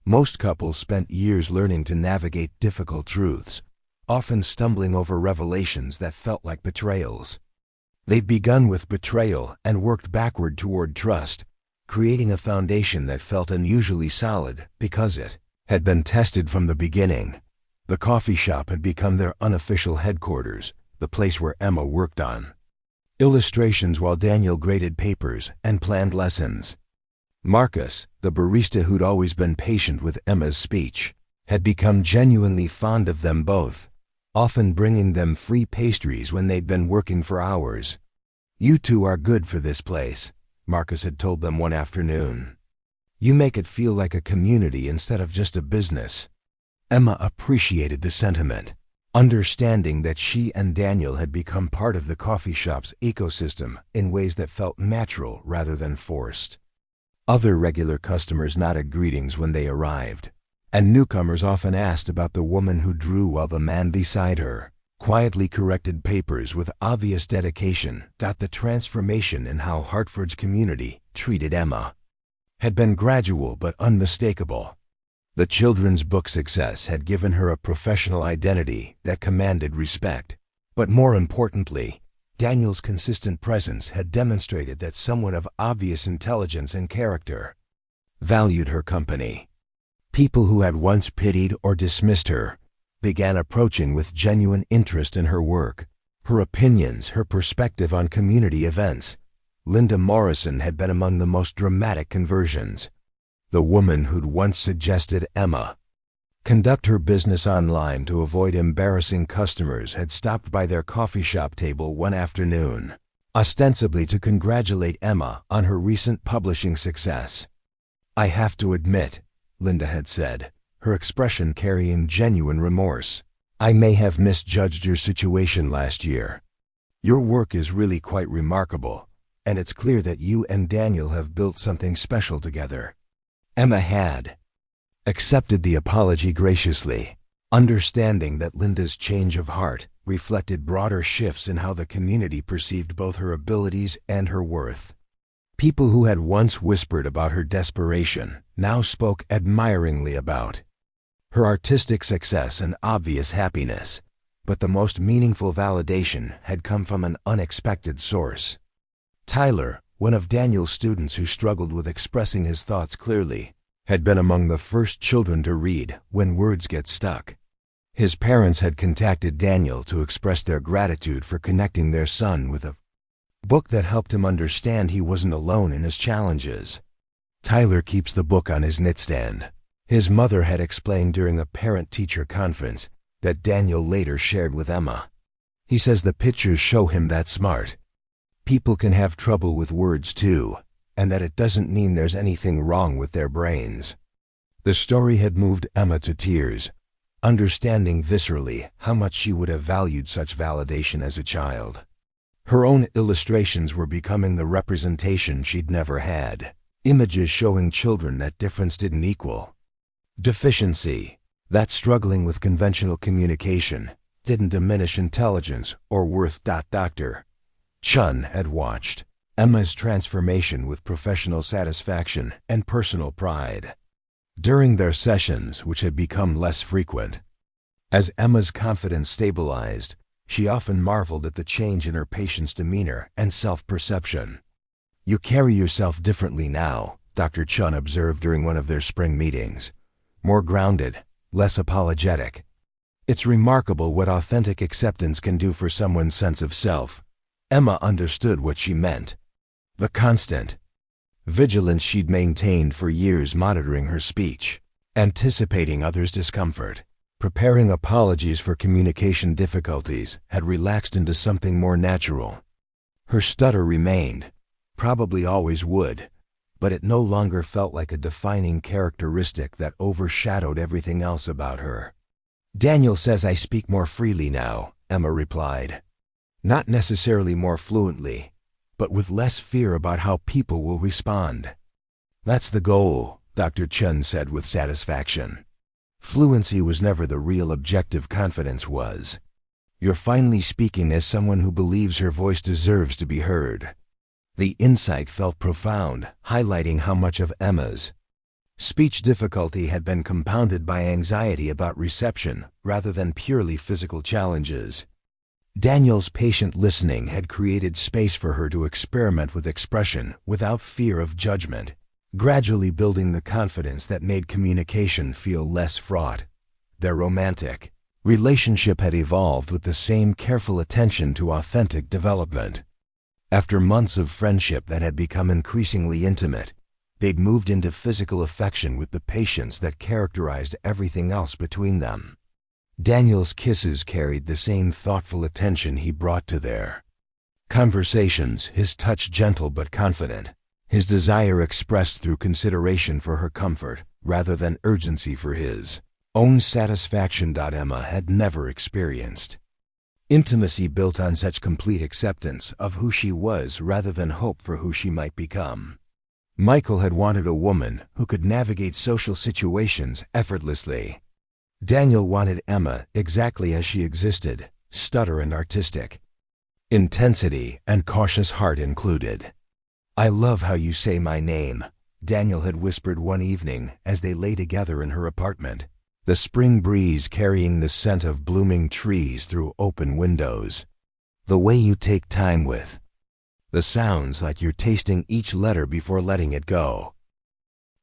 Most couples spent years learning to navigate difficult truths, often stumbling over revelations that felt like betrayals. They'd begun with betrayal and worked backward toward trust, creating a foundation that felt unusually solid because it had been tested from the beginning. The coffee shop had become their unofficial headquarters, the place where Emma worked on illustrations while Daniel graded papers and planned lessons. Marcus, the barista who'd always been patient with Emma's speech, had become genuinely fond of them both, often bringing them free pastries when they'd been working for hours. "You two are good for this place," Marcus had told them one afternoon. "You make it feel like a community instead of just a business." Emma appreciated the sentiment, understanding that she and Daniel had become part of the coffee shop's ecosystem in ways that felt natural rather than forced. Other regular customers nodded greetings when they arrived, and newcomers often asked about the woman who drew while the man beside her quietly corrected papers with obvious dedication. The transformation in how Hartford's community treated Emma had been gradual but unmistakable. The children's book success had given her a professional identity that commanded respect. But more importantly, Daniel's consistent presence had demonstrated that someone of obvious intelligence and character valued her company. People who had once pitied or dismissed her began approaching with genuine interest in her work, her opinions, her perspective on community events. Linda Morrison had been among the most dramatic conversions. The woman who'd once suggested Emma conduct her business online to avoid embarrassing customers had stopped by their coffee shop table one afternoon, ostensibly to congratulate Emma on her recent publishing success. "I have to admit," Linda had said, her expression carrying genuine remorse, "I may have misjudged your situation last year. Your work is really quite remarkable, and it's clear that you and Daniel have built something special together." Emma had accepted the apology graciously, understanding that Linda's change of heart reflected broader shifts in how the community perceived both her abilities and her worth. People who had once whispered about her desperation now spoke admiringly about her artistic success and obvious happiness, but the most meaningful validation had come from an unexpected source. Tyler, one of Daniel's students who struggled with expressing his thoughts clearly, had been among the first children to read When Words Get Stuck. His parents had contacted Daniel to express their gratitude for connecting their son with a book that helped him understand he wasn't alone in his challenges. Tyler keeps the book on his nightstand. His mother had explained during a parent-teacher conference that Daniel later shared with Emma. He says the pictures show him that smart people can have trouble with words too, and that it doesn't mean there's anything wrong with their brains. The story had moved Emma to tears, understanding viscerally how much she would have valued such validation as a child. Her own illustrations were becoming the representation she'd never had, images showing children that difference didn't equal deficiency, that struggling with conventional communication didn't diminish intelligence or worth. Dr. Chun had watched Emma's transformation with professional satisfaction and personal pride. During their sessions, which had become less frequent, as Emma's confidence stabilized, she often marveled at the change in her patient's demeanor and self-perception. "You carry yourself differently now," Dr. Chun observed during one of their spring meetings. "More grounded, less apologetic. It's remarkable what authentic acceptance can do for someone's sense of self." Emma understood what she meant. The constant vigilance she'd maintained for years, monitoring her speech, anticipating others' discomfort, preparing apologies for communication difficulties, had relaxed into something more natural. Her stutter remained, probably always would, but it no longer felt like a defining characteristic that overshadowed everything else about her. "Daniel says I speak more freely now," Emma replied. "Not necessarily more fluently, but with less fear about how people will respond." "That's the goal," Dr. Chun said with satisfaction. "Fluency was never the real objective, confidence was. You're finally speaking as someone who believes her voice deserves to be heard." The insight felt profound, highlighting how much of Emma's speech difficulty had been compounded by anxiety about reception rather than purely physical challenges. Daniel's patient listening had created space for her to experiment with expression without fear of judgment, gradually building the confidence that made communication feel less fraught. Their romantic relationship had evolved with the same careful attention to authentic development. After months of friendship that had become increasingly intimate, they'd moved into physical affection with the patience that characterized everything else between them. Daniel's kisses carried the same thoughtful attention he brought to their conversations, his touch gentle but confident, his desire expressed through consideration for her comfort rather than urgency for his own satisfaction. Emma had never experienced intimacy built on such complete acceptance of who she was rather than hope for who she might become. Michael had wanted a woman who could navigate social situations effortlessly. Daniel wanted Emma exactly as she existed, stutter and artistic, intensity and cautious heart included. "I love how you say my name," Daniel had whispered one evening as they lay together in her apartment, the spring breeze carrying the scent of blooming trees through open windows. "The way you take time with the sounds, like you're tasting each letter before letting it go."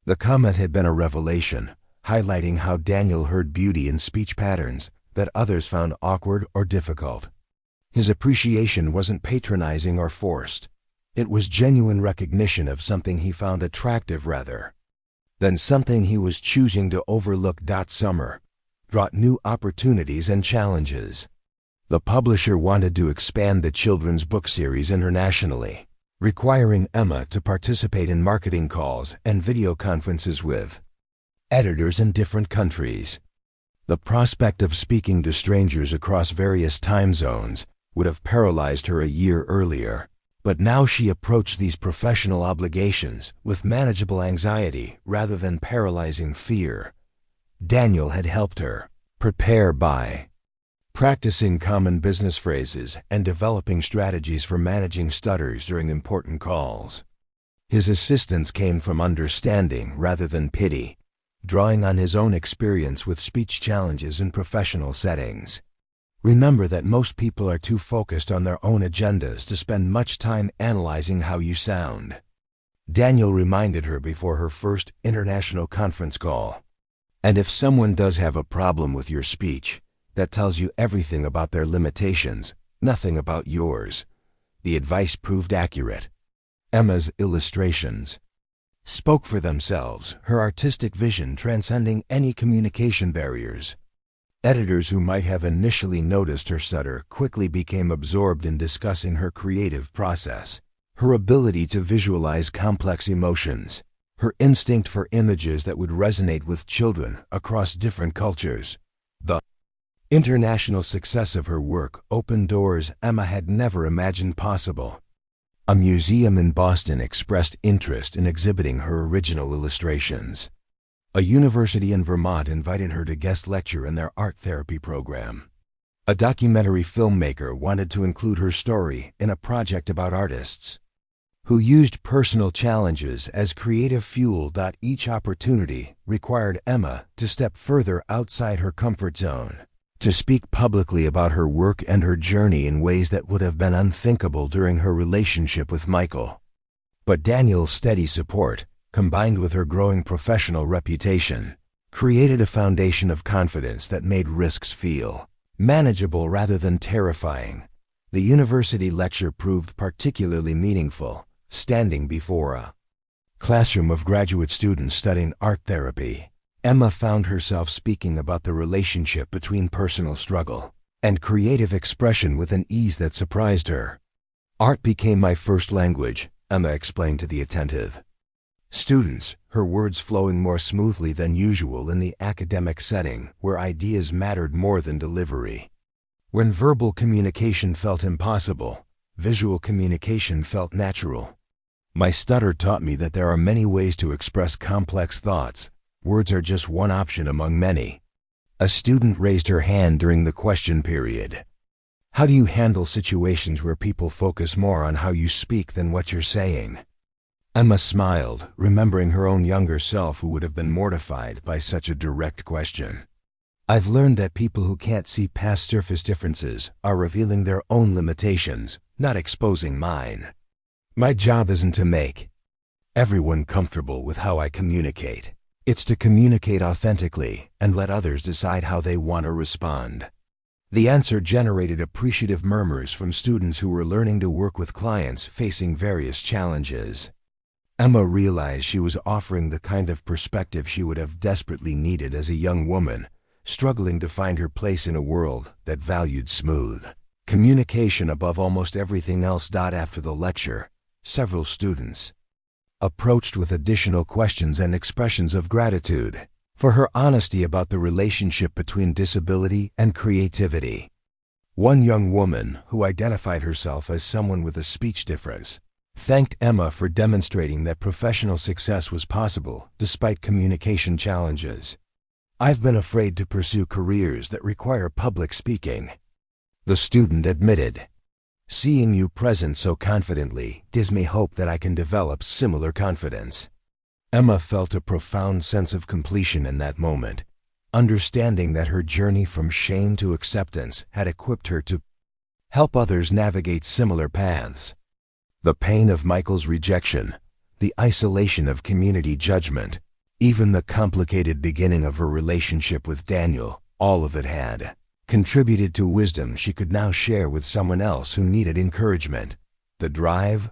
The comment had been a revelation, highlighting how Daniel heard beauty in speech patterns that others found awkward or difficult. His appreciation wasn't patronizing or forced. It was genuine recognition of something he found attractive rather than something he was choosing to overlook. Summer brought new opportunities and challenges. The publisher wanted to expand the children's book series internationally, requiring Emma to participate in marketing calls and video conferences with editors in different countries. The prospect of speaking to strangers across various time zones would have paralyzed her a year earlier, but now she approached these professional obligations with manageable anxiety rather than paralyzing fear. Daniel had helped her prepare by practicing common business phrases and developing strategies for managing stutters during important calls. His assistance came from understanding rather than pity, drawing on his own experience with speech challenges in professional settings. Remember that most people are too focused on their own agendas to spend much time analyzing how you sound. Daniel reminded her before her first international conference call. And if someone does have a problem with your speech, that tells you everything about their limitations, nothing about yours. The advice proved accurate. Emma's illustrations spoke for themselves, her artistic vision transcending any communication barriers. Editors who might have initially noticed her stutter quickly became absorbed in discussing her creative process, her ability to visualize complex emotions, her instinct for images that would resonate with children across different cultures. The international success of her work opened doors Emma had never imagined possible. A museum in Boston expressed interest in exhibiting her original illustrations. A university in Vermont invited her to guest lecture in their art therapy program. A documentary filmmaker wanted to include her story in a project about artists who used personal challenges as creative fuel. Each opportunity required Emma to step further outside her comfort zone, to speak publicly about her work and her journey in ways that would have been unthinkable during her relationship with Michael. But Daniel's steady support, combined with her growing professional reputation, created a foundation of confidence that made risks feel manageable rather than terrifying. The university lecture proved particularly meaningful, standing before a classroom of graduate students studying art therapy. Emma found herself speaking about the relationship between personal struggle and creative expression with an ease that surprised her. "Art became my first language," Emma explained to the attentive students, her words flowing more smoothly than usual in the academic setting where ideas mattered more than delivery. When verbal communication felt impossible, visual communication felt natural. "My stutter taught me that there are many ways to express complex thoughts. Words are just one option among many." A student raised her hand during the question period. "How do you handle situations where people focus more on how you speak than what you're saying?" Emma smiled, remembering her own younger self who would have been mortified by such a direct question. "I've learned that people who can't see past surface differences are revealing their own limitations, not exposing mine. My job isn't to make everyone comfortable with how I communicate. It's to communicate authentically and let others decide how they want to respond." The answer generated appreciative murmurs from students who were learning to work with clients facing various challenges. Emma realized she was offering the kind of perspective she would have desperately needed as a young woman, struggling to find her place in a world that valued smooth communication above almost everything else. After the lecture, several students approached with additional questions and expressions of gratitude for her honesty about the relationship between disability and creativity. One young woman, who identified herself as someone with a speech difference, thanked Emma for demonstrating that professional success was possible despite communication challenges. "I've been afraid to pursue careers that require public speaking," The student admitted. Seeing you present so confidently gives me hope that I can develop similar confidence. Emma felt a profound sense of completion in that moment, understanding that her journey from shame to acceptance had equipped her to help others navigate similar paths. The pain of Michael's rejection, the isolation of community judgment, even the complicated beginning of her relationship with Daniel, all of it had contributed to wisdom she could now share with someone else who needed encouragement. The drive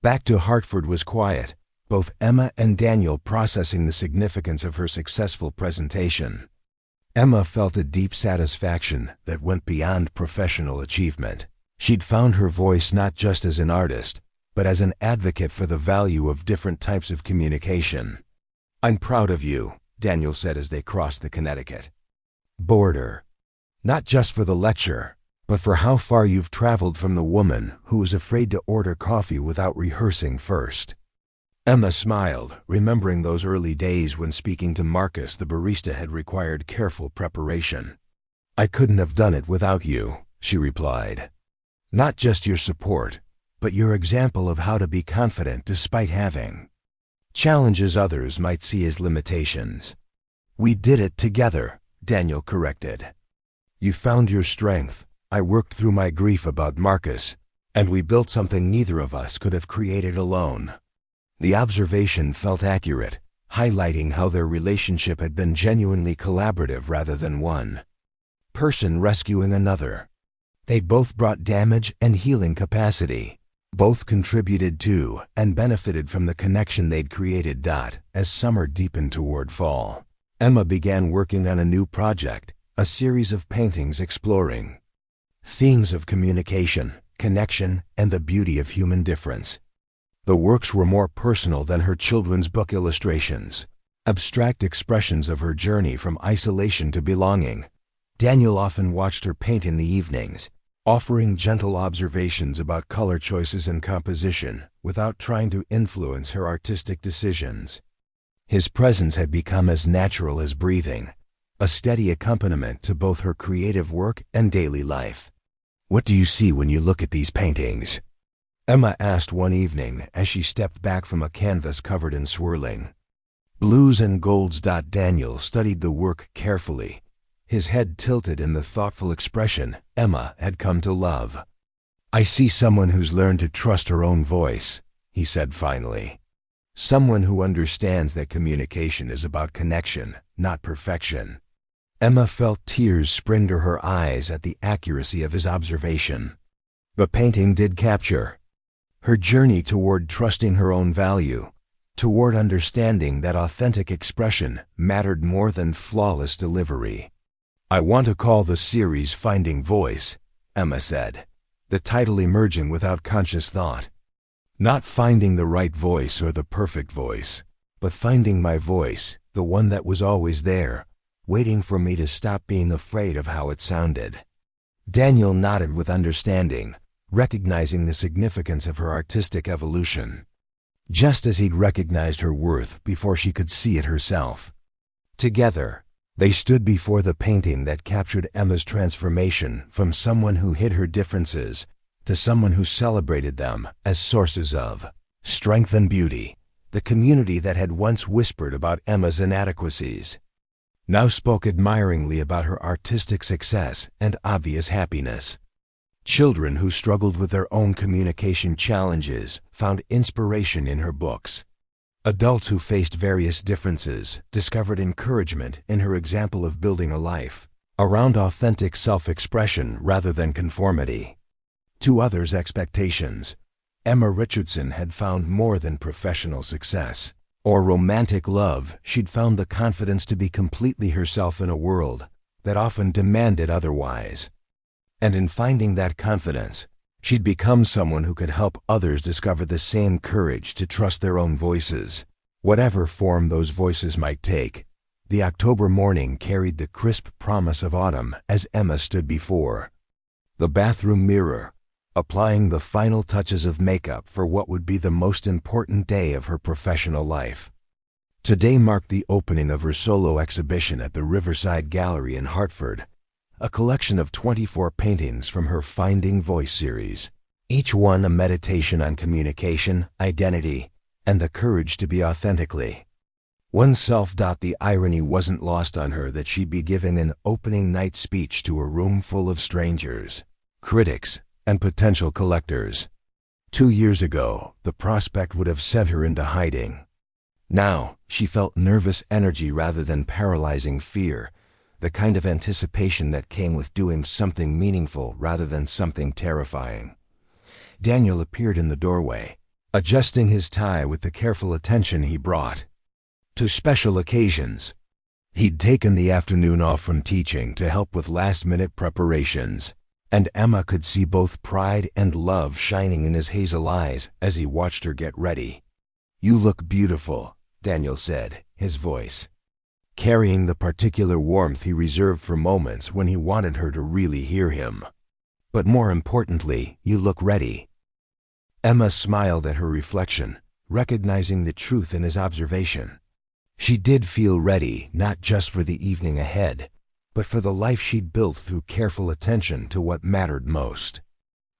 back to Hartford was quiet, both Emma and Daniel processing the significance of her successful presentation. Emma felt a deep satisfaction that went beyond professional achievement. She'd found her voice not just as an artist, but as an advocate for the value of different types of communication. "I'm proud of you," Daniel said as they crossed the Connecticut border. "Not just for the lecture, but for how far you've traveled from the woman who was afraid to order coffee without rehearsing first." Emma smiled, remembering those early days when speaking to Marcus the barista had required careful preparation. "I couldn't have done it without you," she replied. "Not just your support, but your example of how to be confident despite having challenges others might see as limitations." "We did it together," Daniel corrected. "You found your strength, I worked through my grief about Marcus, and we built something neither of us could have created alone." The observation felt accurate, highlighting how their relationship had been genuinely collaborative rather than one person rescuing another. They both brought damage and healing capacity. Both contributed to and benefited from the connection they'd created. As summer deepened toward fall, Emma began working on a new project, a series of paintings exploring themes of communication, connection, and the beauty of human difference. The works were more personal than her children's book illustrations, abstract expressions of her journey from isolation to belonging. Daniel often watched her paint in the evenings, offering gentle observations about color choices and composition without trying to influence her artistic decisions. His presence had become as natural as breathing, a steady accompaniment to both her creative work and daily life. "What do you see when you look at these paintings?" Emma asked one evening as she stepped back from a canvas covered in swirling blues and golds. Daniel studied the work carefully, his head tilted in the thoughtful expression Emma had come to love. "I see someone who's learned to trust her own voice," he said finally. "Someone who understands that communication is about connection, not perfection." Emma felt tears spring to her eyes at the accuracy of his observation. The painting did capture her journey toward trusting her own value, toward understanding that authentic expression mattered more than flawless delivery. "I want to call the series Finding Voice," Emma said, the title emerging without conscious thought. "Not finding the right voice or the perfect voice, but finding my voice, the one that was always there, waiting for me to stop being afraid of how it sounded." Daniel nodded with understanding, recognizing the significance of her artistic evolution, just as he'd recognized her worth before she could see it herself. Together, they stood before the painting that captured Emma's transformation from someone who hid her differences to someone who celebrated them as sources of strength and beauty. The community that had once whispered about Emma's inadequacies now spoke admiringly about her artistic success and obvious happiness. Children who struggled with their own communication challenges found inspiration in her books. Adults who faced various differences discovered encouragement in her example of building a life around authentic self-expression rather than conformity to others' expectations. Emma Richardson had found more than professional success or romantic love. She'd found the confidence to be completely herself in a world that often demanded otherwise. And in finding that confidence, she'd become someone who could help others discover the same courage to trust their own voices, whatever form those voices might take. The October morning carried the crisp promise of autumn as Emma stood before the bathroom mirror, applying the final touches of makeup for what would be the most important day of her professional life. Today marked the opening of her solo exhibition at the Riverside Gallery in Hartford, a collection of 24 paintings from her Finding Voice series, each one a meditation on communication, identity, and the courage to be authentically oneself. The irony wasn't lost on her that she'd be giving an opening night speech to a room full of strangers, critics, and potential collectors. 2 years ago, the prospect would have sent her into hiding. Now, she felt nervous energy rather than paralyzing fear, the kind of anticipation that came with doing something meaningful rather than something terrifying. Daniel appeared in the doorway, adjusting his tie with the careful attention he brought to special occasions. He'd taken the afternoon off from teaching to help with last-minute preparations, and Emma could see both pride and love shining in his hazel eyes as he watched her get ready. "You look beautiful," Daniel said, his voice carrying the particular warmth he reserved for moments when he wanted her to really hear him. "But more importantly, you look ready." Emma smiled at her reflection, recognizing the truth in his observation. She did feel ready, not just for the evening ahead, but for the life she'd built through careful attention to what mattered most.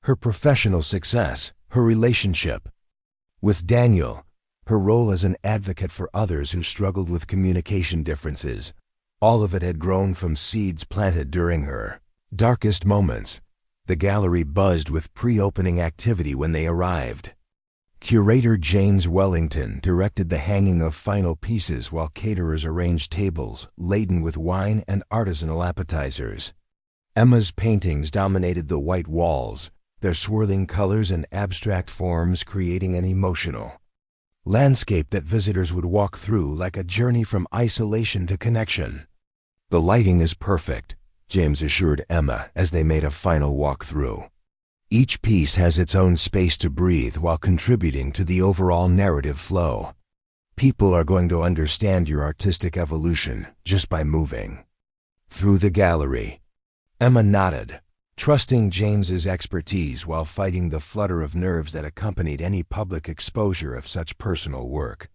Her professional success, her relationship with Daniel, her role as an advocate for others who struggled with communication differences, all of it had grown from seeds planted during her darkest moments. The gallery buzzed with pre-opening activity when they arrived. Curator James Wellington directed the hanging of final pieces while caterers arranged tables laden with wine and artisanal appetizers. Emma's paintings dominated the white walls, their swirling colors and abstract forms creating an emotional landscape that visitors would walk through like a journey from isolation to connection. "The lighting is perfect," James assured Emma as they made a final walk through. "Each piece has its own space to breathe while contributing to the overall narrative flow. People are going to understand your artistic evolution just by moving through the gallery." Emma nodded, trusting James's expertise while fighting the flutter of nerves that accompanied any public exposure of such personal work.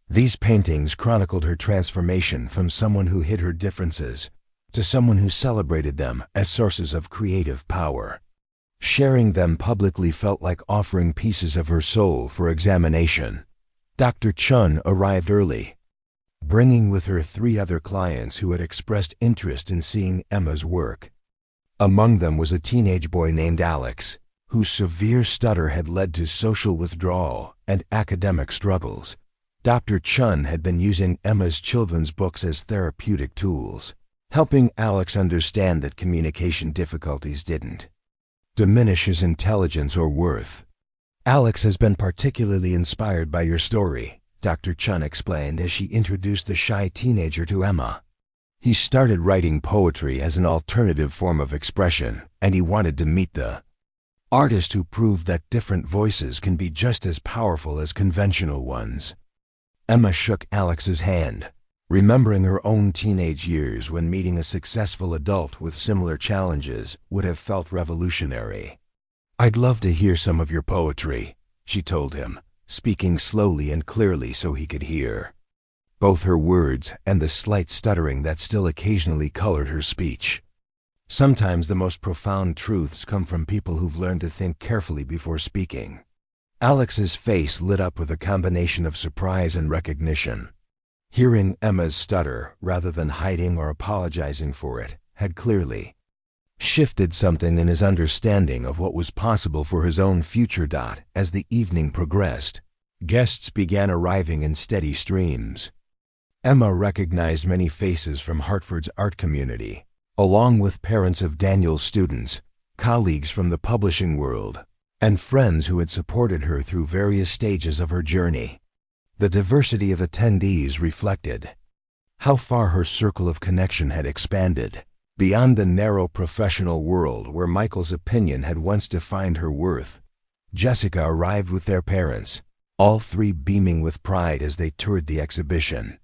These paintings chronicled her transformation from someone who hid her differences to someone who celebrated them as sources of creative power. Sharing them publicly felt like offering pieces of her soul for examination. Dr. Chun arrived early, bringing with her 3 other clients who had expressed interest in seeing Emma's work. Among them was a teenage boy named Alex, whose severe stutter had led to social withdrawal and academic struggles. Dr. Chun had been using Emma's children's books as therapeutic tools, helping Alex understand that communication difficulties didn't diminish his intelligence or worth. "Alex has been particularly inspired by your story," Dr. Chun explained as she introduced the shy teenager to Emma. "He started writing poetry as an alternative form of expression, and he wanted to meet the artist who proved that different voices can be just as powerful as conventional ones." Emma shook Alex's hand, remembering her own teenage years when meeting a successful adult with similar challenges would have felt revolutionary. "I'd love to hear some of your poetry," she told him, speaking slowly and clearly so he could hear both her words and the slight stuttering that still occasionally colored her speech. Sometimes the most profound truths come from people who've learned to think carefully before speaking. Alex's face lit up with a combination of surprise and recognition. Hearing Emma's stutter, rather than hiding or apologizing for it, had clearly shifted something in his understanding of what was possible for his own future. As the evening progressed, guests began arriving in steady streams. Emma recognized many faces from Hartford's art community, along with parents of Daniel's students, colleagues from the publishing world, and friends who had supported her through various stages of her journey. The diversity of attendees reflected how far her circle of connection had expanded, beyond the narrow professional world where Michael's opinion had once defined her worth. Jessica arrived with their parents, all 3 beaming with pride as they toured the exhibition.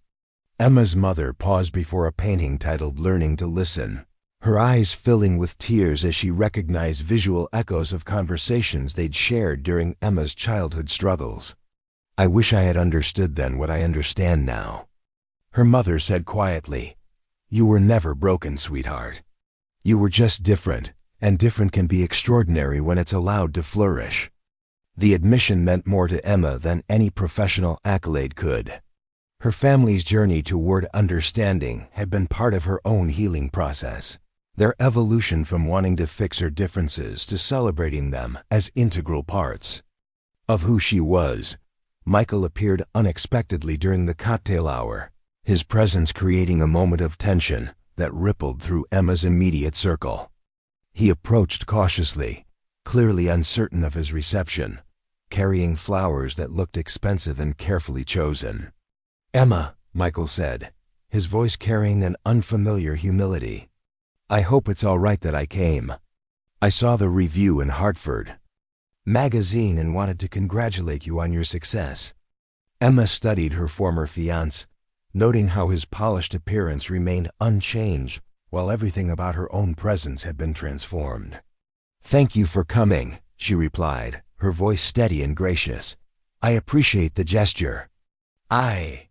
Emma's mother paused before a painting titled "Learning to Listen," her eyes filling with tears as she recognized visual echoes of conversations they'd shared during Emma's childhood struggles. "I wish I had understood then what I understand now," her mother said quietly. "You were never broken, sweetheart. You were just different, and different can be extraordinary when it's allowed to flourish. The admission meant more to Emma than any professional accolade could. Her family's journey toward understanding had been part of her own healing process. Their evolution from wanting to fix her differences to celebrating them as integral parts of who she was. Michael appeared unexpectedly during the cocktail hour, his presence creating a moment of tension that rippled through Emma's immediate circle. He approached cautiously, clearly uncertain of his reception, carrying flowers that looked expensive and carefully chosen. "Emma," Michael said, his voice carrying an unfamiliar humility. "I hope it's all right that I came. I saw the review in Hartford Magazine and wanted to congratulate you on your success." Emma studied her former fiancé, noting how his polished appearance remained unchanged while everything about her own presence had been transformed. "Thank you for coming," she replied, her voice steady and gracious. "I appreciate the gesture." "I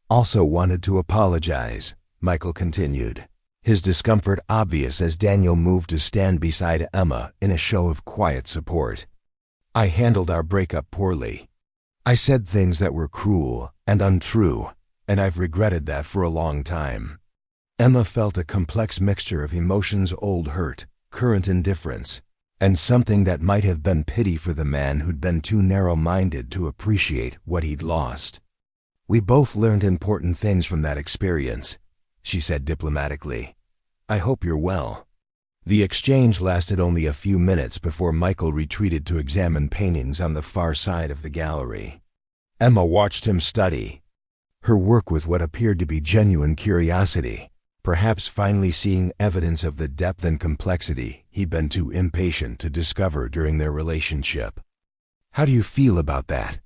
also wanted to apologize," Michael continued, his discomfort obvious as Daniel moved to stand beside Emma in a show of quiet support. "I handled our breakup poorly. I said things that were cruel and untrue, and I've regretted that for a long time." Emma felt a complex mixture of emotions: old hurt, current indifference, and something that might have been pity for the man who'd been too narrow-minded to appreciate what he'd lost. "We both learned important things from that experience," she said diplomatically. "I hope you're well." The exchange lasted only a few minutes before Michael retreated to examine paintings on the far side of the gallery. Emma watched him study her work with what appeared to be genuine curiosity, perhaps finally seeing evidence of the depth and complexity he'd been too impatient to discover during their relationship. "How do you feel about that?"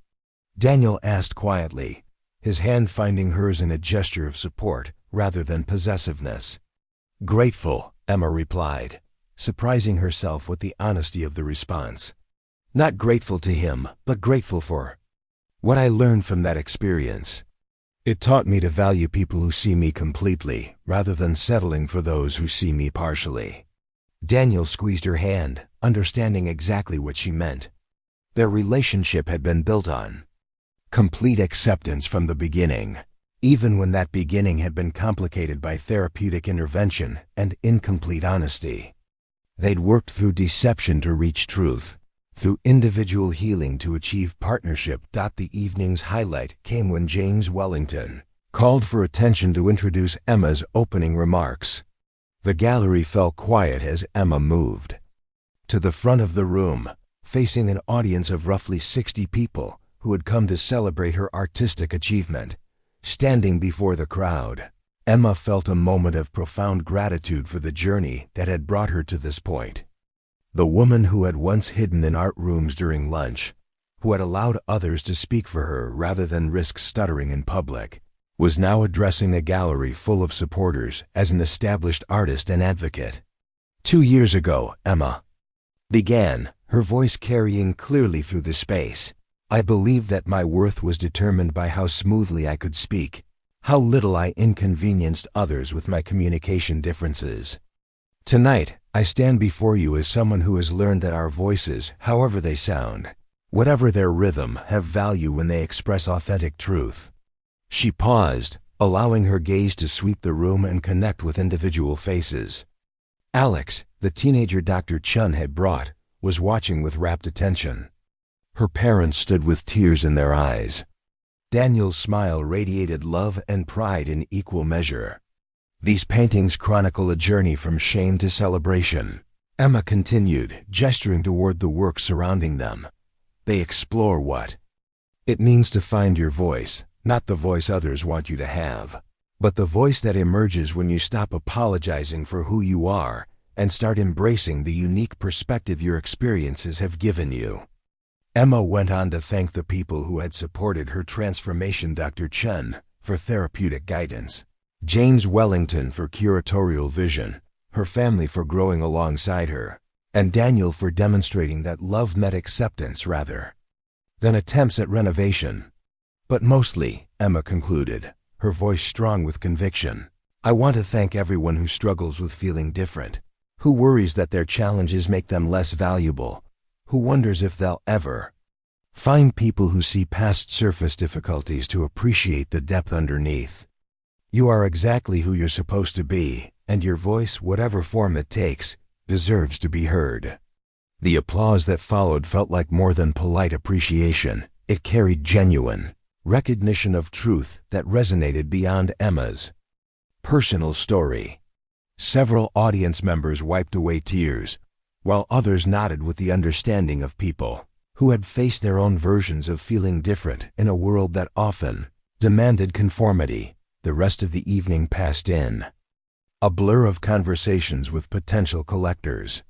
Daniel asked quietly, his hand finding hers in a gesture of support rather than possessiveness. "Grateful," Emma replied, surprising herself with the honesty of the response. "Not grateful to him, but grateful for what I learned from that experience. It taught me to value people who see me completely, rather than settling for those who see me partially." Daniel squeezed her hand, understanding exactly what she meant. Their relationship had been built on complete acceptance from the beginning, even when that beginning had been complicated by therapeutic intervention and incomplete honesty. They'd worked through deception to reach truth, through individual healing to achieve partnership. The evening's highlight came when James Wellington called for attention to introduce Emma's opening remarks. The gallery fell quiet as Emma moved to the front of the room, facing an audience of roughly 60 people who had come to celebrate her artistic achievement. Standing before the crowd, Emma felt a moment of profound gratitude for the journey that had brought her to this point. The woman who had once hidden in art rooms during lunch, who had allowed others to speak for her rather than risk stuttering in public, was now addressing a gallery full of supporters as an established artist and advocate. "2 years ago, Emma began, her voice carrying clearly through the space, I believed that my worth was determined by how smoothly I could speak, how little I inconvenienced others with my communication differences. Tonight, I stand before you as someone who has learned that our voices, however they sound, whatever their rhythm, have value when they express authentic truth." She paused, allowing her gaze to sweep the room and connect with individual faces. Alex, the teenager Dr. Chun had brought, was watching with rapt attention. Her parents stood with tears in their eyes. Daniel's smile radiated love and pride in equal measure. "These paintings chronicle a journey from shame to celebration," Emma continued, gesturing toward the work surrounding them. "They explore what it means to find your voice, not the voice others want you to have, but the voice that emerges when you stop apologizing for who you are and start embracing the unique perspective your experiences have given you." Emma went on to thank the people who had supported her transformation: Dr. Chun for therapeutic guidance, James Wellington for curatorial vision, her family for growing alongside her, and Daniel for demonstrating that love met acceptance rather than attempts at renovation. "But mostly," Emma concluded, her voice strong with conviction, "I want to thank everyone who struggles with feeling different, who worries that their challenges make them less valuable, who wonders if they'll ever find people who see past surface difficulties to appreciate the depth underneath. You are exactly who you're supposed to be, and your voice, whatever form it takes, deserves to be heard. The applause that followed felt like more than polite appreciation. It carried genuine recognition of truth that resonated beyond Emma's personal story. Several audience members wiped away tears, while others nodded with the understanding of people who had faced their own versions of feeling different in a world that often demanded conformity. The rest of the evening passed in a blur of conversations with potential collectors,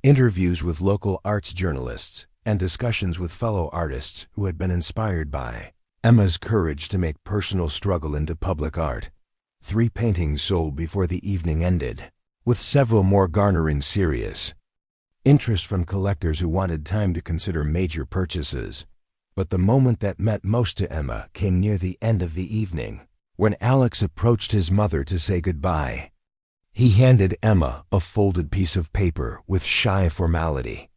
interviews with local arts journalists, and discussions with fellow artists who had been inspired by Emma's courage to make personal struggle into public art. 3 paintings sold before the evening ended, with several more garnering serious interest from collectors who wanted time to consider major purchases. But the moment that meant most to Emma came near the end of the evening, when Alex approached his mother to say goodbye. He handed Emma a folded piece of paper with shy formality.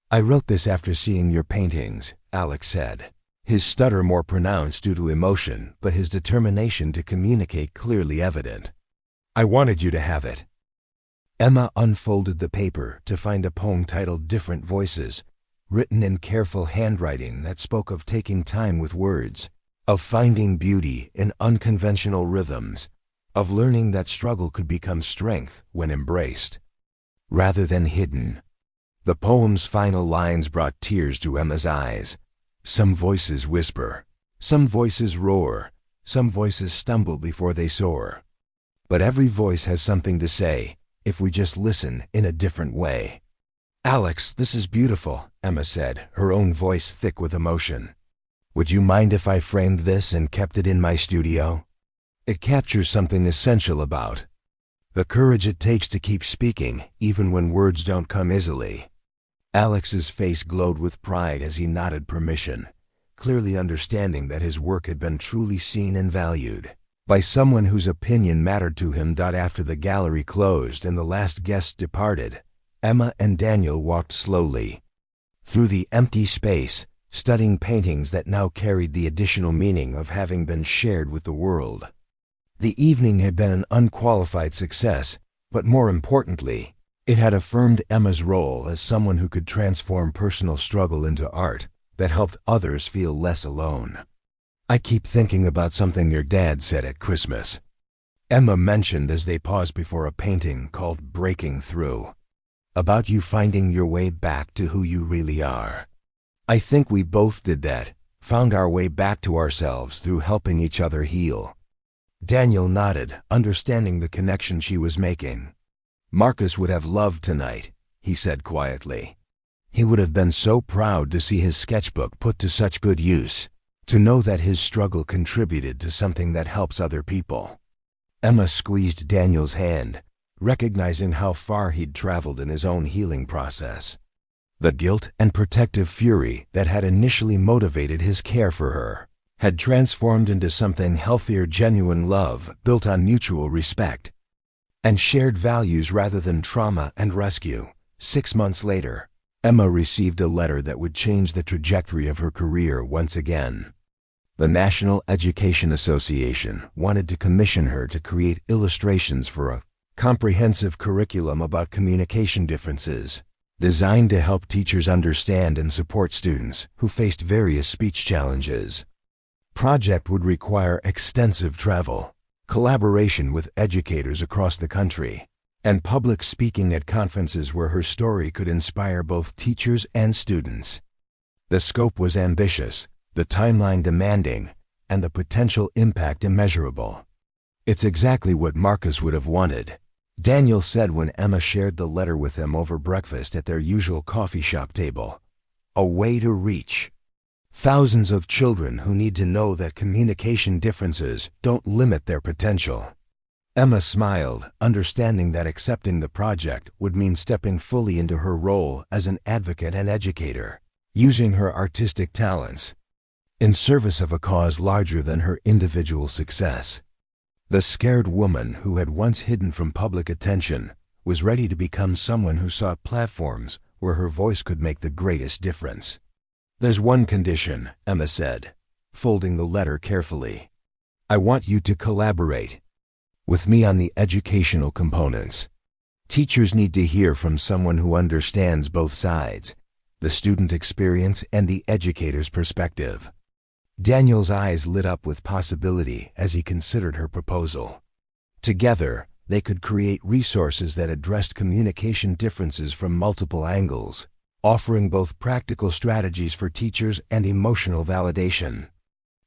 "I wrote this after seeing your paintings," Alex said, his stutter more pronounced due to emotion, but his determination to communicate clearly evident. "I wanted you to have it." Emma unfolded the paper to find a poem titled Different Voices, written in careful handwriting that spoke of taking time with words, of finding beauty in unconventional rhythms, of learning that struggle could become strength when embraced, rather than hidden. The poem's final lines brought tears to Emma's eyes. Some voices whisper, some voices roar, some voices stumble before they soar. But every voice has something to say, if we just listen in a different way. "Alex, this is beautiful," Emma said, her own voice thick with emotion. "Would you mind if I framed this and kept it in my studio? It captures something essential about the courage it takes to keep speaking, even when words don't come easily." Alex's face glowed with pride as he nodded permission, clearly understanding that his work had been truly seen and valued by someone whose opinion mattered to him. After the gallery closed and the last guest departed, Emma and Daniel walked slowly through the empty space, studying paintings that now carried the additional meaning of having been shared with the world. The evening had been an unqualified success, but more importantly, it had affirmed Emma's role as someone who could transform personal struggle into art that helped others feel less alone. "I keep thinking about something your dad said at Christmas," Emma mentioned as they paused before a painting called Breaking Through. "About you finding your way back to who you really are. I think we both did that, found our way back to ourselves through helping each other heal." Daniel nodded, understanding the connection she was making. "Marcus would have loved tonight," he said quietly. "He would have been so proud to see his sketchbook put to such good use, to know that his struggle contributed to something that helps other people." Emma squeezed Daniel's hand, recognizing how far he'd traveled in his own healing process. The guilt and protective fury that had initially motivated his care for her had transformed into something healthier, genuine love built on mutual respect and shared values rather than trauma and rescue. 6 months later, Emma received a letter that would change the trajectory of her career once again. The National Education Association wanted to commission her to create illustrations for a comprehensive curriculum about communication differences, designed to help teachers understand and support students who faced various speech challenges. Project would require extensive travel, collaboration with educators across the country, and public speaking at conferences where her story could inspire both teachers and students. The scope was ambitious, the timeline demanding, and the potential impact immeasurable. "It's exactly what Marcus would have wanted," Daniel said when Emma shared the letter with him over breakfast at their usual coffee shop table. "A way to reach thousands of children who need to know that communication differences don't limit their potential." Emma smiled, understanding that accepting the project would mean stepping fully into her role as an advocate and educator, using her artistic talents in service of a cause larger than her individual success. The scared woman who had once hidden from public attention was ready to become someone who sought platforms where her voice could make the greatest difference. "There's one condition," Emma said, folding the letter carefully. "I want you to collaborate with me on the educational components. Teachers need to hear from someone who understands both sides, the student experience and the educator's perspective." Daniel's eyes lit up with possibility as he considered her proposal. Together, they could create resources that addressed communication differences from multiple angles, offering both practical strategies for teachers and emotional validation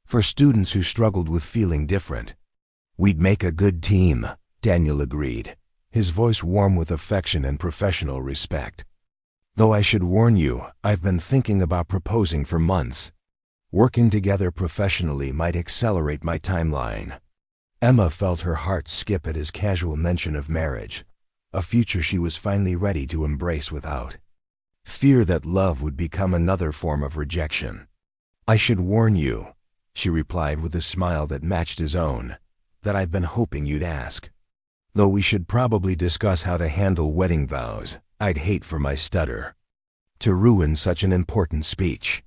for students who struggled with feeling different. "We'd make a good team," Daniel agreed, his voice warm with affection and professional respect. "Though I should warn you, I've been thinking about proposing for months. Working together professionally might accelerate my timeline." Emma felt her heart skip at his casual mention of marriage, a future she was finally ready to embrace without fear that love would become another form of rejection. "I should warn you," she replied with a smile that matched his own, "that I've been hoping you'd ask. Though we should probably discuss how to handle wedding vows, I'd hate for my stutter to ruin such an important speech."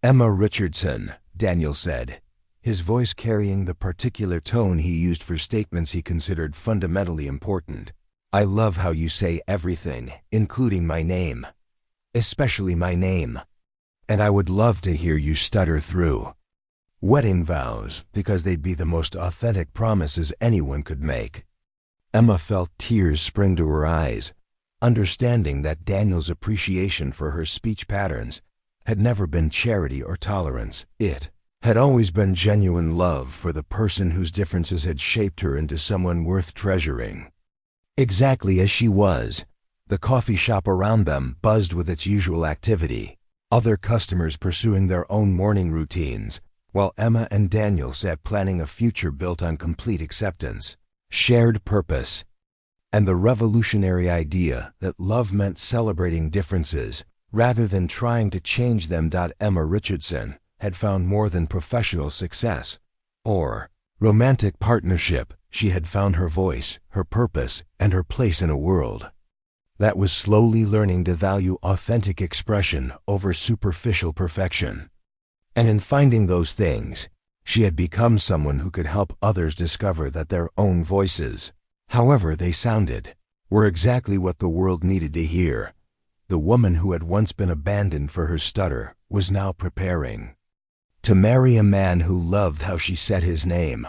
"Emma Richardson," Daniel said, his voice carrying the particular tone he used for statements he considered fundamentally important. "I love how you say everything, including my name. Especially my name. And I would love to hear you stutter through wedding vows because they'd be the most authentic promises anyone could make." Emma felt tears spring to her eyes, understanding that Daniel's appreciation for her speech patterns had never been charity or tolerance. It had always been genuine love for the person whose differences had shaped her into someone worth treasuring. Exactly as she was, the coffee shop around them buzzed with its usual activity, other customers pursuing their own morning routines, while Emma and Daniel sat planning a future built on complete acceptance, shared purpose, and the revolutionary idea that love meant celebrating differences rather than trying to change them. Emma Richardson had found more than professional success or romantic partnership. She had found her voice, her purpose, and her place in a world that was slowly learning to value authentic expression over superficial perfection. And in finding those things, she had become someone who could help others discover that their own voices, however they sounded, were exactly what the world needed to hear. The woman who had once been abandoned for her stutter was now preparing to marry a man who loved how she said his name,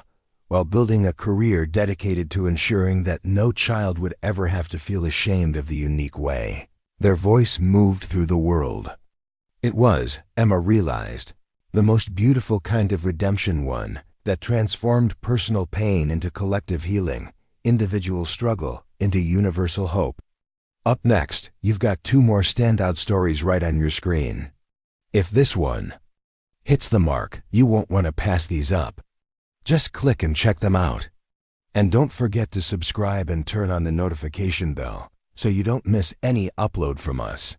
while building a career dedicated to ensuring that no child would ever have to feel ashamed of the unique way their voice moved through the world. It was, Emma realized, the most beautiful kind of redemption, one that transformed personal pain into collective healing, individual struggle into universal hope. Up next, you've got 2 more standout stories right on your screen. If this one hits the mark, you won't want to pass these up. Just click and check them out. And don't forget to subscribe and turn on the notification bell so you don't miss any upload from us.